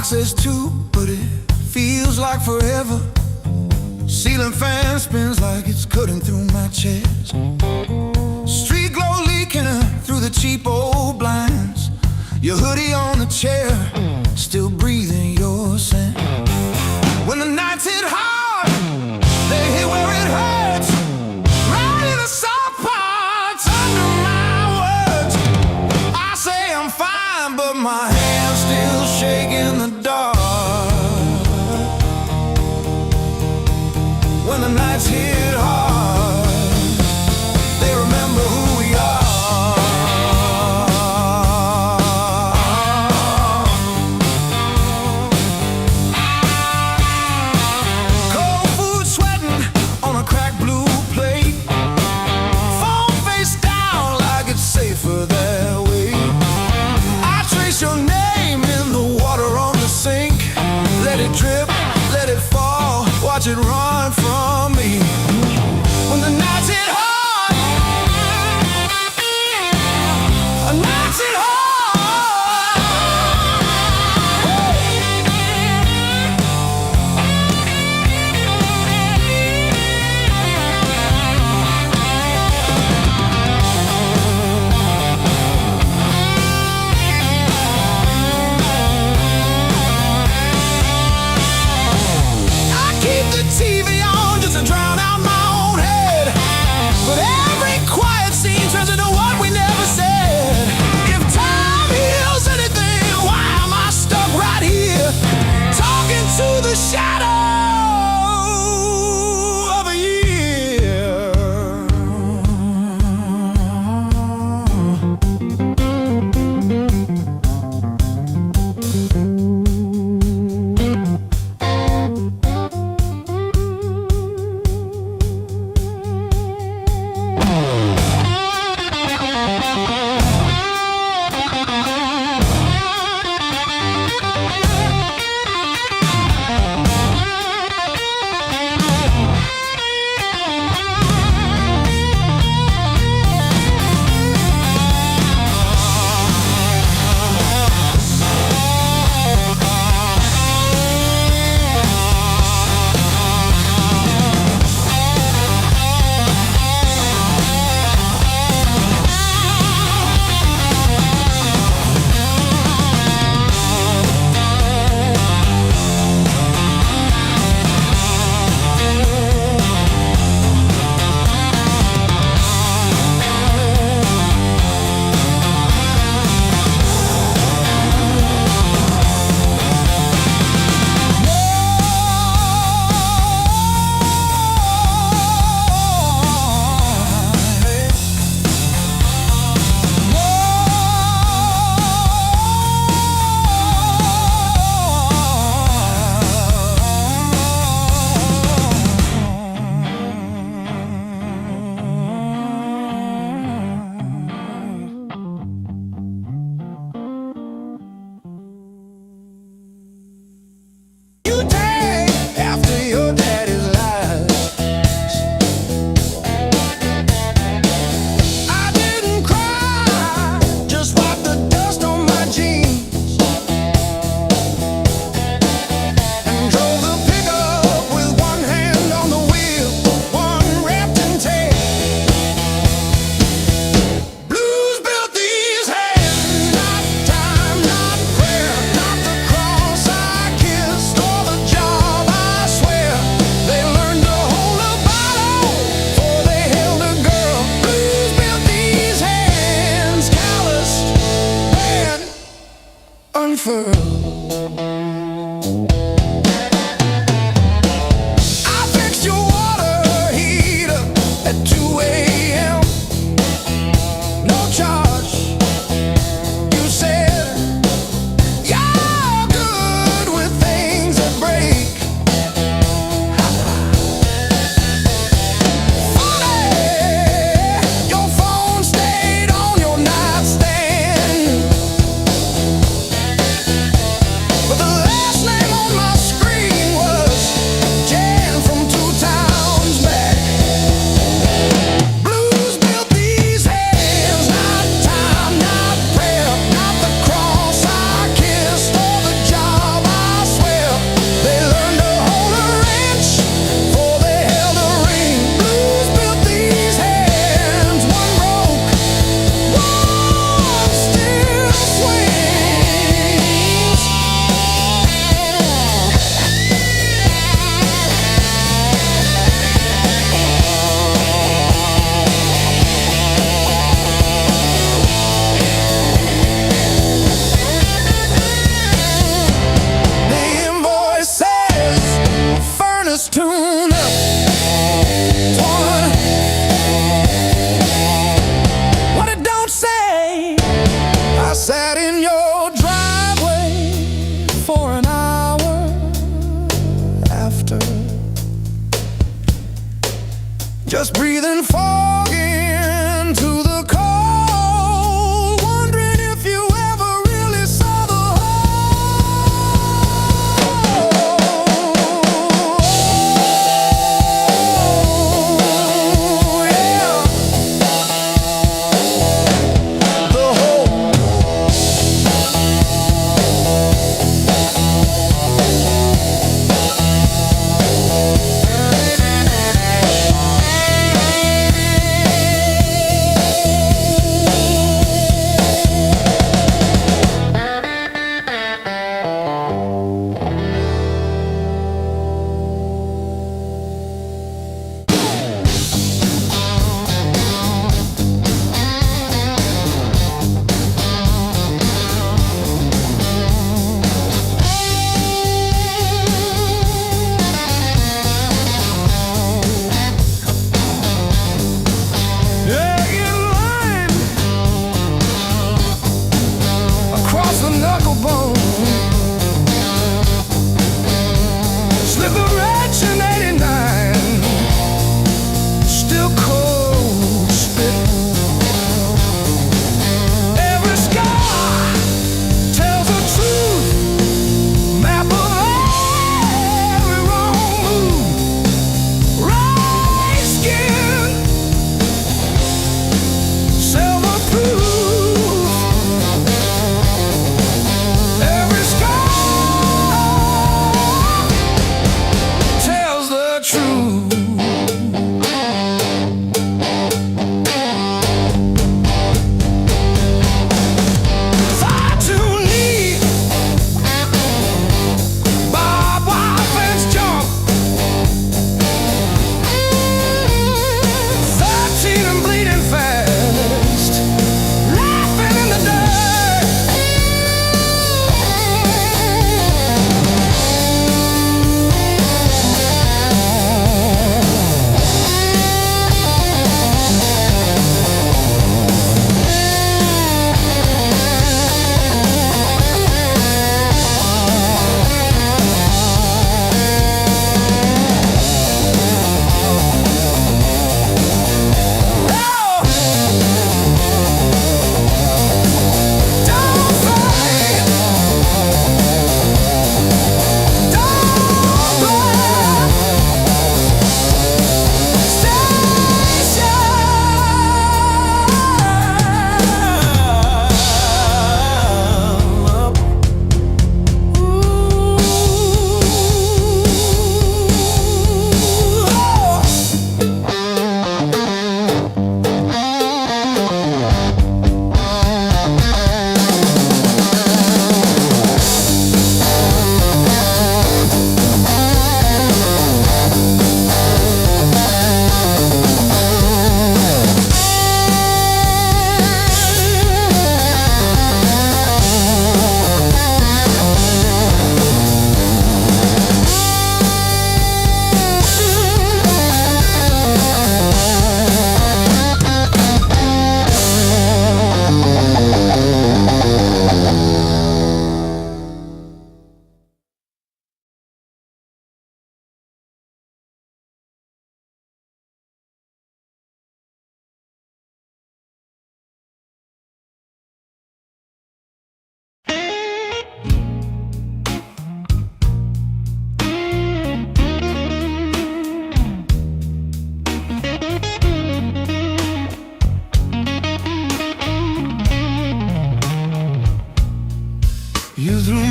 [SPEAKER 1] Says two, but it feels like forever. Ceiling fan spins like it's cutting through my chest. Street glow leaking through the cheap old blinds. Your hoodie on the chair, still breathing your scent. When the nights hit hard, they hit where it hurts. Right in the soft parts under my words. I say I'm fine, but my hand's still shaking the dark. When the nights hit hard, they remember who we are. unfurled. I fixed your water heater at 2 a.m. No charge. You said you're good with things that break. Funny, your phone stayed on your nightstand.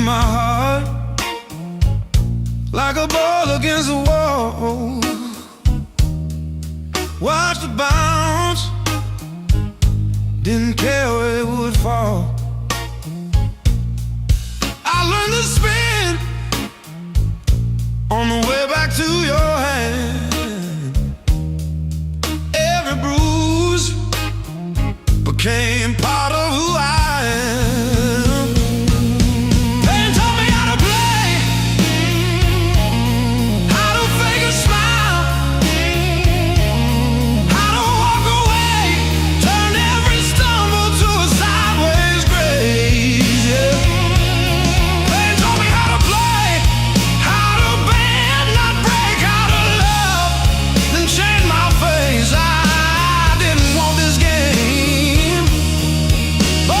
[SPEAKER 1] my heart like a ball against the wall. Watched it bounce, didn't care where it would fall. I learned to spin on the way back to your hand. Every bruise became part of who I am. Pain taught me how to play, how to fake a smile, how to walk away, turn every stumble to a sideways grace. Yeah. Pain taught me how to play, how to bend, not break, how to love, then change my face. I didn't want this game. Oh,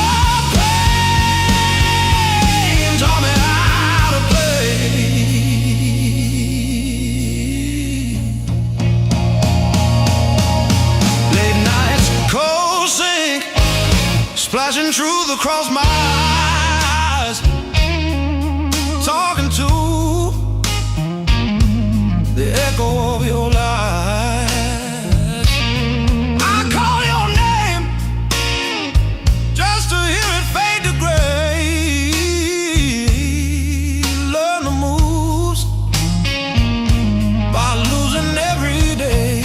[SPEAKER 1] pain taught me how to play. Late nights, cold sink, splashing truth across my eyes, talking to the echo of your lies. I call your name just to hear it fade to gray. Learn the moves by losing every day.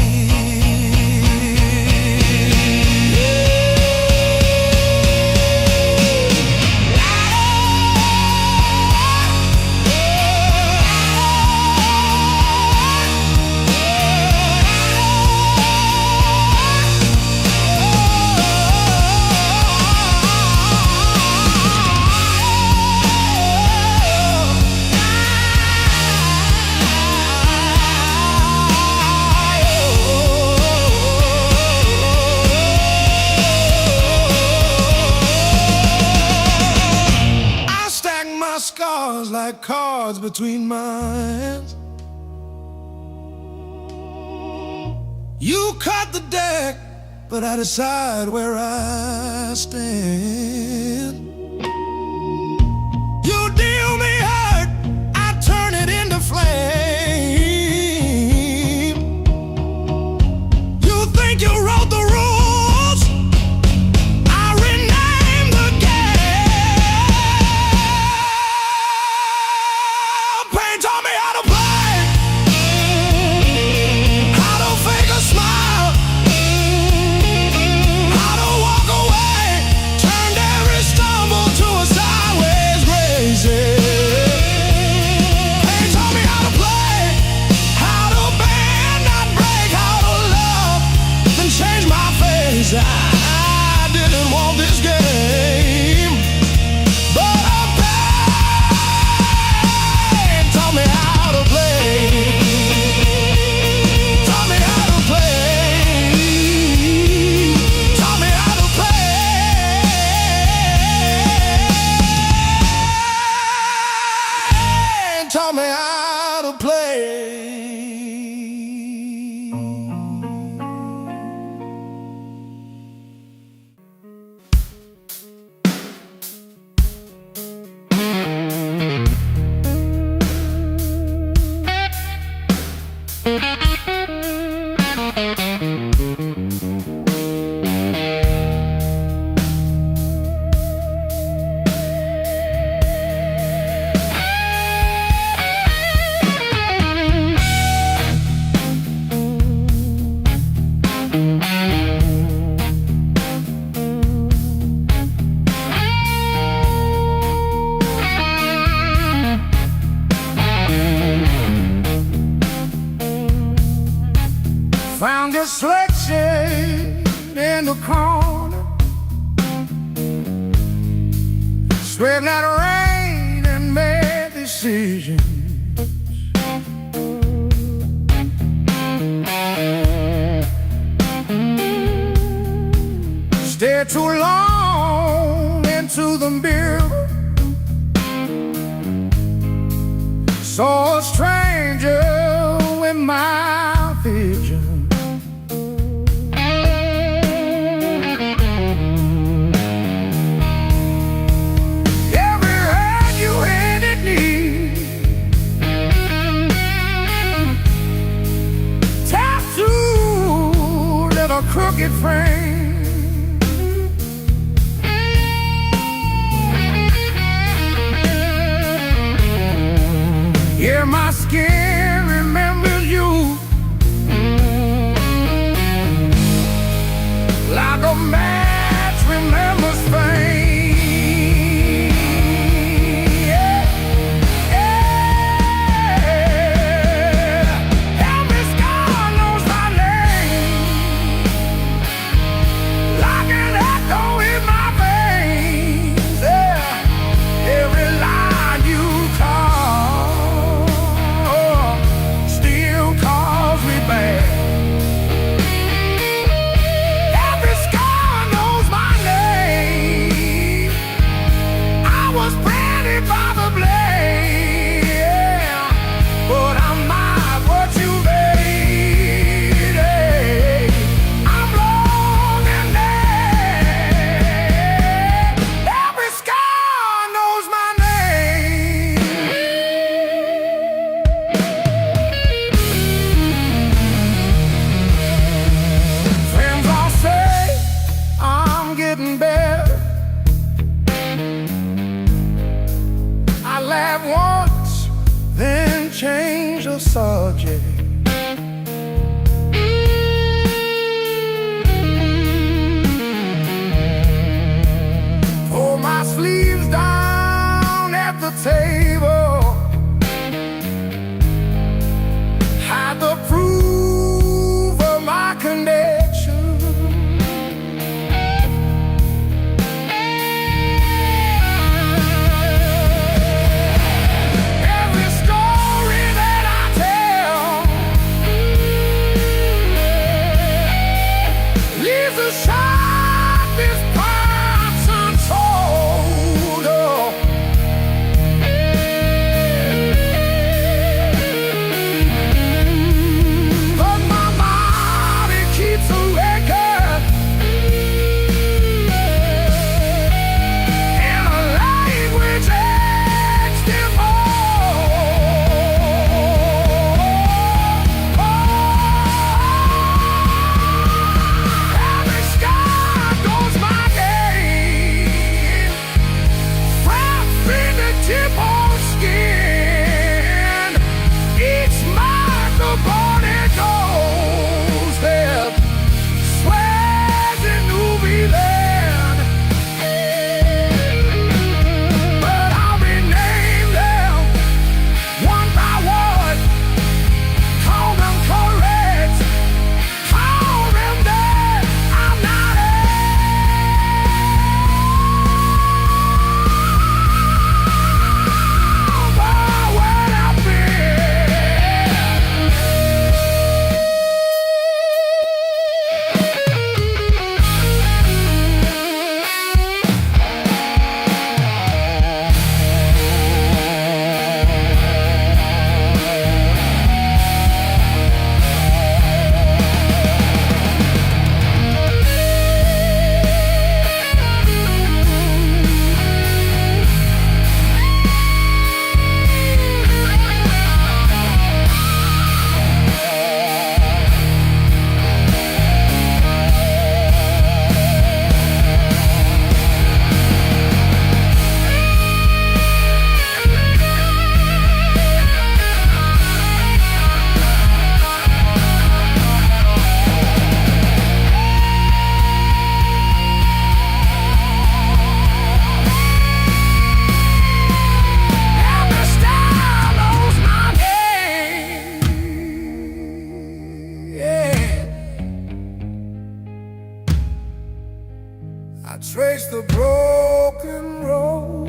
[SPEAKER 1] I stack my scars like cards between my hands. You cut the deck, but I decide where I stand. You deal me hurt, I turn it into flame. You think you wrote the rules, I rename the game. Pain taught me how to play, how to fake a smile, how to walk away, turned every stumble to a sideways grace. Pain taught me how to play, how to bend, not break, how to love, then change my face. I didn't want this game, but pain taught me how to play. Taught me how to play. Taught me how to play. Taught me how to play. Found this selection in the corner, swept out rain and made decisions. Stared too long into the mirror, saw a stranger in my vision. Every hand you hit I trace the broken road.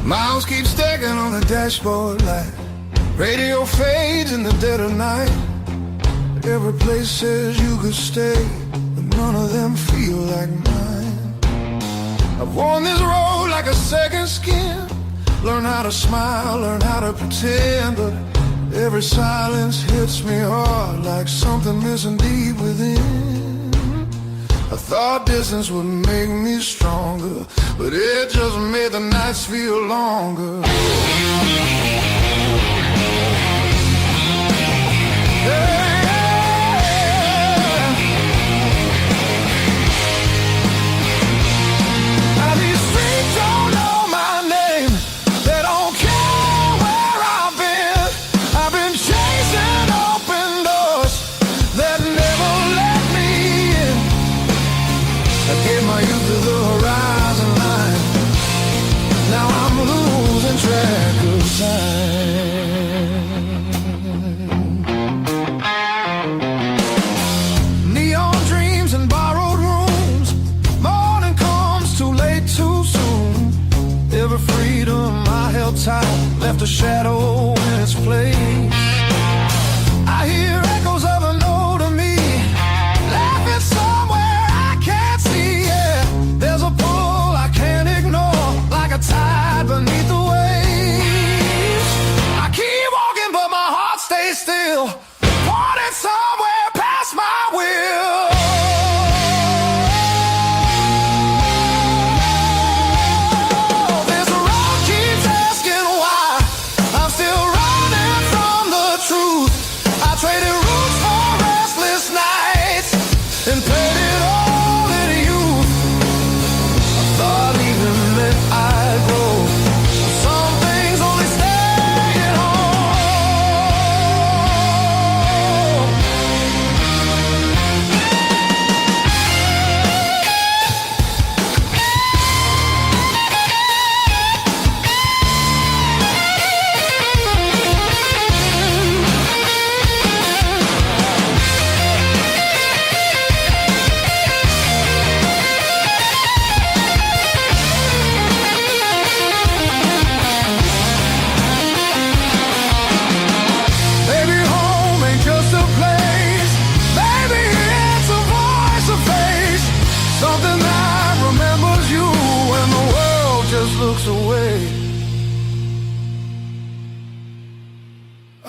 [SPEAKER 2] Miles keep stacking on the dashboard light. Radio fades in the dead of night. Every place says you could stay, but none of them feel like mine. I've worn this road like a second skin. Learn how to smile, learn how to pretend, but every silence hits me hard like something missing deep within. I thought distance would make me stronger, but it just made the nights feel longer. Now these streets don't know my name. They don't care where I've been. I've been chasing open doors that never let me in. I gave my youth to the horizon line. Now I'm losing track of time. Neon dreams and borrowed rooms. Morning comes too late, too soon. Every freedom I held tight left a shadow in its place. I hear echoes of an older me laughing somewhere I can't see. Yeah, there's a pull I can't ignore, like a tide beneath the waves. I keep walking, but my heart stays still, pointing somewhere past my will. This road keeps asking why I'm still running from the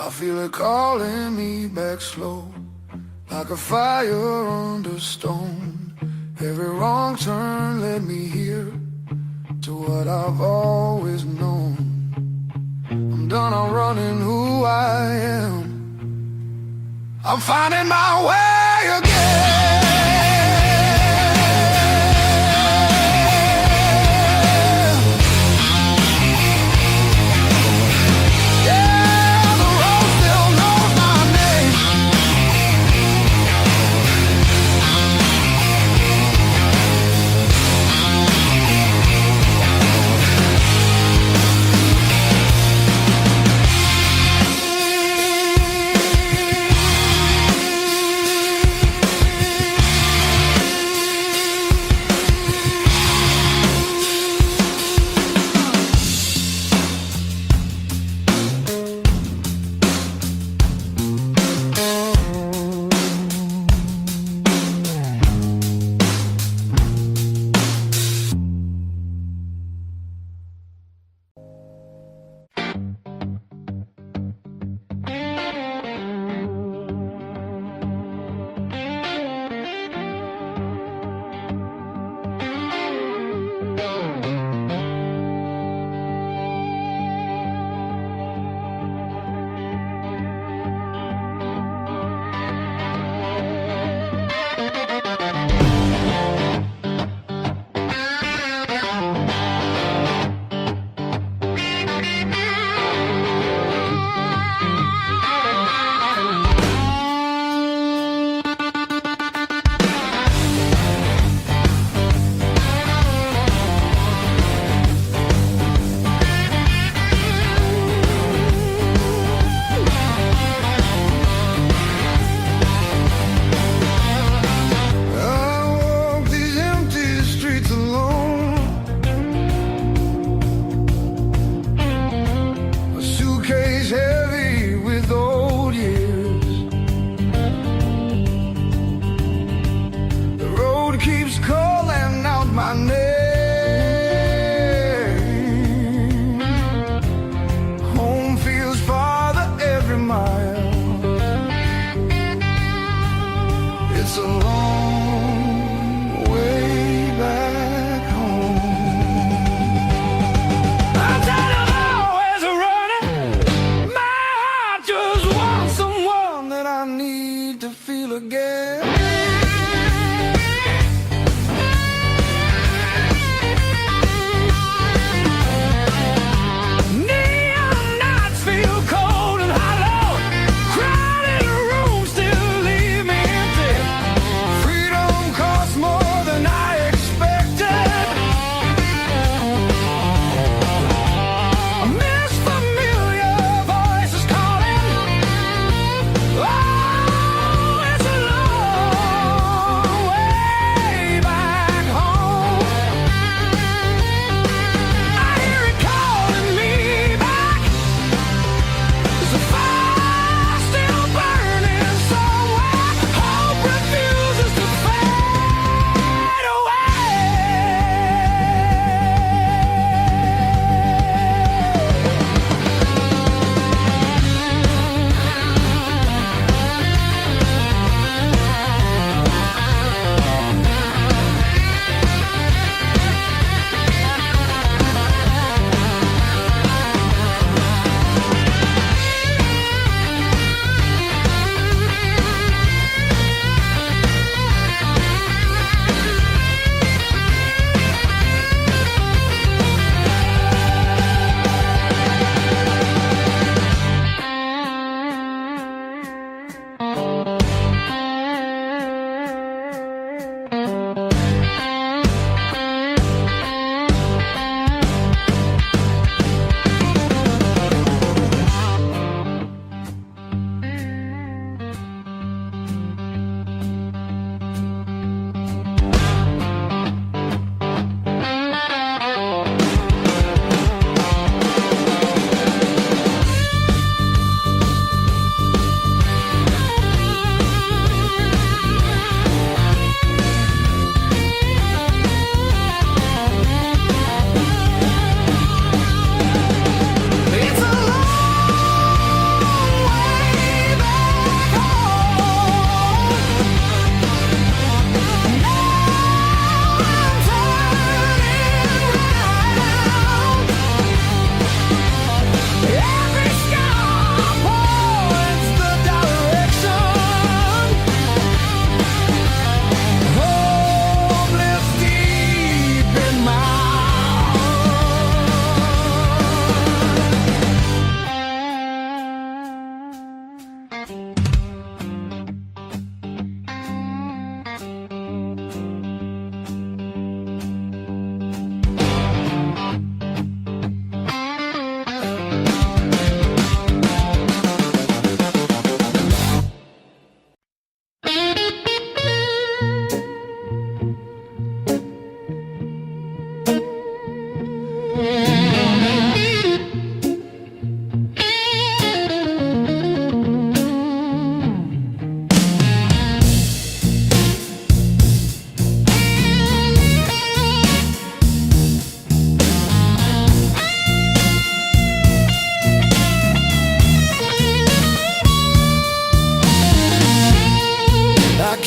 [SPEAKER 2] I feel it calling me back slow, like a fire under stone. Every wrong turn led me here to what I've always known. I'm done on running who I am. I'm finding my way again.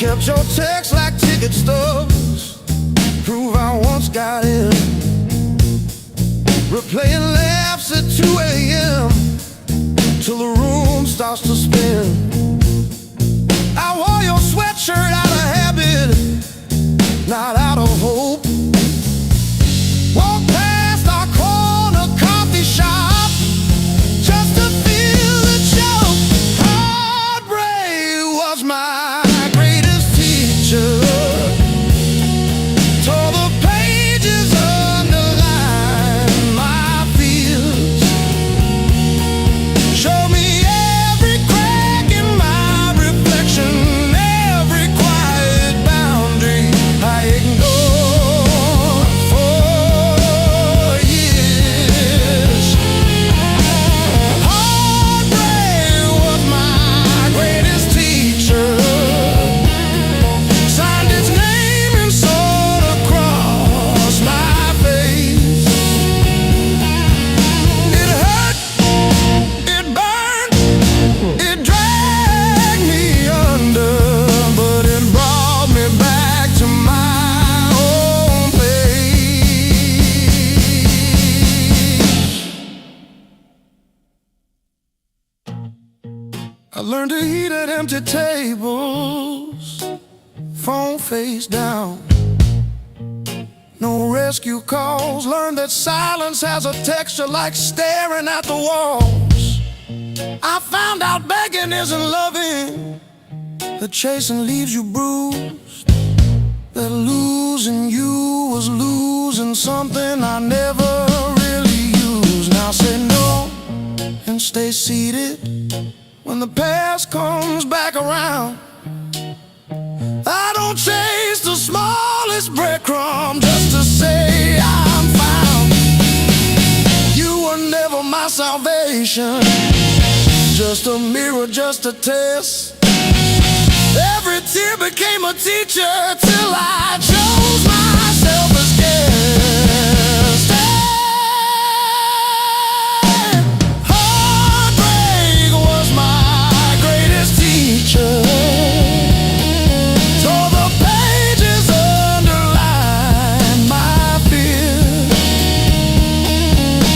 [SPEAKER 1] Kept your text like ticket stubs, prove I once got in. Replaying laughs at 2 a.m. till the room starts to spin. I wore your sweatshirt out of habit, not out of hope. Walked past our corner coffee shop just to feel the choke. Heartbreak was my greatest teacher. Tore the pages, underlined my fears. Showed me every crack in my reflection, every quiet boundary I ignored for years. Heartbreak was my greatest teacher. Signed its name and sword across my face. It hurt, it burned, it dragged me under, but it brought me back to my own place. I learned to eat at empty tables, phone face down. No rescue calls. Learned that silence has a texture like staring at the walls. I found out begging isn't loving, that chasing leaves you bruised, that losing you was losing something I never really used. Now say no and stay seated when the past comes back around. I don't chase the smallest breadcrumb just to say I'm found. You were never my salvation, just a mirror, just a test. Every tear became a teacher till I chose myself as guest. Heartbreak was my greatest teacher. Tore the pages, underlined my fears.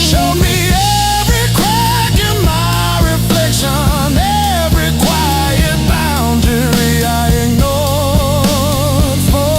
[SPEAKER 1] Showed me every crack in my reflection, every quiet boundary I ignored for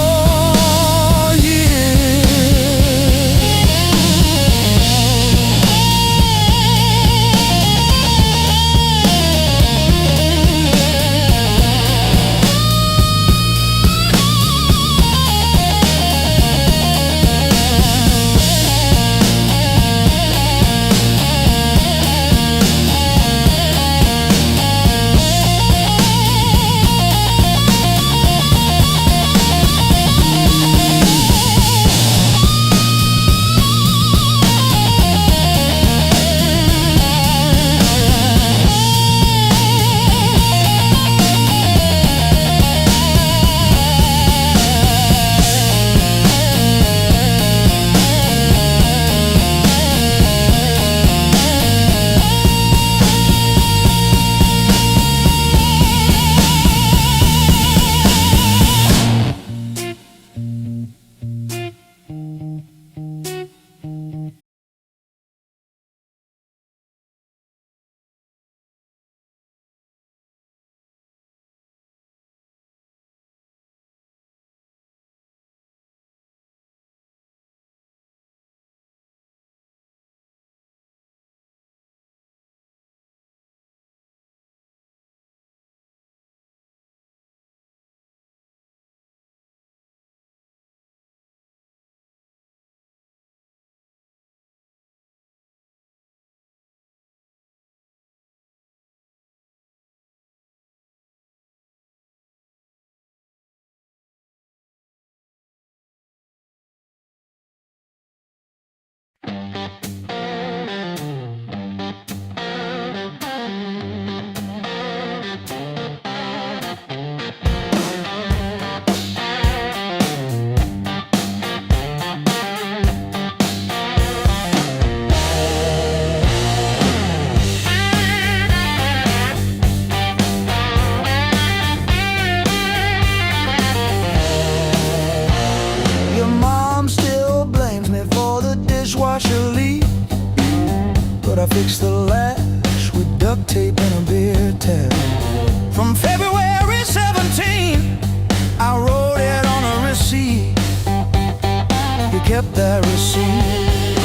[SPEAKER 1] tape and a beer tap. From February 17, I wrote it on a receipt. He kept that receipt.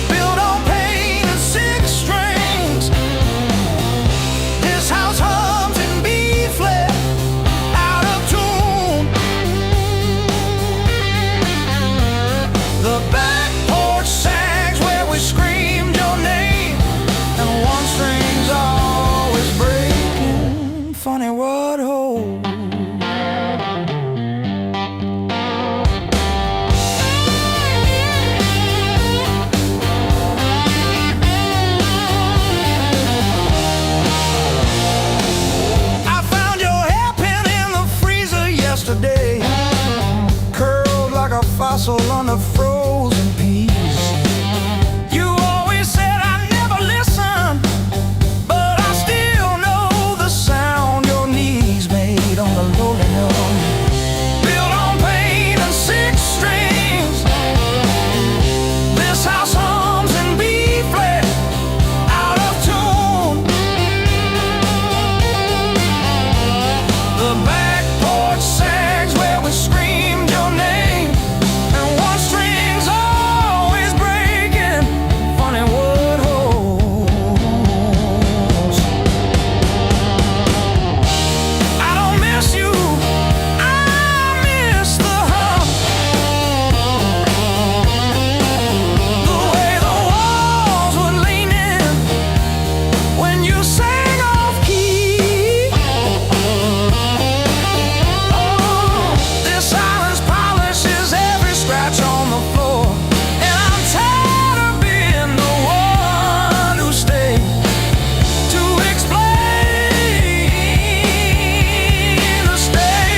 [SPEAKER 1] Built on pain and six strings. This house hums in B flat, out of tune. The back porch sags where we screamed your name, and one string's always breaking. Funny what holds. Yesterday, curled like a fossil on the frozen peas. You always said I never listened, but I still know the sound your knees made on the lowly note. Built on pain and six strings. This house hums in B flat, out of tune. The back porch sags where we screamed your name, and one string's always breaking. Funny what holds. I don't miss you, I miss the hum. The way the walls would lean in when you sang off key. This silence polishes every scratch on the floor, and I'm tired of being the one who stayed to explain the state.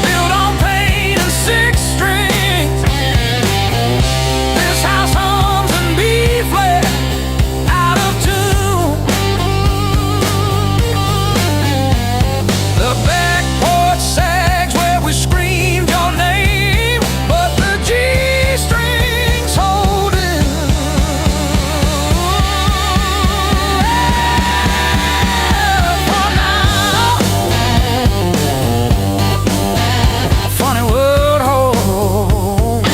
[SPEAKER 1] Built on pain and six strings. This house hums in B flat, out of tune. The back porch sags where we screamed your name, but the G strings holding. For now, funny what holds.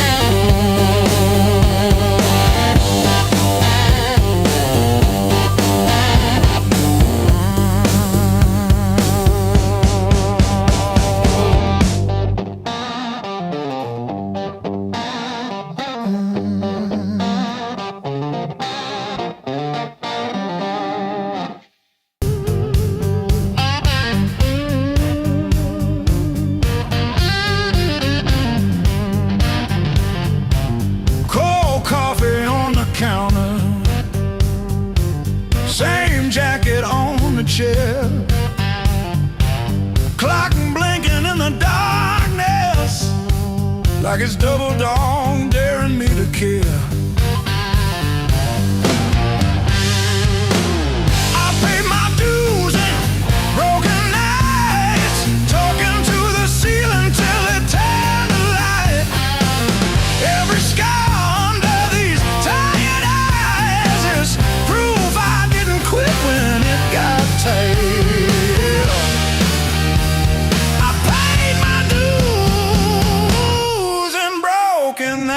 [SPEAKER 1] Cold coffee on the counter, same jacket on the chair. Clock blinking in the darkness, like it's double dawn daring me to care. I paid my dues and broken nights, talking to the ceiling till it turned to light. Every scar under these tired eyes is proof I didn't quit when it got tight. I paid my dues and broken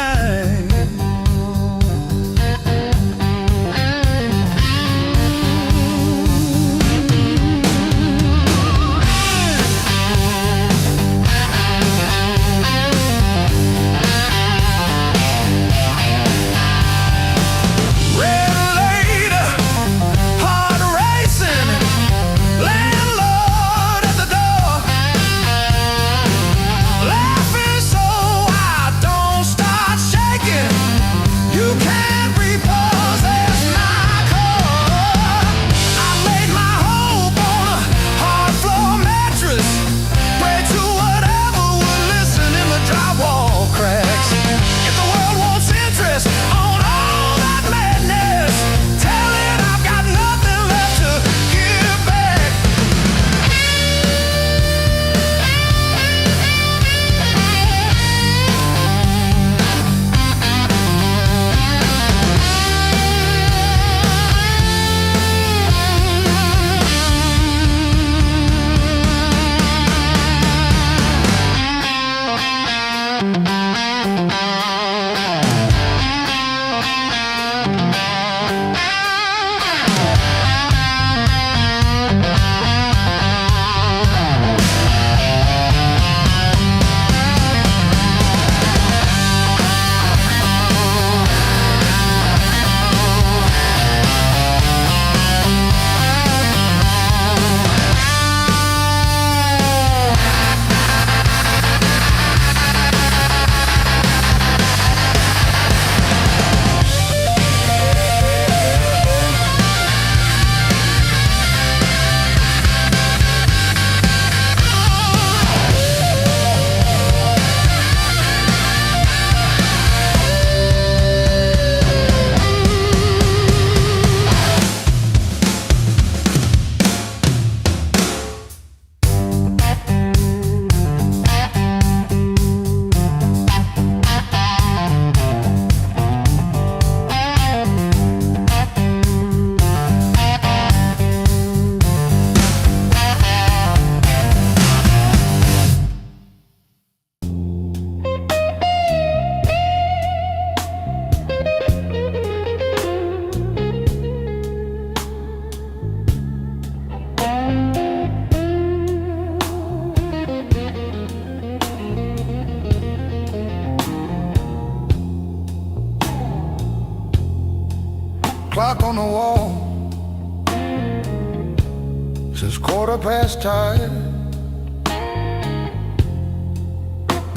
[SPEAKER 2] $1.25.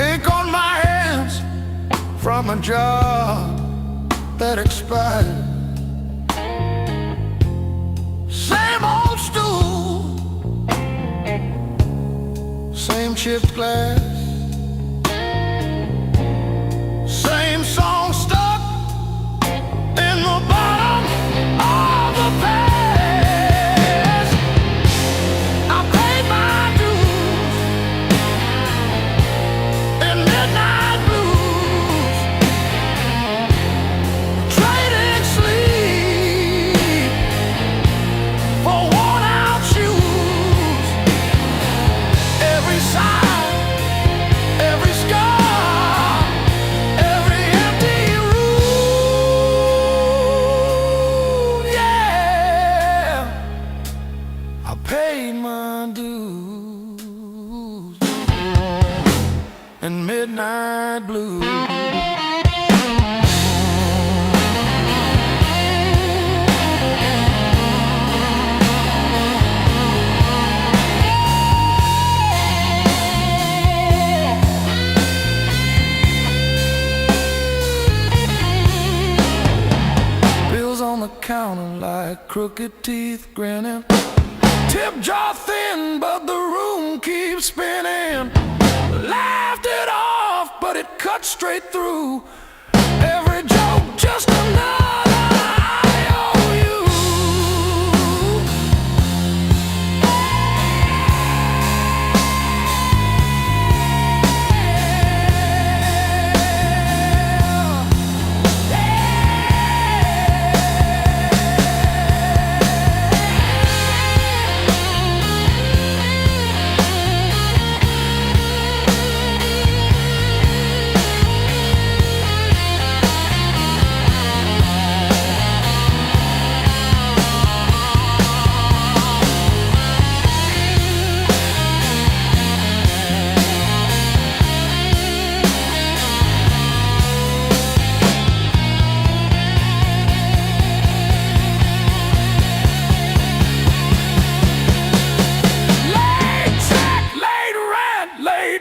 [SPEAKER 2] Ink on my hands from a job that expired. Same old stool, same chipped glass, same song stuck in the bottom of the past. I paid my dues in midnight blues, trading sleep for worn out shoes. Every sigh, every scar, every empty room, yeah. I paid my dues in midnight blues. Bills on the counter like crooked teeth grinning. Tip jar thin, but the room keeps spinning. Laughed it off, but it cut straight through. Every joke just another IOU.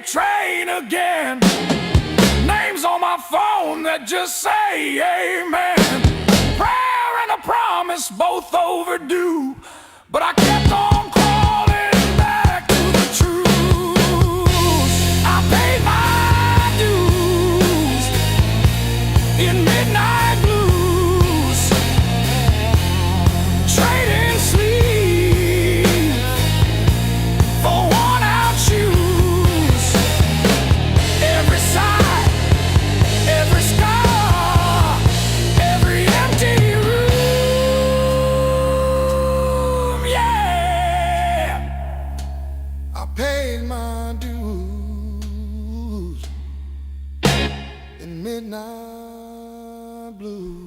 [SPEAKER 2] Train again. Names on my phone that just say amen. Prayer and a promise both overdue, but I kept on crawling back to the truth. I paid my dues in midnight blues, trading sleep for worn out shoes. Every sigh, every scar, every empty room, yeah. I paid my dues in midnight blues.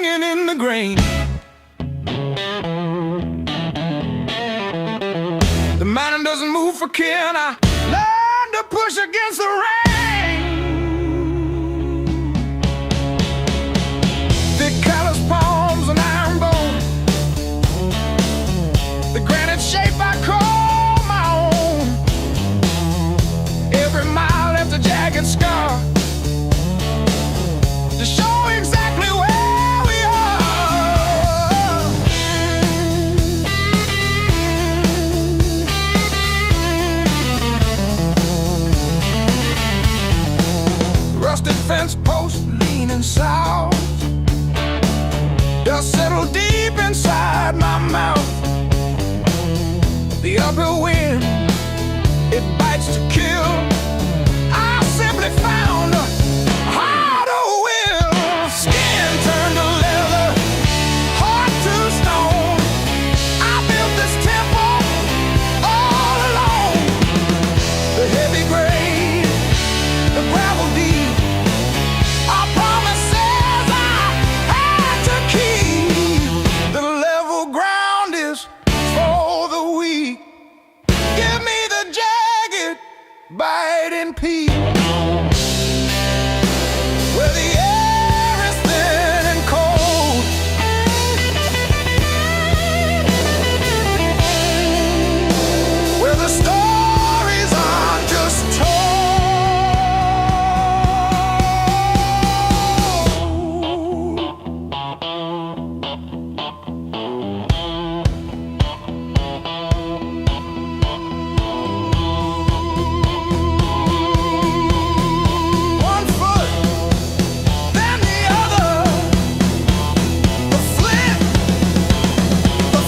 [SPEAKER 2] singing in the grain. The mountain doesn't move for kin. I learned to push against the rain. Thick callous palms and iron bone, the granite shape I call my own. Every mile left a jagged scar to show exactly where we are. Rusted fence post leaning south, dust settled deep inside my mouth. The uphill wind, it bites to kill. I simply found a harder will. Skin turned to leather, heart to stone. I built this temple all alone. The heavy grade, the gravel deep, our promises I had to keep. The level ground is for the weak. Give me the jagged, biting peak, where the air is thin and cold, where the stories are just told. One foot, then the other, the flint, the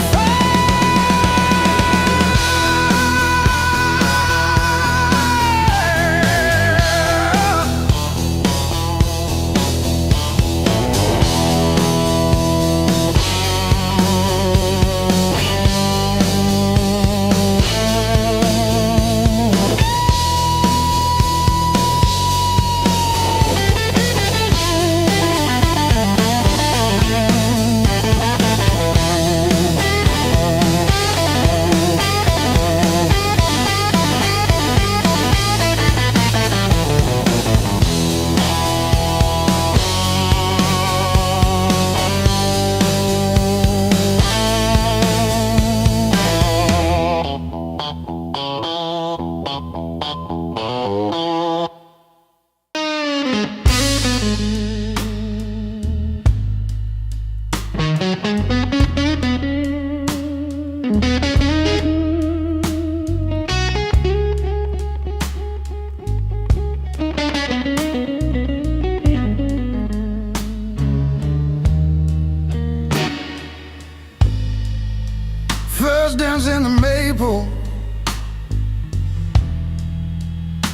[SPEAKER 2] first dance in the maple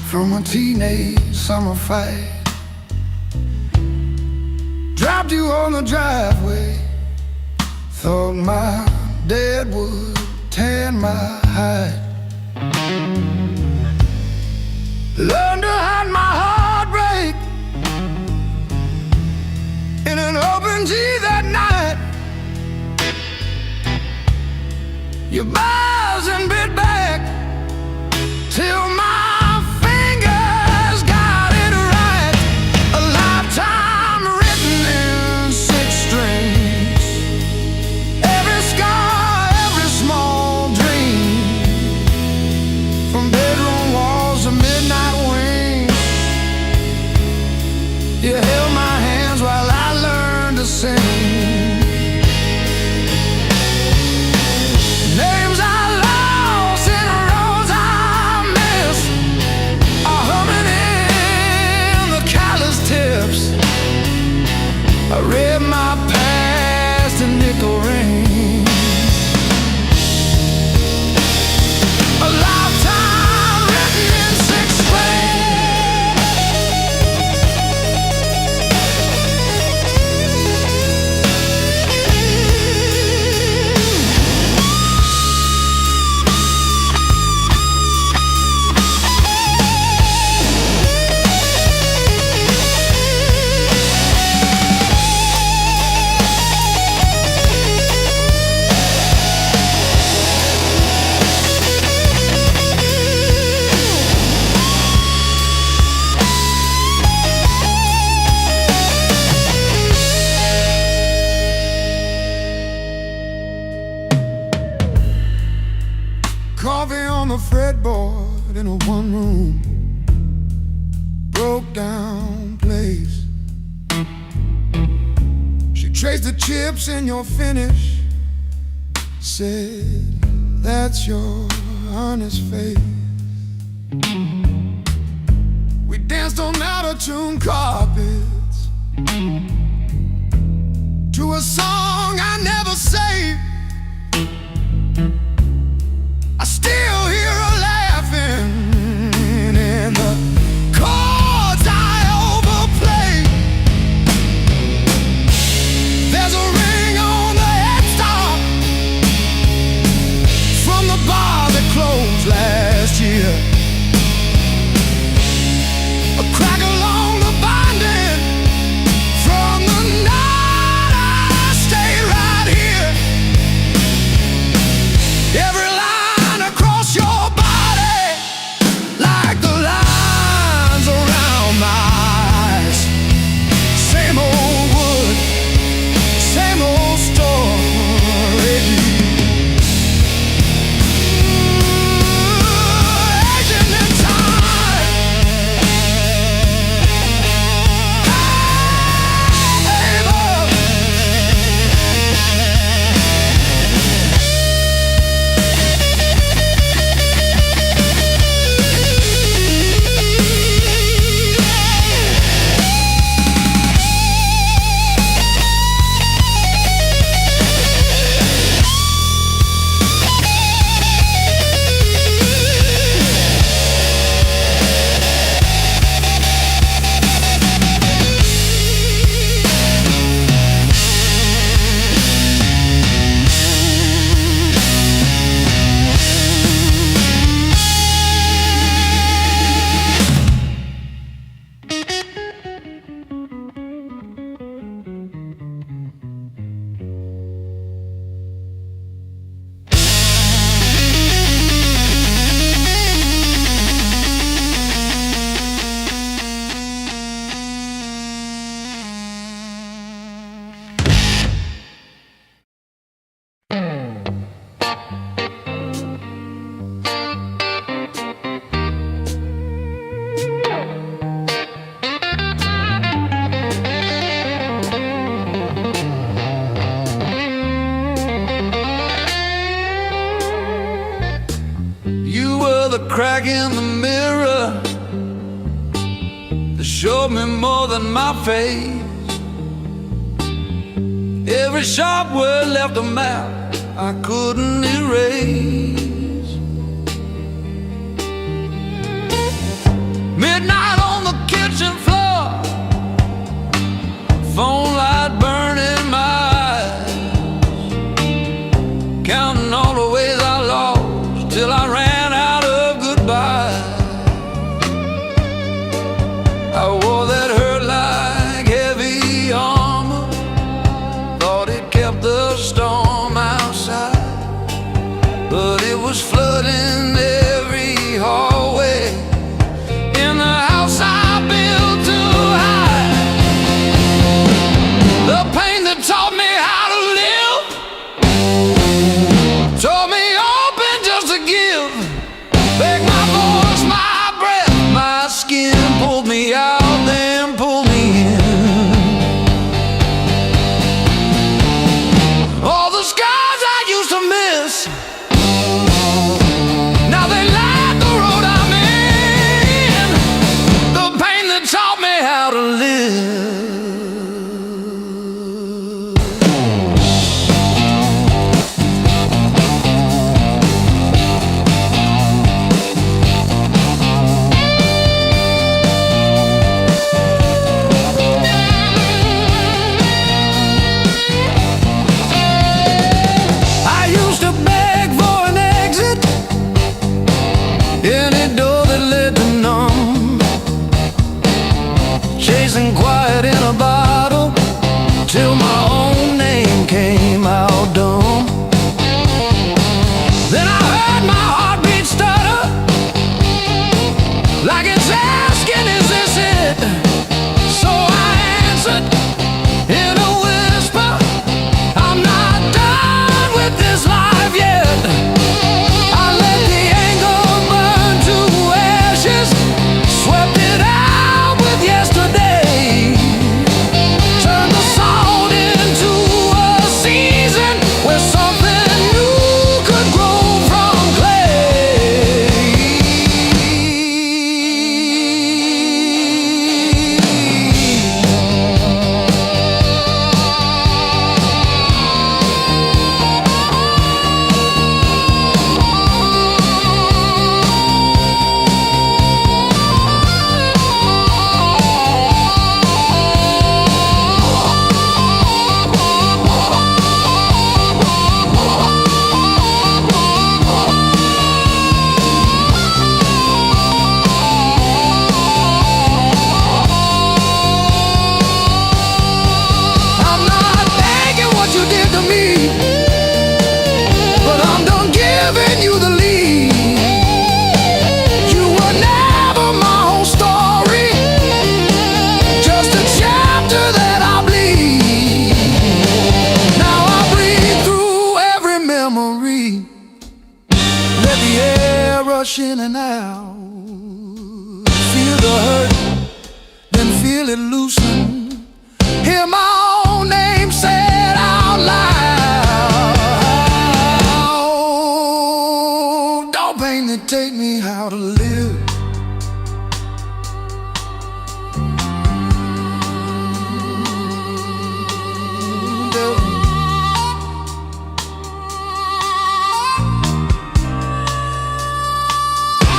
[SPEAKER 2] from a teenage summer fight. Dropped you on the driveway, thought my dad would tan my hide. Learned to hide my heartbreak in an open G that night. You buzz and bit back till my fingers got it right. A lifetime written in 6 strings. Every scar, every small dream, from bedroom walls to midnight wings. You held my hands while I learned to sing. Names I room, broke down place. She traced the chips in your finish, said, that's your honest face. We danced on out-of-tune carpets to a song I never saved. I still hear her laughing in the chords I overplay. There's a ring on the headstock from the bar that closed last year. A crack along the binding from the night I stayed right here. Every line across your body, like the lines around my eyes. Same old wood, same old story. Aging in time.
[SPEAKER 1] You were the crack in the mirror that showed me more than my face. Every sharp word left a map I couldn't erase. Midnight on the kitchen floor, phone light burning my eyes, counting all the ways I lost till I ran out of goodbye. I wore that hurt like heavy armor, thought it kept the storm outside, but it was flooding every hallway in the house I built too high. The pain that taught me how to live taught me open just to give. Back my voice, my breath, my skin, pulled me out, then pulled me in. All the scars I used to miss, now they light the road I'm in. The pain that taught me how to live. I used to beg for an exit, any door that led to none, chasing quiet in a bottle till my own name came out dumb. Then I heard my heartbeat stutter, like it's asking, is this it? So I answered in a whisper, I'm not done with this life yet. I let the anger burn to ashes, feel it loosen. Hear my own name said out loud. Don't pain that take me how to live.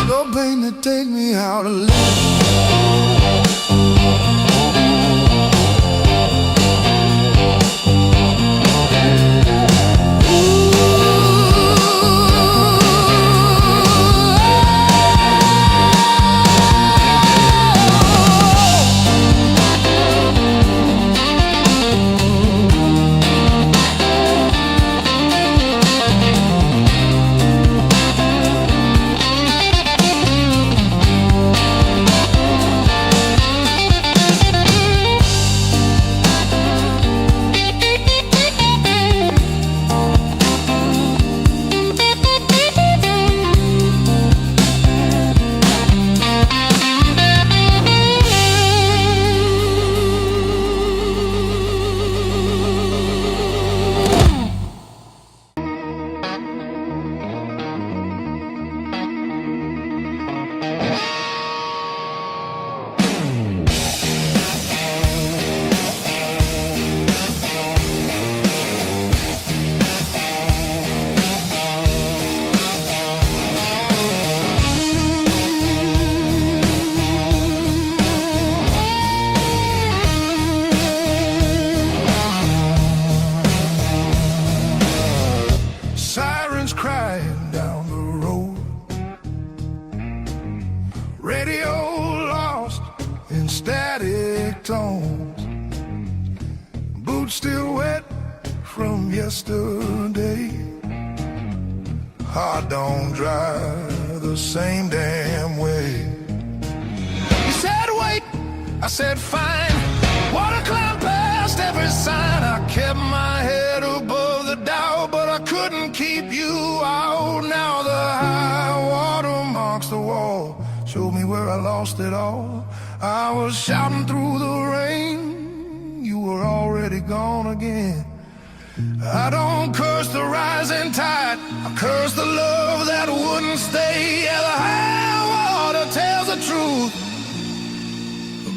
[SPEAKER 1] Don't pain that take me how to live. Sirens crying down the road, radio lost in static tones, boots still wet from yesterday. Heart don't drive the same damn way. You said wait, I said fine. Water climbed past every sign. I kept my head above the doubt, but I couldn't keep you out. Now the high water marks the wall, showed me where I lost it all. I was shouting through the rain, you were already gone again. I don't curse the rising tide, I curse the love that wouldn't stay. Yeah, the high water tells the truth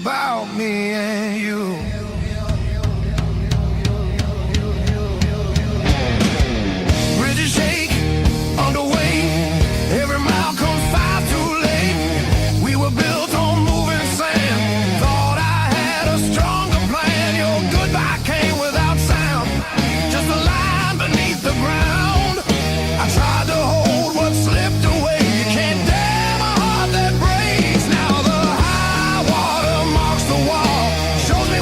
[SPEAKER 1] about me and you. Bridges shake under weight, every mile comes far too late. We were built on moving sand, thought I had a stronger plan. Your goodbye came without sound, just a line beneath the ground. I tried to hold what slipped away. You can't damn a heart that breaks. Now the high water marks the wall, shows me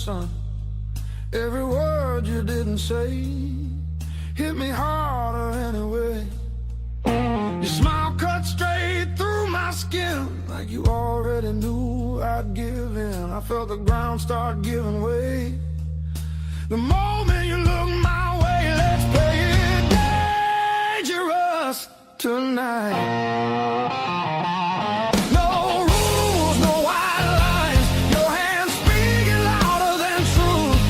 [SPEAKER 2] sun. Every word you didn't say hit me harder anyway. Your smile cut straight through my skin, like you already knew I'd give in. I felt the ground start giving way. The moment you look my way, let's play it dangerous tonight. No rules, no white lines. Your hands speaking louder than truth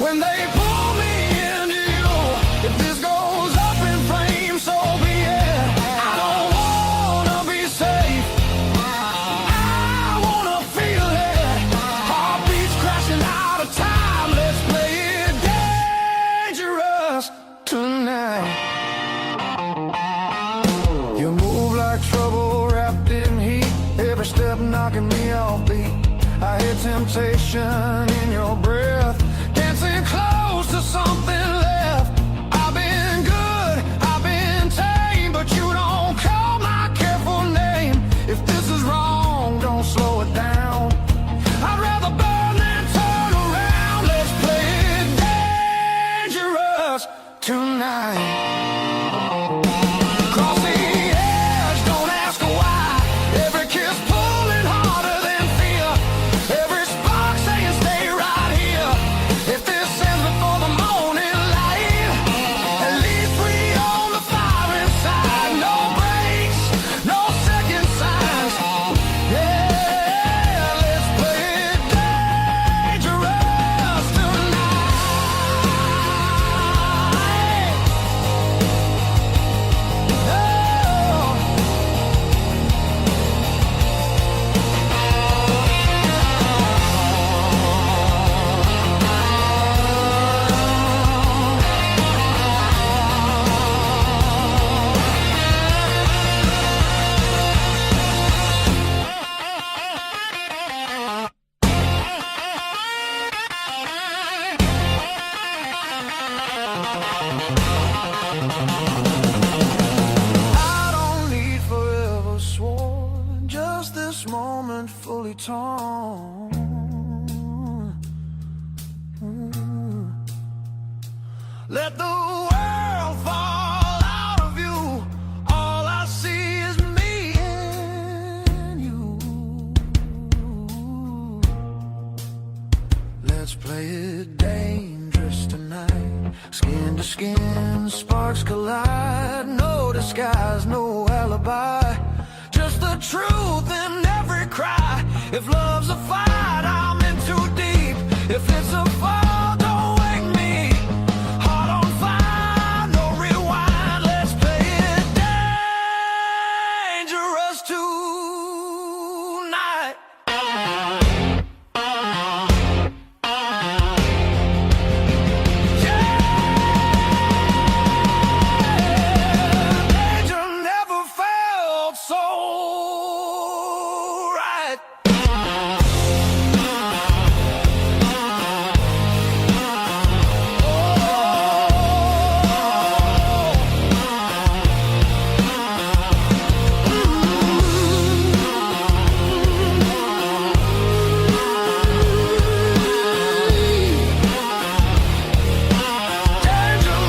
[SPEAKER 2] when they pull me into you. If this goes up in flames, so be it. I don't wanna be safe, I wanna feel it. Heartbeats crashing out of time. Let's play it dangerous tonight. You move like trouble wrapped in heat, every step knocking me off beat. I hear temptation in your breath, dancing close to something left. I've been good, I've been tame, but you don't call my careful name. If this is wrong, don't slow it down. I'd rather burn than turn around. Let's play it dangerous tonight. Cross the edge, don't ask why. Every kiss pulling harder than fear. Every spark saying stay right here. If this ends before the morning light, at least we own the fire inside. No breaks, no second signs. Yeah, let's play it dangerous tonight. I don't need forever sworn, just this moment fully torn. Let the world fall out of you. All I see is me and you. Let's play it dangerous tonight. Skin to skin, sparks collide. No disguise, no alibi. Just the truth in every cry. If love's a fight, I'm in too deep. If it's a fall, don't wake me. Heart on fire, no rewind. Let's play it dangerous tonight. Danger never felt so right. Danger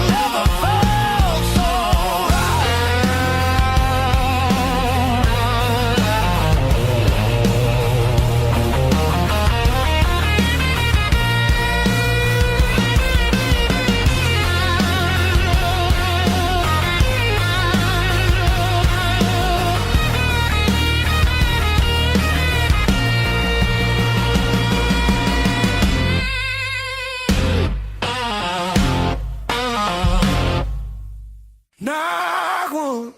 [SPEAKER 2] never felt so Knock one.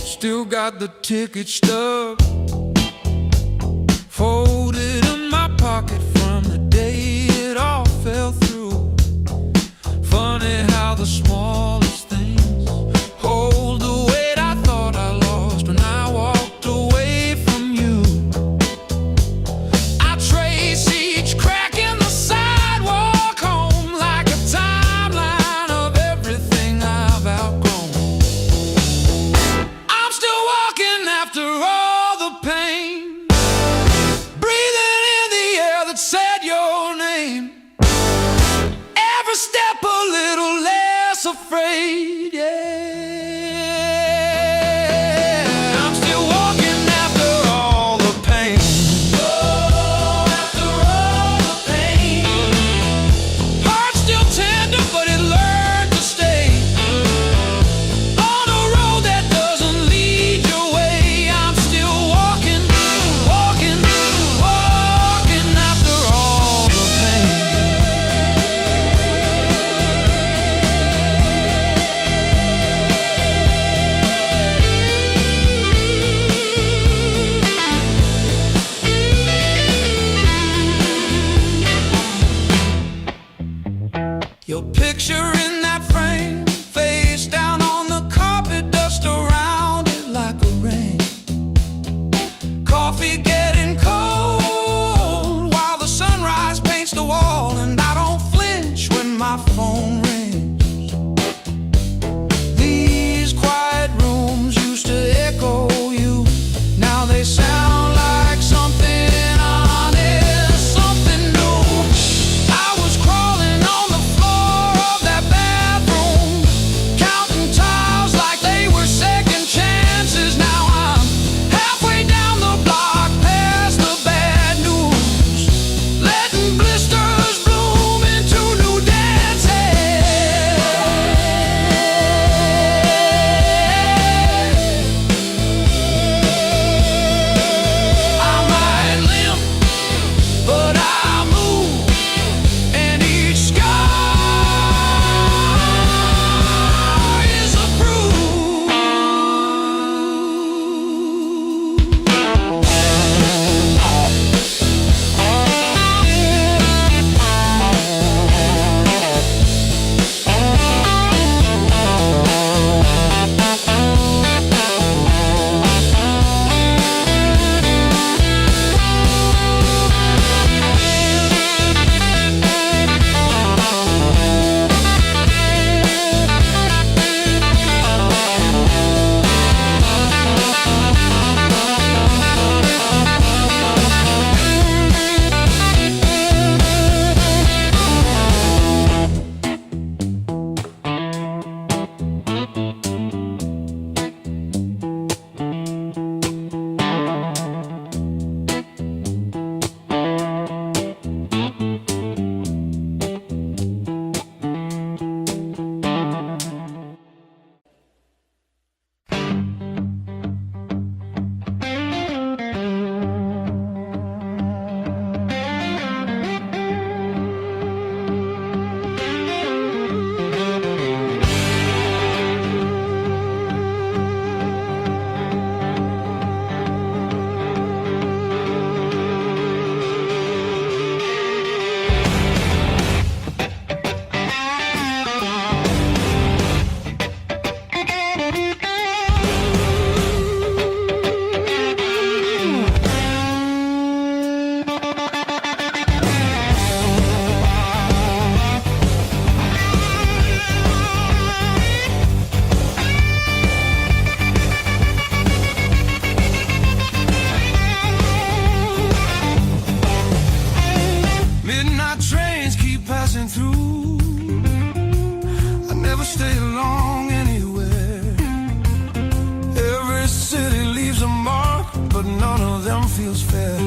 [SPEAKER 2] Still got the ticket stub folded in my pocket from the day it all fell through. Funny how the smallest things hold the weight I thought I lost when I walked away from you. I trace
[SPEAKER 1] picture in that frame, face down on the carpet, dust around it like a rain. Coffee getting cold while the sunrise paints the wall, and I don't flinch when my phone rings. These quiet rooms used to echo you, now they sound like something honest, something new. I was crawling on the floor of that bathroom, counting tiles like they were second chances. Now I'm halfway down the block, past the bad news, letting blisters bloom into new dances. I might limp, but I move, and each scar is a bruise. Midnight trains keep passing through. I never stay long anywhere. Every city leaves a mark, but none of them feels fair.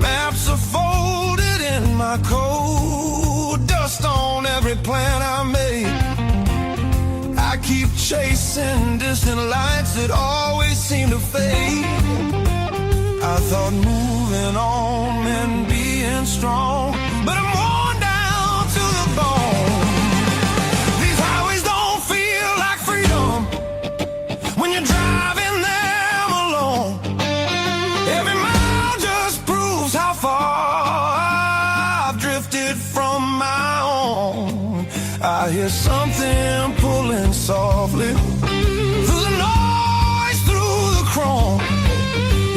[SPEAKER 1] Maps are folded in my coat, dust on every plan I made. I keep chasing distant lights that always seem to fade. I thought moving on meant being strong, but I'm worn down to the bone. These highways don't feel like freedom when you're driving them alone. Every mile just proves how far I've drifted from my own. I hear something pulling softly through the noise, through the chrome.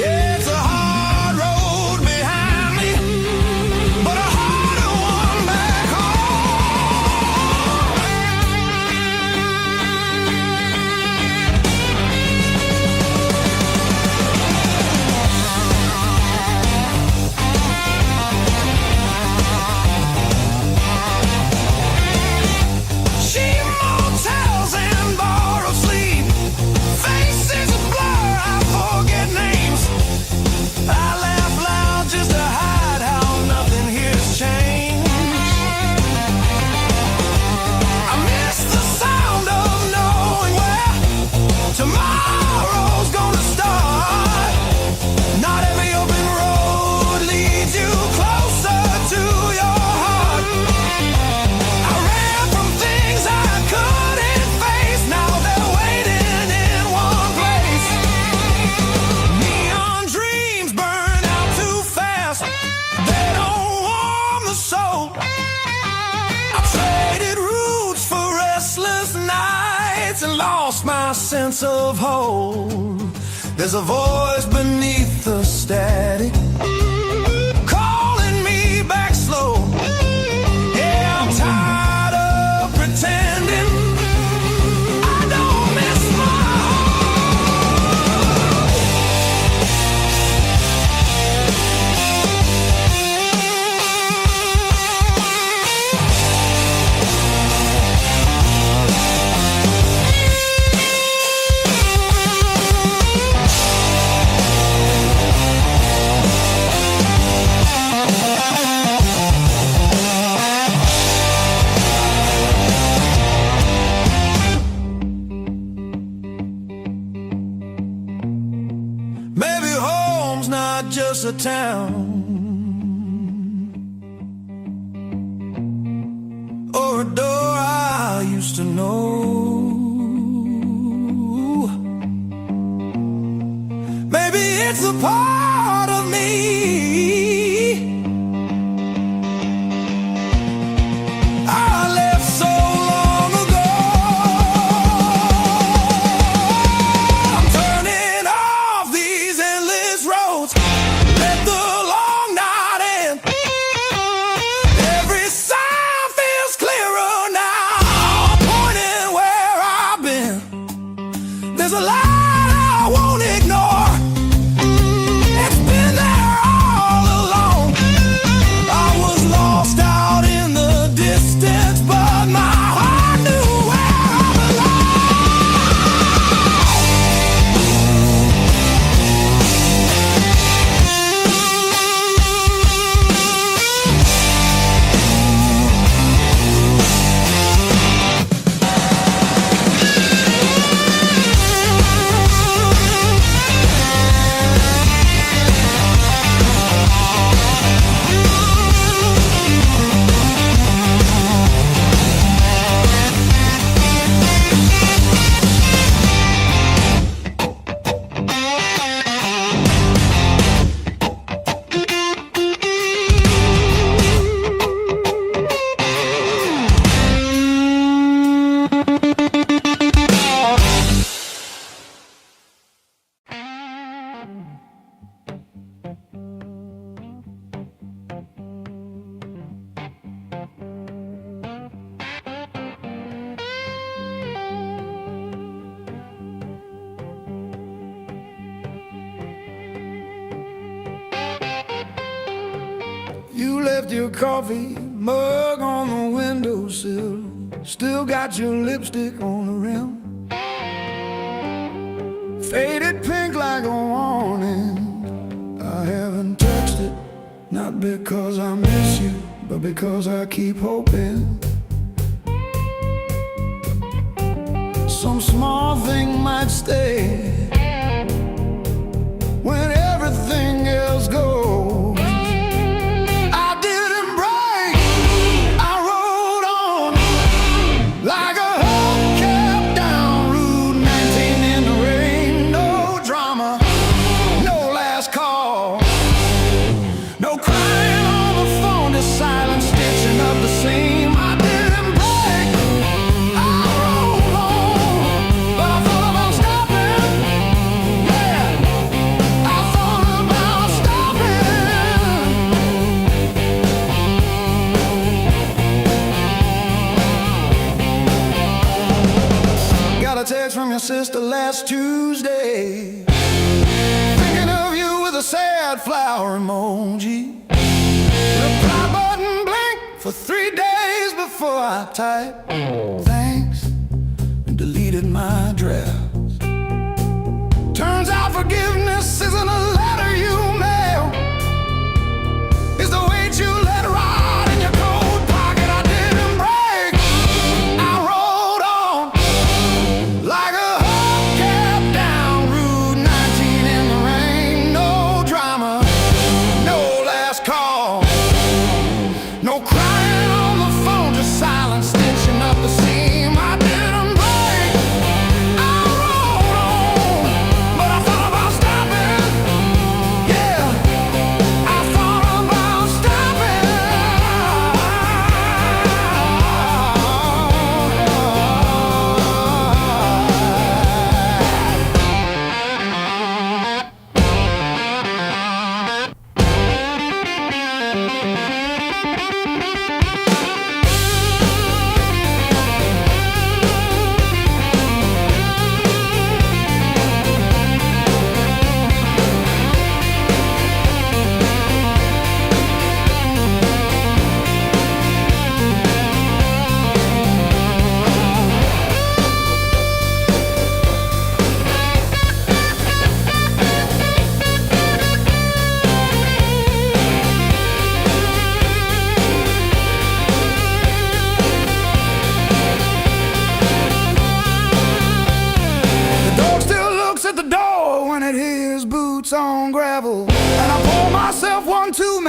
[SPEAKER 1] Yeah, it's a hard road behind me, but a harder one back She motels and borrows and lost my sense of hold. There's a voice beneath the static calling me back slow. Yeah, I'm tired of pretending I don't miss my just a town or a door I used to know. Maybe it's a part of me I left so long ago. I'm turning off these endless roads. Let the long night end. Every sound feels clearer now. Pointing where I've been. There's a light I won't ignore. It's been there all along. I was lost out in the distance, but my heart knew where I You left your coffee mug on the windowsill. Still got your lipstick on the rim. Faded pink like a warning. I haven't touched it, not because I miss you, but because I keep hoping some small thing might stay when everything else goes. Text from your sister last Tuesday, thinking of you with a sad flower emoji. Reply button blinked for 3 days before I typed thanks and deleted my drafts. Turns out forgiveness isn't a letter you mail. It's the weight you let ride in your coat pocket. I didn't break, I rolled on like a hubcap down Route 19 in the rain. No drama, no last call, no crying on the phone, just silence stitching up the seam. I didn't break, I rolled on, but I thought about stopping.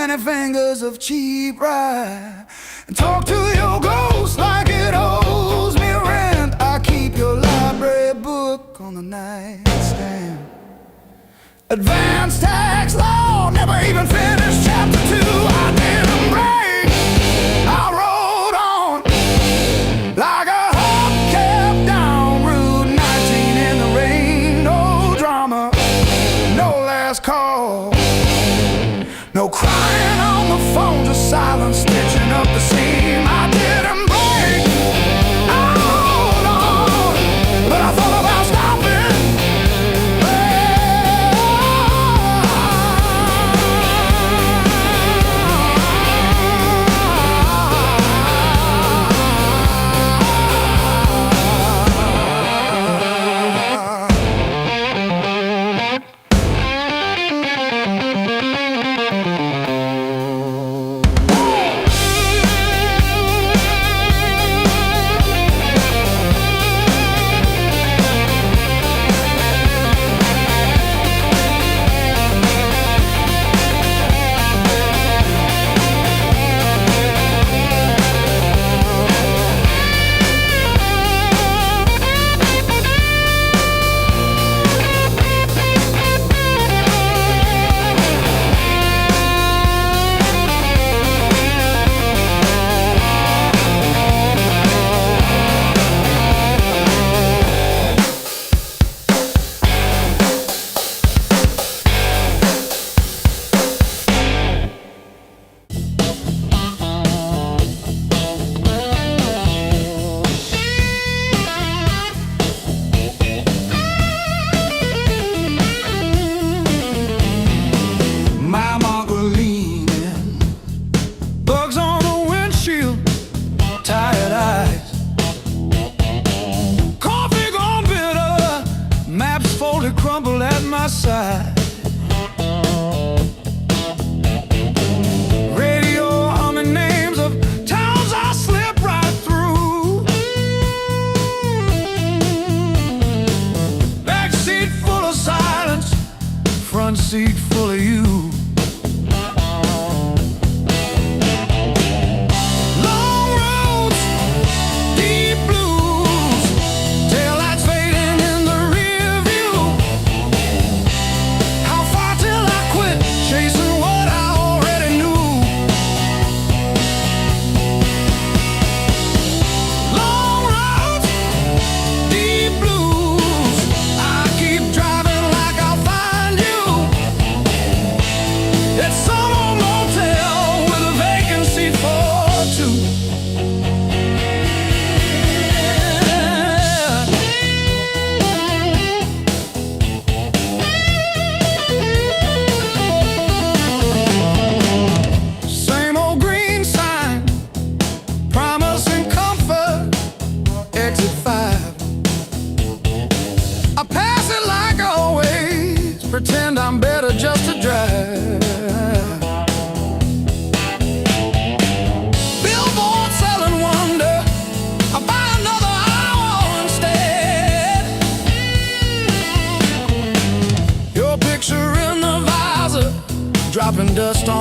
[SPEAKER 1] many fingers of cheap rye, and talk to your ghost like it owes me rent. I keep your library book on the nightstand. Advanced tax law, never even finished chapter 2. I didn't break, I rode on like a hubcap down Route 19 in the rain. No drama, no last call, no crying on the phone, just silence stitching up the seam. I didn't break, I rode on, but I thought about stopping. Crumble at my side, radio humming names of towns I slip right through. Back seat full of silence, front seat full of you. Pretend I'm better just to drive. Billboard selling wonder, I'll buy another hour instead. Your picture in the visor, dropping dust on